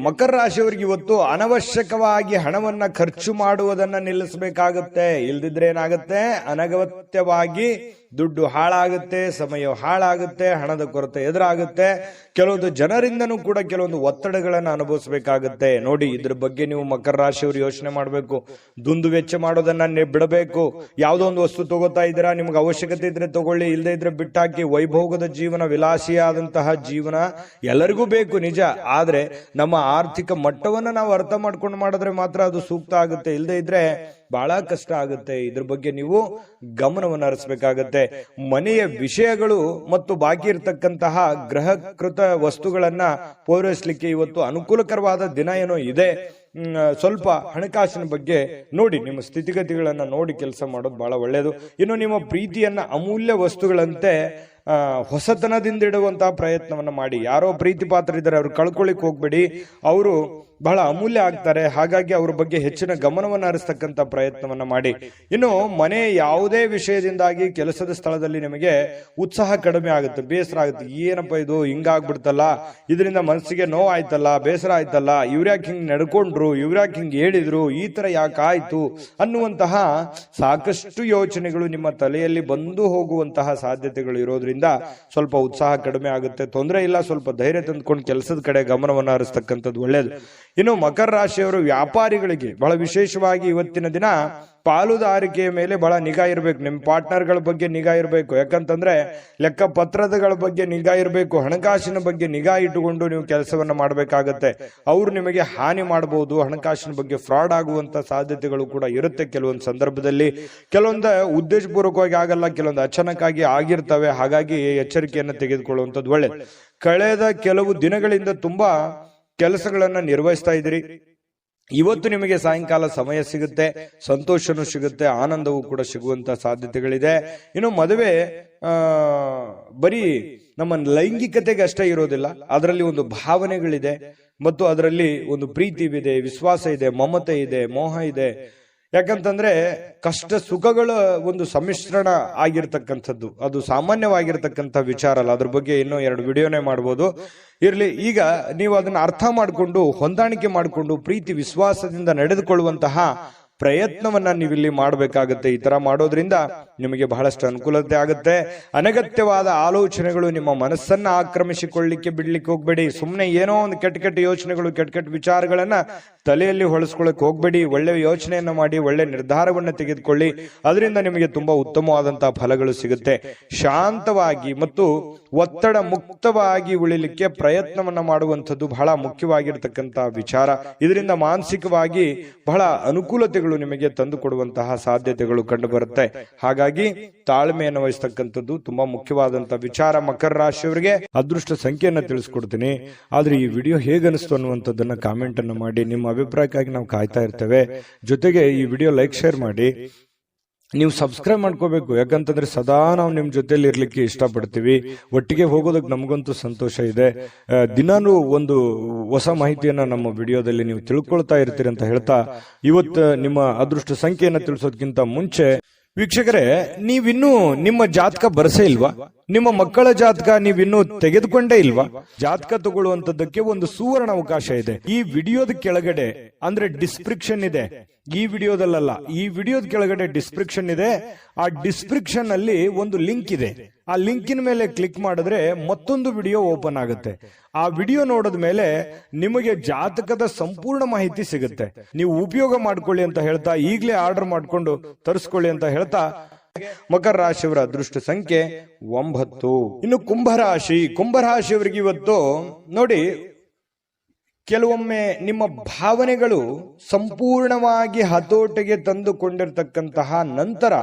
S1: ಇವತ್ತು ಅನವಶ್ಯಕವಾಗಿ ಹಣವನ್ನ ಖರ್ಚು ಮಾಡುವುದನ್ನ ನಿಲ್ಲಿಸಬೇಕಾಗುತ್ತೆ. ಇಲ್ದಿದ್ರೆ ಏನಾಗುತ್ತೆ, ಅನಗತ್ಯವಾಗಿ ದುಡ್ಡು ಹಾಳಾಗುತ್ತೆ, ಸಮಯ ಹಾಳಾಗುತ್ತೆ, ಹಣದ ಕೊರತೆ ಎದುರಾಗುತ್ತೆ. ಕೆಲವೊಂದು ಜನರಿಂದನೂ ಕೂಡ ಕೆಲವೊಂದು ಒತ್ತಡಗಳನ್ನು ಅನುಭವಿಸಬೇಕಾಗುತ್ತೆ. ನೋಡಿ, ಇದ್ರ ಬಗ್ಗೆ ನೀವು ಮಕರ ರಾಶಿಯವರು ಯೋಚನೆ ಮಾಡಬೇಕು. ದುಂದು ವೆಚ್ಚ ಮಾಡೋದನ್ನ ಬಿಡಬೇಕು. ಯಾವುದೋ ಒಂದು ವಸ್ತು ತಗೋತಾ ಇದ್ದೀರಾ, ನಿಮ್ಗೆ ಅವಶ್ಯಕತೆ ಇದ್ರೆ ತಗೊಳ್ಳಿ, ಇಲ್ಲದೆ ಇದ್ರೆ ಬಿಟ್ಟಾಕಿ. ವೈಭೋಗದ ಜೀವನ, ವಿಲಾಸಿಯಾದಂತಹ ಜೀವನ ಎಲ್ಲರಿಗೂ ಬೇಕು ನಿಜ. ಆದ್ರೆ ನಮ್ಮ ಆರ್ಥಿಕ ಮಟ್ಟವನ್ನ ನಾವು ಅರ್ಥ ಮಾಡ್ಕೊಂಡು ಮಾಡಿದ್ರೆ ಮಾತ್ರ ಅದು ಸೂಕ್ತ ಆಗುತ್ತೆ. ಇಲ್ಲದೆ ಇದ್ರೆ ಬಹಳ ಕಷ್ಟ ಆಗುತ್ತೆ. ಇದ್ರ ಬಗ್ಗೆ ನೀವು ಗಮನವನ್ನು ಹರಿಸಬೇಕಾಗತ್ತೆ. ಮನೆಯ ವಿಷಯಗಳು ಮತ್ತು ಬಾಕಿ ಇರತಕ್ಕಂತಹ ಗೃಹಕೃತ ವಸ್ತುಗಳನ್ನ ಪೂರೈಸಲಿಕ್ಕೆ ಇವತ್ತು ಅನುಕೂಲಕರವಾದ ದಿನ ಏನೋ ಇದೆ. ಸ್ವಲ್ಪ ಹಣಕಾಸಿನ ಬಗ್ಗೆ ನೋಡಿ, ನಿಮ್ಮ ಸ್ಥಿತಿಗತಿಗಳನ್ನ ನೋಡಿ ಕೆಲಸ ಮಾಡೋದು ಬಹಳ ಒಳ್ಳೆಯದು. ಇನ್ನು ನಿಮ್ಮ ಪ್ರೀತಿಯನ್ನ ಅಮೂಲ್ಯ ವಸ್ತುಗಳಂತೆ ಹೊಸತನದಿಂದ ಇಡುವಂತಹ ಪ್ರಯತ್ನವನ್ನ ಮಾಡಿ. ಯಾರೋ ಪ್ರೀತಿ ಪಾತ್ರ ಇದ್ದಾರೆ, ಅವ್ರು ಕಳ್ಕೊಳ್ಳಿಕ್ ಹೋಗ್ಬೇಡಿ. ಅವರು ಬಹಳ ಅಮೂಲ್ಯ ಆಗ್ತಾರೆ. ಹಾಗಾಗಿ ಅವ್ರ ಬಗ್ಗೆ ಹೆಚ್ಚಿನ ಗಮನವನ್ನು ಹರಿಸ್ತಕ್ಕಂಥ ಪ್ರಯತ್ನವನ್ನ ಮಾಡಿ. ಇನ್ನು ಮನೆ ಯಾವುದೇ ವಿಷಯದಿಂದಾಗಿ ಕೆಲಸದ ಸ್ಥಳದಲ್ಲಿ ನಿಮಗೆ ಉತ್ಸಾಹ ಕಡಿಮೆ ಆಗುತ್ತೆ, ಬೇಸರ ಆಗುತ್ತೆ. ಏನಪ್ಪ ಇದು ಹಿಂಗಾಗ್ಬಿಡ್ತಲ್ಲ, ಇದರಿಂದ ಮನಸ್ಸಿಗೆ ನೋವು ಆಯ್ತಲ್ಲ, ಬೇಸರ ಆಯ್ತಲ್ಲ, ಇವ್ರ್ಯಾಕೆ ಹಿಂಗ್ ನಡ್ಕೊಂಡ್ರು, ಇವ್ರ್ಯಾಕೆ ಹಿಂಗ್ ಹೇಳಿದ್ರು, ಈ ತರ ಯಾಕೆ ಆಯ್ತು ಅನ್ನುವಂತಹ ಸಾಕಷ್ಟು ಯೋಚನೆಗಳು ನಿಮ್ಮ ತಲೆಯಲ್ಲಿ ಬಂದು ಹೋಗುವಂತಹ ಸಾಧ್ಯತೆಗಳು ಇರೋದ್ರಿಂದ ಸ್ವಲ್ಪ ಉತ್ಸಾಹ ಕಡಿಮೆ ಆಗುತ್ತೆ. ತೊಂದರೆ ಇಲ್ಲ, ಸ್ವಲ್ಪ ಧೈರ್ಯ ತಂದ್ಕೊಂಡು ಕೆಲಸದ ಕಡೆ ಗಮನವನ್ನು ಹರಿಸ್ತಕ್ಕಂಥದ್ದು ಒಳ್ಳೇದು. ಇನ್ನು ಮಕರ ರಾಶಿಯವರು ವ್ಯಾಪಾರಿಗಳಿಗೆ ಬಹಳ ವಿಶೇಷವಾಗಿ ಇವತ್ತಿನ ದಿನ ಪಾಲುದಾರಿಕೆಯ ಮೇಲೆ ಬಹಳ ನಿಗಾ ಇರಬೇಕು. ನಿಮ್ಮ ಪಾರ್ಟ್ನರ್ಗಳ ಬಗ್ಗೆ ನಿಗಾ ಇರಬೇಕು. ಯಾಕಂತಂದ್ರೆ ಲೆಕ್ಕ ಪತ್ರಗಳ ಬಗ್ಗೆ ನಿಗಾ ಇರಬೇಕು. ಹಣಕಾಸಿನ ಬಗ್ಗೆ ನಿಗಾ ಇಟ್ಟುಕೊಂಡು ನೀವು ಕೆಲಸವನ್ನ ಮಾಡಬೇಕಾಗತ್ತೆ. ಅವರು ನಿಮಗೆ ಹಾನಿ ಮಾಡಬಹುದು. ಹಣಕಾಸಿನ ಬಗ್ಗೆ ಫ್ರಾಡ್ ಆಗುವಂತ ಸಾಧ್ಯತೆಗಳು ಕೂಡ ಇರುತ್ತೆ ಕೆಲವೊಂದು ಸಂದರ್ಭದಲ್ಲಿ. ಕೆಲವೊಂದು ಉದ್ದೇಶಪೂರ್ವಕವಾಗಿ ಆಗಲ್ಲ, ಕೆಲವೊಂದು ಅಚಾನಕ್ಕಾಗಿ ಆಗಿರ್ತವೆ. ಹಾಗಾಗಿ ಎಚ್ಚರಿಕೆಯನ್ನು ತೆಗೆದುಕೊಳ್ಳುವಂಥದ್ದು ಒಳ್ಳೆಯದು. ಕಳೆದ ಕೆಲವು ದಿನಗಳಿಂದ ತುಂಬಾ ಕೆಲಸಗಳನ್ನ ನಿರ್ವಹಿಸ್ತಾ ಇದ್ದೀರಿ. ಇವತ್ತು ನಿಮಗೆ ಸಾಯಂಕಾಲ ಸಮಯ ಸಿಗುತ್ತೆ, ಸಂತೋಷನೂ ಸಿಗುತ್ತೆ, ಆನಂದವೂ ಕೂಡ ಸಿಗುವಂತ ಸಾಧ್ಯತೆಗಳಿದೆ. ಇನ್ನು ಮದುವೆ ಬರೀ ನಮ್ಮ ಲೈಂಗಿಕತೆಗೆ ಅಷ್ಟೇ ಇರೋದಿಲ್ಲ, ಅದರಲ್ಲಿ ಒಂದು ಭಾವನೆಗಳಿದೆ ಮತ್ತು ಅದರಲ್ಲಿ ಒಂದು ಪ್ರೀತಿ ಇದೆ, ವಿಶ್ವಾಸ ಇದೆ, ಮಮತೆ ಇದೆ, ಮೋಹ ಇದೆ. ಯಾಕಂತಂದ್ರೆ ಕಷ್ಟ ಸುಖಗಳ ಒಂದು ಸಮ್ಮಿಶ್ರಣ ಆಗಿರ್ತಕ್ಕಂಥದ್ದು, ಅದು ಸಾಮಾನ್ಯವಾಗಿರ್ತಕ್ಕಂಥ ವಿಚಾರ ಅಲ್ಲ. ಅದ್ರ ಬಗ್ಗೆ ಇನ್ನೂ 2 ವಿಡಿಯೋನೇ ಮಾಡ್ಬೋದು. ಇರ್ಲಿ, ಈಗ ನೀವು ಅದನ್ನ ಅರ್ಥ ಮಾಡಿಕೊಂಡು ಹೊಂದಾಣಿಕೆ ಮಾಡಿಕೊಂಡು ಪ್ರೀತಿ ವಿಶ್ವಾಸದಿಂದ ನಡೆದುಕೊಳ್ಳುವಂತಹ ಪ್ರಯತ್ನವನ್ನ ನೀವಿಲ್ಲಿ ಮಾಡಬೇಕಾಗುತ್ತೆ. ಈ ತರ ಮಾಡೋದ್ರಿಂದ ನಿಮಗೆ ಬಹಳಷ್ಟು ಅನುಕೂಲತೆ ಆಗುತ್ತೆ. ಅನಗತ್ಯವಾದ ಆಲೋಚನೆಗಳು ನಿಮ್ಮ ಮನಸ್ಸನ್ನ ಆಕ್ರಮಿಸಿಕೊಳ್ಳಿಕ್ಕೆ ಬಿಡ್ಲಿಕ್ಕೆ ಹೋಗ್ಬೇಡಿ. ಸುಮ್ಮನೆ ಏನೋ ಒಂದು ಕೆಟ್ಟ ಯೋಚನೆಗಳು, ಕೆಟ್ಟ ವಿಚಾರಗಳನ್ನ ತಲೆಯಲ್ಲಿ ಹೊಳಸ್ಕೊಳ್ಳಕ್ ಹೋಗ್ಬೇಡಿ. ಒಳ್ಳೆ ಯೋಚನೆಯನ್ನ ಮಾಡಿ ಒಳ್ಳೆ ನಿರ್ಧಾರವನ್ನ ತೆಗೆದುಕೊಳ್ಳಿ. ಅದರಿಂದ ನಿಮಗೆ ತುಂಬಾ ಉತ್ತಮವಾದಂತಹ ಫಲಗಳು ಸಿಗುತ್ತೆ. ಶಾಂತವಾಗಿ ಮತ್ತು ಒತ್ತಡ ಮುಕ್ತವಾಗಿ ಉಳಿಲಿಕ್ಕೆ ಪ್ರಯತ್ನವನ್ನ ಮಾಡುವಂಥದ್ದು ಬಹಳ ಮುಖ್ಯವಾಗಿರ್ತಕ್ಕಂಥ ವಿಚಾರ. ಇದರಿಂದ ಮಾನಸಿಕವಾಗಿ ಬಹಳ ಅನುಕೂಲತೆಗಳು ನಿಮಗೆ ತಂದು ಕೊಡುವಂತಹ ಸಾಧ್ಯತೆಗಳು ಕಂಡು ಬರುತ್ತೆ. ಹಾಗಾಗಿ ತಾಳ್ಮೆಯನ್ನು ವಹಿಸ್ತಕ್ಕಂಥದ್ದು ತುಂಬಾ ಮುಖ್ಯವಾದಂತಹ ವಿಚಾರ. ಮಕರ ರಾಶಿಯವರಿಗೆ ಅದೃಷ್ಟ ಸಂಖ್ಯೆಯನ್ನ ತಿಳಿಸ್ಕೊಡ್ತೀನಿ. ಆದ್ರೆ ಈ ವಿಡಿಯೋ ಹೇಗನಿಸ್ತು ಅನ್ನುವಂಥದ್ದನ್ನ ಕಾಮೆಂಟ್ ಅನ್ನು ಮಾಡಿ. ನಿಮ್ಮ ಅಭಿಪ್ರಾಯಕ್ಕಾಗಿ ನಾವು ಕಾಯ್ತಾ ಇರ್ತೇವೆ. ಜೊತೆಗೆ ಈ ವಿಡಿಯೋ ಲೈಕ್, ಶೇರ್ ಮಾಡಿ. ನೀವು ಸಬ್ಸ್ಕ್ರೈಬ್ ಮಾಡ್ಕೋಬೇಕು. ಯಾಕಂತಂದ್ರೆ ಸದಾ ನಾವು ನಿಮ್ ಜೊತೆಲಿ ಇರ್ಲಿಕ್ಕೆ ಇಷ್ಟಪಡ್ತೀವಿ. ಒಟ್ಟಿಗೆ ಹೋಗೋದಕ್ಕೆ ನಮಗಂತೂ ಸಂತೋಷ ಇದೆ. ದಿನಾನು ಒಂದು ಹೊಸ ಮಾಹಿತಿಯನ್ನ ನಮ್ಮ ವಿಡಿಯೋದಲ್ಲಿ ನೀವು ತಿಳ್ಕೊಳ್ತಾ ಇರ್ತೀರಿ ಅಂತ ಹೇಳ್ತಾ, ಇವತ್ತು ನಿಮ್ಮ ಅದೃಷ್ಟ ಸಂಖ್ಯೆಯನ್ನ ತಿಳಿಸೋದಕ್ಕಿಂತ ಮುಂಚೆ ವೀಕ್ಷಕರೇ, ನೀವಿನ್ನೂ ನಿಮ್ಮ ಜಾತಕ ಬರಸೇ ಇಲ್ವಾ? ನಿಮ್ಮ ಮಕ್ಕಳ ಜಾತಕ ನೀವಿನ್ನೂ ತೆಗೆದುಕೊಂಡೇ ಇಲ್ವಾ? ಜಾತಕ ತಗೊಳ್ಳುವಂತದ್ದಕ್ಕೆ ಒಂದು ಸುವರ್ಣ ಅವಕಾಶ ಇದೆ. ಈ ವಿಡಿಯೋದ ಕೆಳಗಡೆ ಅಂದ್ರೆ ಡಿಸ್ಕ್ರಿಪ್ಷನ್ ಇದೆ. ಈ ವಿಡಿಯೋದಲ್ಲ, ಈ ವಿಡಿಯೋದ ಕೆಳಗಡೆ ಡಿಸ್ಕ್ರಿಪ್ಷನ್ ಇದೆ. ಆ ಡಿಸ್ಕ್ರಿಪ್ಷನ್ ಅಲ್ಲಿ ಒಂದು ಲಿಂಕ್ ಇದೆ. ಆ ಲಿಂಕಿನ ಮೇಲೆ ಕ್ಲಿಕ್ ಮಾಡಿದ್ರೆ ಮತ್ತೊಂದು ವಿಡಿಯೋ ಓಪನ್ ಆಗುತ್ತೆ. ಆ ವಿಡಿಯೋ ನೋಡಿದ ಮೇಲೆ ನಿಮಗೆ ಜಾತಕದ ಸಂಪೂರ್ಣ ಮಾಹಿತಿ ಸಿಗುತ್ತೆ. ನೀವು ಉಪಯೋಗ ಮಾಡ್ಕೊಳ್ಳಿ ಅಂತ ಹೇಳ್ತಾ, ಈಗಲೇ ಆರ್ಡರ್ ಮಾಡ್ಕೊಂಡು ತರಿಸ್ಕೊಳ್ಳಿ ಅಂತ ಹೇಳ್ತಾ, ಮಕರ ರಾಶಿಯವರ ಅದೃಷ್ಟ ಸಂಖ್ಯೆ 9. ಇನ್ನು ಕುಂಭರಾಶಿಯವರಿಗೆ ಇವತ್ತು ನೋಡಿ, ಕೆಲವೊಮ್ಮೆ ನಿಮ್ಮ ಭಾವನೆಗಳು ಸಂಪೂರ್ಣವಾಗಿ ಹತೋಟಿಗೆ ತಂದುಕೊಂಡಿರ್ತಕ್ಕಂತಹ ನಂತರ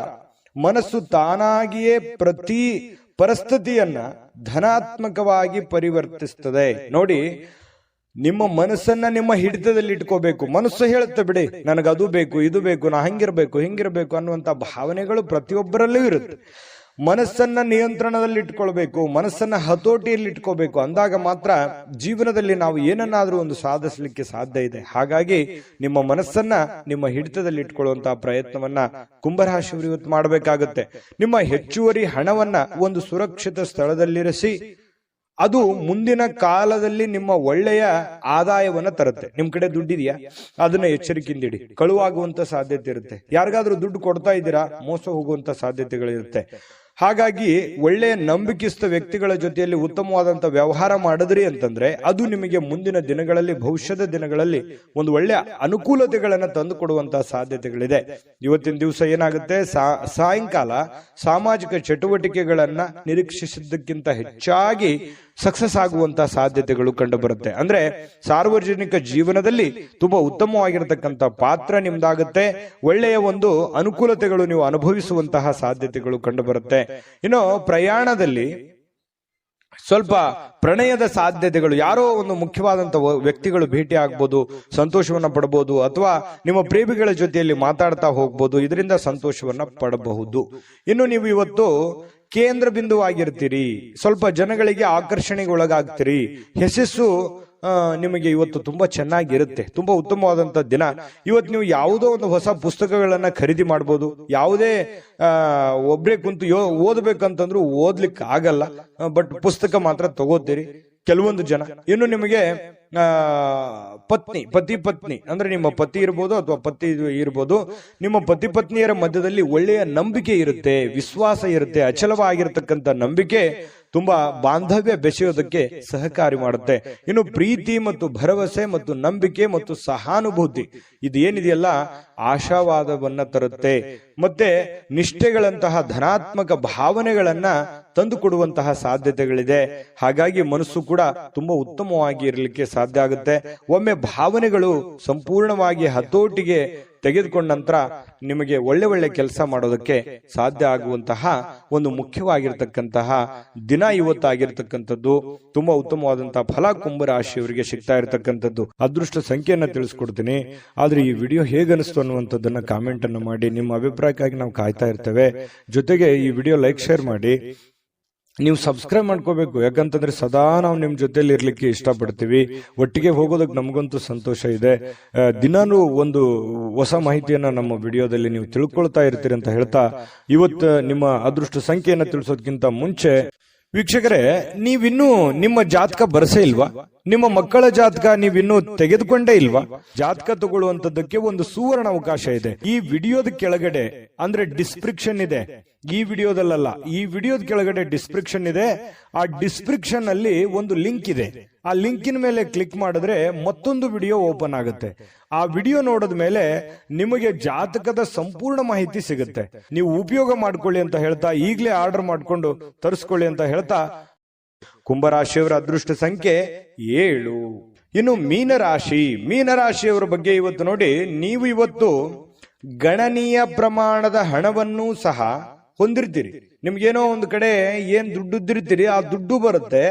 S1: ಮನಸ್ಸು ತಾನಾಗಿಯೇ ಪ್ರತಿ ಪರಿಸ್ಥಿತಿಯನ್ನ ಧನಾತ್ಮಕವಾಗಿ ಪರಿವರ್ತಿಸ್ತದೆ. ನೋಡಿ, ನಿಮ್ಮ ಮನಸ್ಸನ್ನ ನಿಮ್ಮ ಹಿಡಿತದಲ್ಲಿ ಇಟ್ಕೋಬೇಕು. ಮನಸ್ಸು ಹೇಳುತ್ತೆ, ಬಿಡಿ ನನಗದು ಬೇಕು, ಇದು ಬೇಕು, ನಾ ಹಿಂಗಿರ್ಬೇಕು ಅನ್ನುವಂತ ಭಾವನೆಗಳು ಪ್ರತಿಯೊಬ್ಬರಲ್ಲೂ ಇರುತ್ತೆ. ಮನಸ್ಸನ್ನ ನಿಯಂತ್ರಣದಲ್ಲಿ ಇಟ್ಕೊಳ್ಬೇಕು, ಮನಸ್ಸನ್ನ ಹತೋಟಿಯಲ್ಲಿ ಇಟ್ಕೋಬೇಕು. ಅಂದಾಗ ಮಾತ್ರ ಜೀವನದಲ್ಲಿ ನಾವು ಏನನ್ನಾದ್ರೂ ಒಂದು ಸಾಧಿಸಲಿಕ್ಕೆ ಸಾಧ್ಯ ಇದೆ. ಹಾಗಾಗಿ ನಿಮ್ಮ ಮನಸ್ಸನ್ನ ನಿಮ್ಮ ಹಿಡಿತದಲ್ಲಿ ಇಟ್ಕೊಳ್ಳುವಂತಹ ಪ್ರಯತ್ನವನ್ನ ಕುಂಭರಾಶಿಯವರು ಇವತ್ತು ಮಾಡಬೇಕಾಗುತ್ತೆ. ನಿಮ್ಮ ಹೆಚ್ಚುವರಿ ಹಣವನ್ನ ಒಂದು ಸುರಕ್ಷಿತ ಸ್ಥಳದಲ್ಲಿರಿಸಿ. ಅದು ಮುಂದಿನ ಕಾಲದಲ್ಲಿ ನಿಮ್ಮ ಒಳ್ಳೆಯ ಆದಾಯವನ್ನ ತರುತ್ತೆ. ನಿಮ್ ಕಡೆ ದುಡ್ಡಿದೆಯಾ, ಅದನ್ನ ಎಚ್ಚರಿಕೆಯಿಂದ ಇಡಿ. ಕಳುವಾಗುವಂತ ಸಾಧ್ಯತೆ ಇರುತ್ತೆ. ಯಾರಿಗಾದ್ರೂ ದುಡ್ಡು ಕೊಡ್ತಾ ಇದ್ದೀರಾ, ಮೋಸ ಹೋಗುವಂತ ಸಾಧ್ಯತೆಗಳಿರುತ್ತೆ. ಹಾಗಾಗಿ ಒಳ್ಳೆಯ ನಂಬಿಕೆಸ್ಥ ವ್ಯಕ್ತಿಗಳ ಜೊತೆಯಲ್ಲಿ ಉತ್ತಮವಾದಂತ ವ್ಯವಹಾರ ಮಾಡಿದ್ರಿ ಅಂತಂದ್ರೆ ಅದು ನಿಮಗೆ ಮುಂದಿನ ದಿನಗಳಲ್ಲಿ, ಭವಿಷ್ಯದ ದಿನಗಳಲ್ಲಿ ಒಂದು ಒಳ್ಳೆಯ ಅನುಕೂಲತೆಗಳನ್ನ ತಂದು ಕೊಡುವಂತಹ ಸಾಧ್ಯತೆಗಳಿದೆ. ಇವತ್ತಿನ ದಿವಸ ಏನಾಗುತ್ತೆ, ಸಾಯಂಕಾಲ ಸಾಮಾಜಿಕ ಚಟುವಟಿಕೆಗಳನ್ನ ನಿರೀಕ್ಷಿಸಿದ್ದಕ್ಕಿಂತ ಹೆಚ್ಚಾಗಿ ಸಕ್ಸಸ್ ಆಗುವಂತಹ ಸಾಧ್ಯತೆಗಳು ಕಂಡು ಬರುತ್ತೆ. ಅಂದ್ರೆ ಸಾರ್ವಜನಿಕ ಜೀವನದಲ್ಲಿ ತುಂಬಾ ಉತ್ತಮವಾಗಿರತಕ್ಕಂತ ಪಾತ್ರ ನಿಮ್ದಾಗುತ್ತೆ. ಒಳ್ಳೆಯ ಒಂದು ಅನುಕೂಲತೆಗಳು ನೀವು ಅನುಭವಿಸುವಂತಹ ಸಾಧ್ಯತೆಗಳು ಕಂಡು ಬರುತ್ತೆ. ಇನ್ನು ಪ್ರಯಾಣದಲ್ಲಿ ಸ್ವಲ್ಪ ಪ್ರಣಯದ ಸಾಧ್ಯತೆಗಳು, ಯಾರೋ ಒಂದು ಮುಖ್ಯವಾದಂತ ವ್ಯಕ್ತಿಗಳು ಭೇಟಿ ಆಗ್ಬೋದು, ಸಂತೋಷವನ್ನ ಪಡಬಹುದು, ಅಥವಾ ನಿಮ್ಮ ಪ್ರೇಮಿಗಳ ಜೊತೆಯಲ್ಲಿ ಮಾತಾಡ್ತಾ ಹೋಗ್ಬೋದು. ಇದರಿಂದ ಸಂತೋಷವನ್ನ ಪಡಬಹುದು. ಇನ್ನು ನೀವು ಇವತ್ತು ಕೇಂದ್ರ ಬಿಂದುವಾಗಿರ್ತೀರಿ, ಸ್ವಲ್ಪ ಜನಗಳಿಗೆ ಆಕರ್ಷಣೆಗೆ ಒಳಗಾಗ್ತೀರಿ. ಯಶಸ್ಸು ನಿಮಗೆ ಇವತ್ತು ತುಂಬಾ ಚೆನ್ನಾಗಿರುತ್ತೆ. ತುಂಬಾ ಉತ್ತಮವಾದಂತ ದಿನ. ಇವತ್ತು ನೀವು ಯಾವುದೋ ಒಂದು ಹೊಸ ಪುಸ್ತಕಗಳನ್ನ ಖರೀದಿ ಮಾಡಬಹುದು. ಯಾವುದೇ ಒಬ್ರೇ ಕುಂತು ಓದ್ಬೇಕಂತಂದ್ರೂ ಓದ್ಲಿಕ್ಕೆ ಆಗಲ್ಲ, ಬಟ್ ಪುಸ್ತಕ ಮಾತ್ರ ತಗೋತೀರಿ ಕೆಲವೊಂದು ಜನ. ಇನ್ನು ನಿಮಗೆ ಪತಿ ಪತ್ನಿ ಅಂದ್ರೆ ನಿಮ್ಮ ಪತಿ ಇರ್ಬೋದು ಅಥವಾ ಪತಿ ಇರ್ಬೋದು, ನಿಮ್ಮ ಪತಿ ಪತ್ನಿಯರ ಮಧ್ಯದಲ್ಲಿ ಒಳ್ಳೆಯ ನಂಬಿಕೆ ಇರುತ್ತೆ, ವಿಶ್ವಾಸ ಇರುತ್ತೆ, ಅಚಲವಾಗಿರ್ತಕ್ಕಂಥ ನಂಬಿಕೆ ತುಂಬಾ ಬಾಂಧವ್ಯ ಬೆಸೆಯೋದಕ್ಕೆ ಸಹಕಾರಿ ಮಾಡುತ್ತೆ. ಇನ್ನು ಪ್ರೀತಿ ಮತ್ತು ಭರವಸೆ ಮತ್ತು ನಂಬಿಕೆ ಮತ್ತು ಸಹಾನುಭೂತಿ ಇದು ಏನಿದೆಯಲ್ಲ ಆಶಾವಾದವನ್ನ ತರುತ್ತೆ. ಮತ್ತೆ ನಿಷ್ಠೆಗಳಂತಹ ಧನಾತ್ಮಕ ಭಾವನೆಗಳನ್ನ ತಂದು ಕೊಡುವಂತಹ ಸಾಧ್ಯತೆಗಳಿದೆ. ಹಾಗಾಗಿ ಮನಸ್ಸು ಕೂಡ ತುಂಬಾ ಉತ್ತಮವಾಗಿ ಇರಲಿಕ್ಕೆ ಸಾಧ್ಯ ಆಗುತ್ತೆ. ಒಮ್ಮೆ ಭಾವನೆಗಳು ಸಂಪೂರ್ಣವಾಗಿ ಹತೋಟಿಗೆ ತೆಗೆದುಕೊಂಡ ನಂತರ ನಿಮಗೆ ಒಳ್ಳೆ ಒಳ್ಳೆ ಕೆಲಸ ಮಾಡೋದಕ್ಕೆ ಸಾಧ್ಯ ಆಗುವಂತಹ ಒಂದು ಮುಖ್ಯವಾಗಿರ್ತಕ್ಕಂತಹ ದಿನ ಇವತ್ತಾಗಿರ್ತಕ್ಕಂಥದ್ದು. ತುಂಬಾ ಉತ್ತಮವಾದಂತಹ ಫಲ ಕುಂಭರಾಶಿಯವರಿಗೆ ಸಿಗ್ತಾ ಇರತಕ್ಕಂಥದ್ದು. ಅದೃಷ್ಟ ಸಂಖ್ಯೆಯನ್ನ ತಿಳಿಸ್ಕೊಡ್ತೀನಿ. ಆದ್ರೆ ಈ ವಿಡಿಯೋ ಹೇಗನಿಸ್ತು ಅನ್ನುವಂಥದ್ದನ್ನ ಕಾಮೆಂಟ್ ಅನ್ನು ಮಾಡಿ. ನಿಮ್ಮ ಅಭಿಪ್ರಾಯಕ್ಕಾಗಿ ನಾವು ಕಾಯ್ತಾ ಇರ್ತೇವೆ. ಜೊತೆಗೆ ಈ ವಿಡಿಯೋ ಲೈಕ್ ಶೇರ್ ಮಾಡಿ. ನೀವು ಸಬ್ಸ್ಕ್ರೈಬ್ ಮಾಡ್ಕೋಬೇಕು, ಯಾಕಂತಂದ್ರೆ ಸದಾ ನಾವು ನಿಮ್ ಜೊತೆಲಿ ಇರ್ಲಿಕ್ಕೆ ಇಷ್ಟಪಡ್ತೀವಿ. ಒಟ್ಟಿಗೆ ಹೋಗೋದಕ್ಕೆ ನಮಗಂತೂ ಸಂತೋಷ ಇದೆ. ದಿನಾನು ಒಂದು ಹೊಸ ಮಾಹಿತಿಯನ್ನ ನಮ್ಮ ವಿಡಿಯೋದಲ್ಲಿ ನೀವು ತಿಳ್ಕೊಳ್ತಾ ಇರ್ತೀರಿ ಅಂತ ಹೇಳ್ತಾ, ಇವತ್ತು ನಿಮ್ಮ ಅದೃಷ್ಟ ಸಂಖ್ಯೆಯನ್ನ ತಿಳಿಸೋದಕ್ಕಿಂತ ಮುಂಚೆ ವೀಕ್ಷಕರೇ, ನೀವಿನ್ನೂ ನಿಮ್ಮ ಜಾತಕ ಬರಸೇ ಇಲ್ವಾ? ನಿಮ್ಮ ಮಕ್ಕಳ ಜಾತಕ ನೀವಿನ್ನೂ ತೆಗೆದುಕೊಂಡೇ ಇಲ್ವಾ? ಜಾತಕ ತಗೊಳ್ಳುವಂತದ್ದಕ್ಕೆ ಒಂದು ಸುವರ್ಣ ಅವಕಾಶ ಇದೆ. ಈ ವಿಡಿಯೋದ ಕೆಳಗಡೆ ಅಂದ್ರೆ ಡಿಸ್ಕ್ರಿಪ್ಷನ್ ಇದೆ. ಈ ವಿಡಿಯೋದಲ್ಲ, ಈ ವಿಡಿಯೋದ ಕೆಳಗಡೆ ಡಿಸ್ಕ್ರಿಪ್ಷನ್ ಇದೆ. ಆ ಡಿಸ್ಕ್ರಿಪ್ಷನ್ ಅಲ್ಲಿ ಒಂದು ಲಿಂಕ್ ಇದೆ. ಆ ಲಿಂಕಿನ ಮೇಲೆ ಕ್ಲಿಕ್ ಮಾಡಿದ್ರೆ ಮತ್ತೊಂದು ವಿಡಿಯೋ ಓಪನ್ ಆಗುತ್ತೆ. ಆ ವಿಡಿಯೋ ನೋಡಿದ ಮೇಲೆ ನಿಮಗೆ ಜಾತಕದ ಸಂಪೂರ್ಣ ಮಾಹಿತಿ ಸಿಗುತ್ತೆ. ನೀವು ಉಪಯೋಗ ಮಾಡ್ಕೊಳ್ಳಿ ಅಂತ ಹೇಳ್ತಾ, ಈಗಲೇ ಆರ್ಡರ್ ಮಾಡ್ಕೊಂಡು ತರಿಸ್ಕೊಳ್ಳಿ ಅಂತ ಹೇಳ್ತಾ, ಕುಂಭರಾಶಿಯವರ ಅದೃಷ್ಟ ಸಂಖ್ಯೆ 7. ಇನ್ನು ಮೀನರಾಶಿಯವರ ಬಗ್ಗೆ ಇವತ್ತು ನೋಡಿ, ನೀವು ಇವತ್ತು ಗಣನೀಯ ಪ್ರಮಾಣದ ಹಣವನ್ನು ಸಹ ಹೊಂದಿರ್ತೀರಿ. ನಿಮ್ಗೇನೋ ಒಂದು ಕಡೆ ಏನ್ ದುಡ್ಡಿರ್ತೀರಿ, ಆ ದುಡ್ಡು ಬರುತ್ತೆ.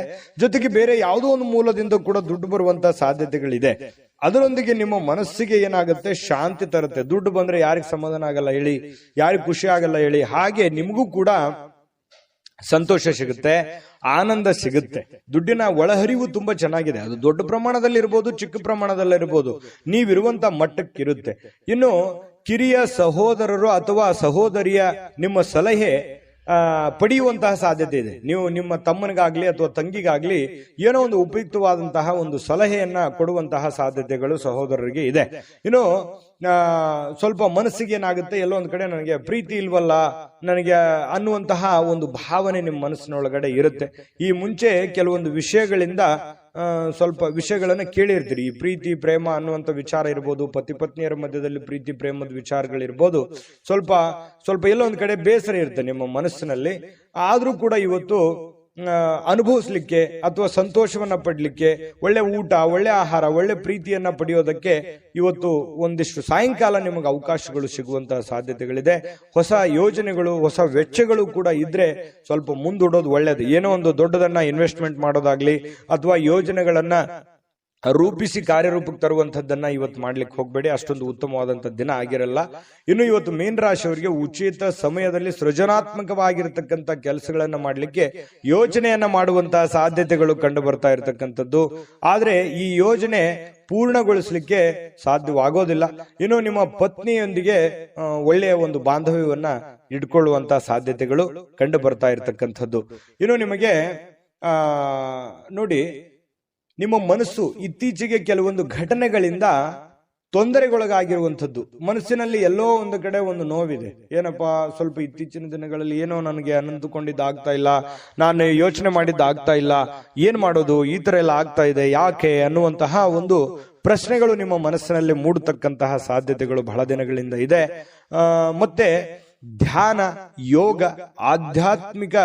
S1: ಜೊತೆಗೆ ಬೇರೆ ಯಾವುದೋ ಒಂದು ಮೂಲದಿಂದ ಕೂಡ ದುಡ್ಡು ಬರುವಂತ ಸಾಧ್ಯತೆಗಳಿದೆ. ಅದರೊಂದಿಗೆ ನಿಮ್ಮ ಮನಸ್ಸಿಗೆ ಏನಾಗುತ್ತೆ, ಶಾಂತಿ ತರುತ್ತೆ. ದುಡ್ಡು ಬಂದ್ರೆ ಯಾರಿಗೆ ಸಮಾಧಾನ ಆಗಲ್ಲ ಹೇಳಿ, ಯಾರಿಗೆ ಖುಷಿ ಆಗಲ್ಲ ಹೇಳಿ. ಹಾಗೆ ನಿಮಗೂ ಕೂಡ ಸಂತೋಷ ಸಿಗುತ್ತೆ, ಆನಂದ ಸಿಗುತ್ತೆ. ದುಡ್ಡಿನ ಒಳಹರಿವು ತುಂಬಾ ಚೆನ್ನಾಗಿದೆ. ಅದು ದೊಡ್ಡ ಪ್ರಮಾಣದಲ್ಲಿ ಇರ್ಬೋದು, ಚಿಕ್ಕ ಪ್ರಮಾಣದಲ್ಲಿರ್ಬೋದು, ನೀವಿರುವಂತ ಮಟ್ಟಕ್ಕಿರುತ್ತೆ. ಇನ್ನು ಕಿರಿಯ ಸಹೋದರರು ಅಥವಾ ಸಹೋದರಿಯ ನಿಮ್ಮ ಸಲಹೆ ಪಡೆಯುವಂತಹ ಸಾಧ್ಯತೆ ಇದೆ. ನೀವು ನಿಮ್ಮ ತಮ್ಮನಿಗಾಗ್ಲಿ ಅಥವಾ ತಂಗಿಗಾಗ್ಲಿ ಏನೋ ಒಂದು ಉಪಯುಕ್ತವಾದಂತಹ ಒಂದು ಸಲಹೆಯನ್ನ ಕೊಡುವಂತಹ ಸಾಧ್ಯತೆಗಳು ಸಹೋದರರಿಗೆ ಇದೆ. ಇನ್ನು ಸ್ವಲ್ಪ ಮನಸ್ಸಿಗೆ ಏನಾಗುತ್ತೆ, ಎಲ್ಲೋ ಒಂದ್ ಕಡೆ ನನಗೆ ಪ್ರೀತಿ ಇಲ್ವಲ್ಲ ನನಗೆ ಅನ್ನುವಂತಹ ಒಂದು ಭಾವನೆ ನಿಮ್ಮ ಮನಸ್ಸಿನೊಳಗಡೆ ಇರುತ್ತೆ. ಈ ಮುಂಚೆ ಕೆಲವೊಂದು ವಿಷಯಗಳಿಂದ ಸ್ವಲ್ಪ ವಿಷಯಗಳನ್ನ ಕೇಳಿರ್ತೀರಿ. ಈ ಪ್ರೀತಿ ಪ್ರೇಮ ಅನ್ನುವಂಥ ವಿಚಾರ ಇರ್ಬೋದು, ಪತಿ ಪತ್ನಿಯರ ಮಧ್ಯದಲ್ಲಿ ಪ್ರೀತಿ ಪ್ರೇಮದ ವಿಚಾರಗಳಿರ್ಬೋದು. ಸ್ವಲ್ಪ ಎಲ್ಲೋ ಒಂದ್ ಕಡೆ ಬೇಸರ ಇರುತ್ತೆ ನಿಮ್ಮ ಮನಸ್ಸಿನಲ್ಲಿ. ಆದ್ರೂ ಕೂಡ ಇವತ್ತು ಅನುಭವಿಸ್ಲಿಕ್ಕೆ ಅಥವಾ ಸಂತೋಷವನ್ನ ಪಡ್ಲಿಕ್ಕೆ, ಒಳ್ಳೆ ಊಟ, ಒಳ್ಳೆ ಆಹಾರ, ಒಳ್ಳೆ ಪ್ರೀತಿಯನ್ನ ಪಡೆಯೋದಕ್ಕೆ ಇವತ್ತು ಒಂದಿಷ್ಟು ಸಾಯಂಕಾಲ ನಿಮಗೆ ಅವಕಾಶಗಳು ಸಿಗುವಂತಹ ಸಾಧ್ಯತೆಗಳಿದೆ. ಹೊಸ ಯೋಜನೆಗಳು, ಹೊಸ ವೆಚ್ಚಗಳು ಕೂಡ ಇದ್ರೆ ಸ್ವಲ್ಪ ಮುಂದೂಡೋದು ಒಳ್ಳೇದು. ಏನೋ ಒಂದು ದೊಡ್ಡದನ್ನ ಇನ್ವೆಸ್ಟ್ಮೆಂಟ್ ಮಾಡೋದಾಗ್ಲಿ ಅಥವಾ ಯೋಜನೆಗಳನ್ನ ರೂಪಿಸಿ ಕಾರ್ಯರೂಪಕ್ಕೆ ತರುವಂತದ್ದನ್ನ ಇವತ್ತು ಮಾಡ್ಲಿಕ್ಕೆ ಹೋಗ್ಬೇಡಿ. ಅಷ್ಟೊಂದು ಉತ್ತಮವಾದಂತ ದಿನ ಆಗಿರಲ್ಲ. ಇನ್ನು ಇವತ್ತು ಮೀನರಾಶಿಯವರಿಗೆ ಉಚಿತ ಸಮಯದಲ್ಲಿ ಸೃಜನಾತ್ಮಕವಾಗಿರತಕ್ಕಂತ ಕೆಲಸಗಳನ್ನ ಮಾಡ್ಲಿಕ್ಕೆ ಯೋಜನೆಯನ್ನ ಮಾಡುವಂತಹ ಸಾಧ್ಯತೆಗಳು ಕಂಡು ಬರ್ತಾ ಇರತಕ್ಕಂಥದ್ದು. ಆದ್ರೆ ಈ ಯೋಜನೆ ಪೂರ್ಣಗೊಳಿಸಲಿಕ್ಕೆ ಸಾಧ್ಯವಾಗೋದಿಲ್ಲ. ಇನ್ನು ನಿಮ್ಮ ಪತ್ನಿಯೊಂದಿಗೆ ಒಳ್ಳೆಯ ಒಂದು ಬಾಂಧವ್ಯವನ್ನ ಇಟ್ಕೊಳ್ಳುವಂತಹ ಸಾಧ್ಯತೆಗಳು ಕಂಡು ಬರ್ತಾ ಇರತಕ್ಕಂಥದ್ದು. ಇನ್ನು ನಿಮಗೆ ನೋಡಿ, ನಿಮ್ಮ ಮನಸ್ಸು ಇತ್ತೀಚೆಗೆ ಕೆಲವೊಂದು ಘಟನೆಗಳಿಂದ ತೊಂದರೆಗೊಳಗಾಗಿರುವಂಥದ್ದು. ಮನಸ್ಸಿನಲ್ಲಿ ಎಲ್ಲೋ ಒಂದು ಕಡೆ ಒಂದು ನೋವಿದೆ. ಏನಪ್ಪಾ, ಸ್ವಲ್ಪ ಇತ್ತೀಚಿನ ದಿನಗಳಲ್ಲಿ ಏನೋ ನನಗೆ ಅನ್ನಂದುಕೊಂಡಿದ್ದಾಗ್ತಾ ಇಲ್ಲ, ನಾನು ಯೋಚನೆ ಮಾಡಿದ್ದಾಗ್ತಾ ಇಲ್ಲ, ಏನ್ ಮಾಡೋದು, ಈ ತರ ಎಲ್ಲ ಆಗ್ತಾ ಇದೆ, ಯಾಕೆ ಅನ್ನುವಂತಹ ಒಂದು ಪ್ರಶ್ನೆಗಳು ನಿಮ್ಮ ಮನಸ್ಸಿನಲ್ಲಿ ಮೂಡತಕ್ಕಂತಹ ಸಾಧ್ಯತೆಗಳು ಬಹಳ ದಿನಗಳಿಂದ ಇದೆ. ಮತ್ತೆ ಧ್ಯಾನ, ಯೋಗ, ಆಧ್ಯಾತ್ಮಿಕ,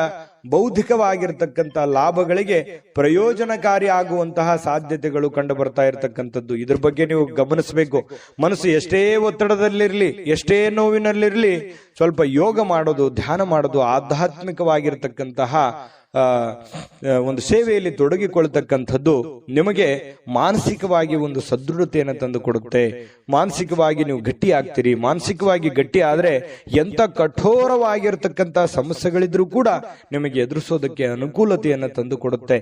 S1: ಬೌದ್ಧಿಕವಾಗಿರ್ತಕ್ಕಂಥ ಲಾಭಗಳಿಗೆ ಪ್ರಯೋಜನಕಾರಿ ಆಗುವಂತಹ ಸಾಧ್ಯತೆಗಳು ಕಂಡು ಬರ್ತಾ ಇರತಕ್ಕಂಥದ್ದು. ಇದ್ರ ಬಗ್ಗೆ ನೀವು ಗಮನಿಸಬೇಕು. ಮನಸ್ಸು ಎಷ್ಟೇ ಒತ್ತಡದಲ್ಲಿರ್ಲಿ, ಎಷ್ಟೇ ನೋವಿನಲ್ಲಿರ್ಲಿ, ಸ್ವಲ್ಪ ಯೋಗ ಮಾಡೋದು, ಧ್ಯಾನ ಮಾಡೋದು, ಆಧ್ಯಾತ್ಮಿಕವಾಗಿರ್ತಕ್ಕಂತಹ ಒಂದು ಸೇವೆಯಲ್ಲಿ ತೊಡಗಿಕೊಳ್ತಕ್ಕಂಥದ್ದು ನಿಮಗೆ ಮಾನಸಿಕವಾಗಿ ಒಂದು ಸದೃಢತೆಯನ್ನು ತಂದು ಕೊಡುತ್ತೆ. ಮಾನಸಿಕವಾಗಿ ನೀವು ಗಟ್ಟಿ ಆಗ್ತೀರಿ. ಮಾನಸಿಕವಾಗಿ ಗಟ್ಟಿ ಆದ್ರೆ ಎಂತ ಕಠೋರವಾಗಿರ್ತಕ್ಕಂಥ ಸಮಸ್ಯೆಗಳಿದ್ರೂ ಕೂಡ ನಿಮಗೆ ಎದುರಿಸೋದಕ್ಕೆ ಅನುಕೂಲತೆಯನ್ನ ತಂದು ಕೊಡುತ್ತೆ.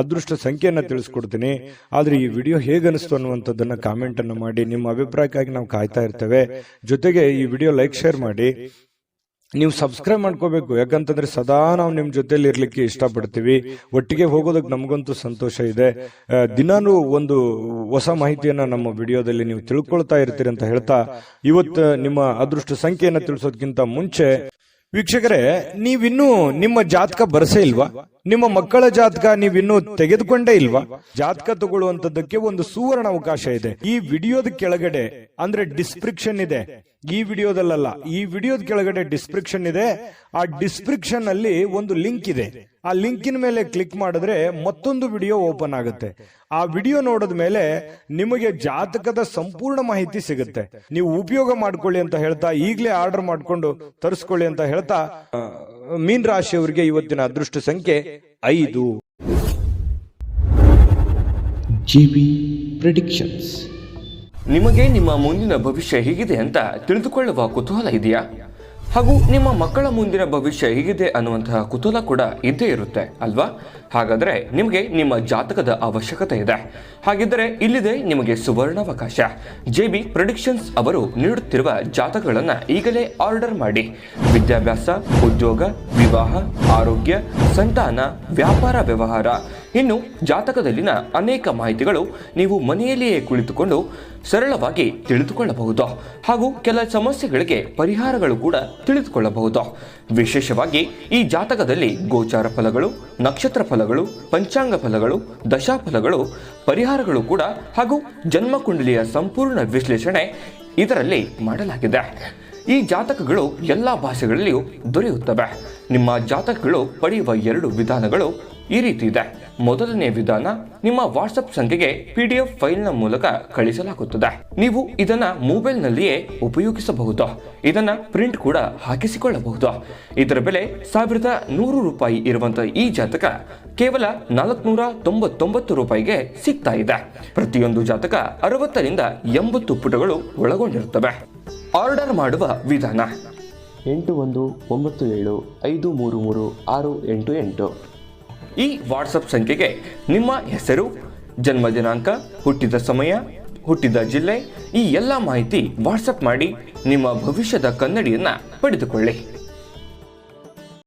S1: ಅದೃಷ್ಟ ಸಂಖ್ಯೆಯನ್ನ ತಿಳಿಸ್ಕೊಡ್ತೀನಿ. ಆದ್ರೆ ಈ ವಿಡಿಯೋ ಹೇಗನಿಸ್ತು ಅನ್ನುವಂಥದ್ದನ್ನ ಕಾಮೆಂಟ್ ಅನ್ನು ಮಾಡಿ. ನಿಮ್ಮ ಅಭಿಪ್ರಾಯಕ್ಕಾಗಿ ನಾವು ಕಾಯ್ತಾ ಇರ್ತೇವೆ. ಜೊತೆಗೆ ಈ ವಿಡಿಯೋ ಲೈಕ್ ಶೇರ್ ಮಾಡಿ. ನೀವು ಸಬ್ಸ್ಕ್ರೈಬ್ ಮಾಡ್ಕೋಬೇಕು, ಯಾಕಂತಂದ್ರೆ ಸದಾ ನಾವು ನಿಮ್ ಜೊತೆಲಿ ಇರ್ಲಿಕ್ಕೆ ಇಷ್ಟಪಡ್ತೀವಿ. ಒಟ್ಟಿಗೆ ಹೋಗೋದಕ್ಕೆ ನಮಗಂತೂ ಸಂತೋಷ ಇದೆ. ದಿನಾನು ಒಂದು ಹೊಸ ಮಾಹಿತಿಯನ್ನ ನಮ್ಮ ವಿಡಿಯೋದಲ್ಲಿ ನೀವು ತಿಳ್ಕೊಳ್ತಾ ಇರ್ತೀರಿ ಅಂತ ಹೇಳ್ತಾ, ಇವತ್ತು ನಿಮ್ಮ ಅದೃಷ್ಟ ಸಂಖ್ಯೆಯನ್ನ ತಿಳಿಸೋದಕ್ಕಿಂತ ಮುಂಚೆ ವೀಕ್ಷಕರೇ, ನೀವಿನ್ನೂ ನಿಮ್ಮ ಜಾತಕ ಬರಸೇ ಇಲ್ವಾ? ನಿಮ್ಮ ಮಕ್ಕಳ ಜಾತಕ ನೀವಿನ್ನೂ ತೆಗೆದುಕೊಂಡೇ ಇಲ್ವಾ? ಜಾತಕ ತಗೊಳ್ಳುವಂತದ್ದಕ್ಕೆ ಒಂದು ಸುವರ್ಣ ಅವಕಾಶ ಇದೆ. ಈ ವಿಡಿಯೋದ ಕೆಳಗಡೆ ಅಂದ್ರೆ ಡಿಸ್ಕ್ರಿಪ್ಷನ್ ಇದೆ. ಈ ವಿಡಿಯೋದಲ್ಲ, ಈ ವಿಡಿಯೋದ ಕೆಳಗಡೆ ಡಿಸ್ಕ್ರಿಪ್ಷನ್ ಇದೆ. ಆ ಡಿಸ್ಕ್ರಿಪ್ಷನ್ ಅಲ್ಲಿ ಒಂದು ಲಿಂಕ್ ಇದೆ. ಆ ಲಿಂಕಿನ ಮೇಲೆ ಕ್ಲಿಕ್ ಮಾಡಿದ್ರೆ ಮತ್ತೊಂದು ವಿಡಿಯೋ ಓಪನ್ ಆಗುತ್ತೆ. ಆ ವಿಡಿಯೋ ನೋಡಿದ ಮೇಲೆ ನಿಮಗೆ ಜಾತಕದ ಸಂಪೂರ್ಣ ಮಾಹಿತಿ ಸಿಗುತ್ತೆ. ನೀವು ಉಪಯೋಗ ಮಾಡ್ಕೊಳ್ಳಿ ಅಂತ ಹೇಳ್ತಾ, ಈಗಲೇ ಆರ್ಡರ್ ಮಾಡ್ಕೊಂಡು ತರಿಸ್ಕೊಳ್ಳಿ ಅಂತ ಹೇಳ್ತಾ, ಮೀನ್ ರಾಶಿಯವರಿಗೆ ಇವತ್ತಿನ ಅದೃಷ್ಟ ಸಂಖ್ಯೆ 5.
S2: GB predictions.
S3: ನಿಮಗೆ ನಿಮ್ಮ ಮುಂದಿನ ಭವಿಷ್ಯ ಹೇಗಿದೆ ಅಂತ ತಿಳಿದುಕೊಳ್ಳುವ ಕುತೂಹಲ ಇದೆಯಾ? ಹಾಗೂ ನಿಮ್ಮ ಮಕ್ಕಳ ಮುಂದಿನ ಭವಿಷ್ಯ ಹೇಗಿದೆ ಅನ್ನುವಂತಹ ಕುತೂಹಲ ಕೂಡ ಇದ್ದೇ ಇರುತ್ತೆ ಅಲ್ವಾ? ಹಾಗಾದರೆ ನಿಮಗೆ ನಿಮ್ಮ ಜಾತಕದ ಅವಶ್ಯಕತೆ ಇದೆ. ಹಾಗಿದ್ದರೆ ಇಲ್ಲಿದೆ ನಿಮಗೆ ಸುವರ್ಣಾವಕಾಶ. JB ಪ್ರೆಡಿಕ್ಷನ್ಸ್ ಅವರು ನೀಡುತ್ತಿರುವ ಜಾತಕಗಳನ್ನು ಈಗಲೇ ಆರ್ಡರ್ ಮಾಡಿ. ವಿದ್ಯಾಭ್ಯಾಸ, ಉದ್ಯೋಗ, ವಿವಾಹ, ಆರೋಗ್ಯ, ಸಂತಾನ, ವ್ಯಾಪಾರ ವ್ಯವಹಾರ, ಇನ್ನು ಜಾತಕದಲ್ಲಿನ ಅನೇಕ ಮಾಹಿತಿಗಳು ನೀವು ಮನೆಯಲ್ಲಿಯೇ ಕುಳಿತುಕೊಂಡು ಸರಳವಾಗಿ ತಿಳಿದುಕೊಳ್ಳಬಹುದು. ಹಾಗೂ ಕೆಲ ಸಮಸ್ಯೆಗಳಿಗೆ ಪರಿಹಾರಗಳು ಕೂಡ ತಿಳಿದುಕೊಳ್ಳಬಹುದು. ವಿಶೇಷವಾಗಿ ಈ ಜಾತಕದಲ್ಲಿ ಗೋಚಾರ ಫಲಗಳು, ನಕ್ಷತ್ರ ಫಲಗಳು, ಪಂಚಾಂಗ ಫಲಗಳು, ದಶಾಫಲಗಳು, ಪರಿಹಾರಗಳು ಕೂಡ ಹಾಗೂ ಜನ್ಮಕುಂಡಲಿಯ ಸಂಪೂರ್ಣ ವಿಶ್ಲೇಷಣೆ ಇದರಲ್ಲಿ ಮಾಡಲಾಗಿದೆ. ಈ ಜಾತಕಗಳು ಎಲ್ಲ ಭಾಷೆಗಳಲ್ಲಿಯೂ ದೊರೆಯುತ್ತವೆ. ನಿಮ್ಮ ಜಾತಕಗಳು ಪಡೆಯುವ 2 ವಿಧಾನಗಳು ಈ ರೀತಿ ಇದೆ. ಮೊದಲನೇ ವಿಧಾನ, ನಿಮ್ಮ ವಾಟ್ಸಪ್ ಸಂಖ್ಯೆಗೆ PDF ಫೈಲ್ನ ಮೂಲಕ ಕಳಿಸಲಾಗುತ್ತದೆ. ನೀವು ಇದನ್ನ ಮೊಬೈಲ್ನಲ್ಲಿಯೇ ಉಪಯೋಗಿಸಬಹುದು. ಇದನ್ನ ಪ್ರಿಂಟ್ ಕೂಡ ಹಾಕಿಸಿಕೊಳ್ಳಬಹುದು. ಇದರ ಬೆಲೆ 1100 ರೂಪಾಯಿ ಇರುವಂತಹ ಈ ಜಾತಕ ಕೇವಲ 499 ರೂಪಾಯಿಗೆ ಸಿಗ್ತಾ ಇದೆ. ಪ್ರತಿಯೊಂದು ಜಾತಕ 60 ರಿಂದ 80 ಪುಟಗಳು ಒಳಗೊಂಡಿರುತ್ತವೆ. ಆರ್ಡರ್ ಮಾಡುವ ವಿಧಾನ:
S2: 8197533688.
S3: ಈ ವಾಟ್ಸಪ್ ಸಂಖ್ಯೆಗೆ ನಿಮ್ಮ ಹೆಸರು, ಜನ್ಮ ದಿನಾಂಕ, ಹುಟ್ಟಿದ ಸಮಯ, ಹುಟ್ಟಿದ ಜಿಲ್ಲೆ, ಈ ಎಲ್ಲ ಮಾಹಿತಿ ವಾಟ್ಸಪ್ ಮಾಡಿ ನಿಮ್ಮ ಭವಿಷ್ಯದ ಕನ್ನಡಿಯನ್ನು ಪಡೆದುಕೊಳ್ಳಿ.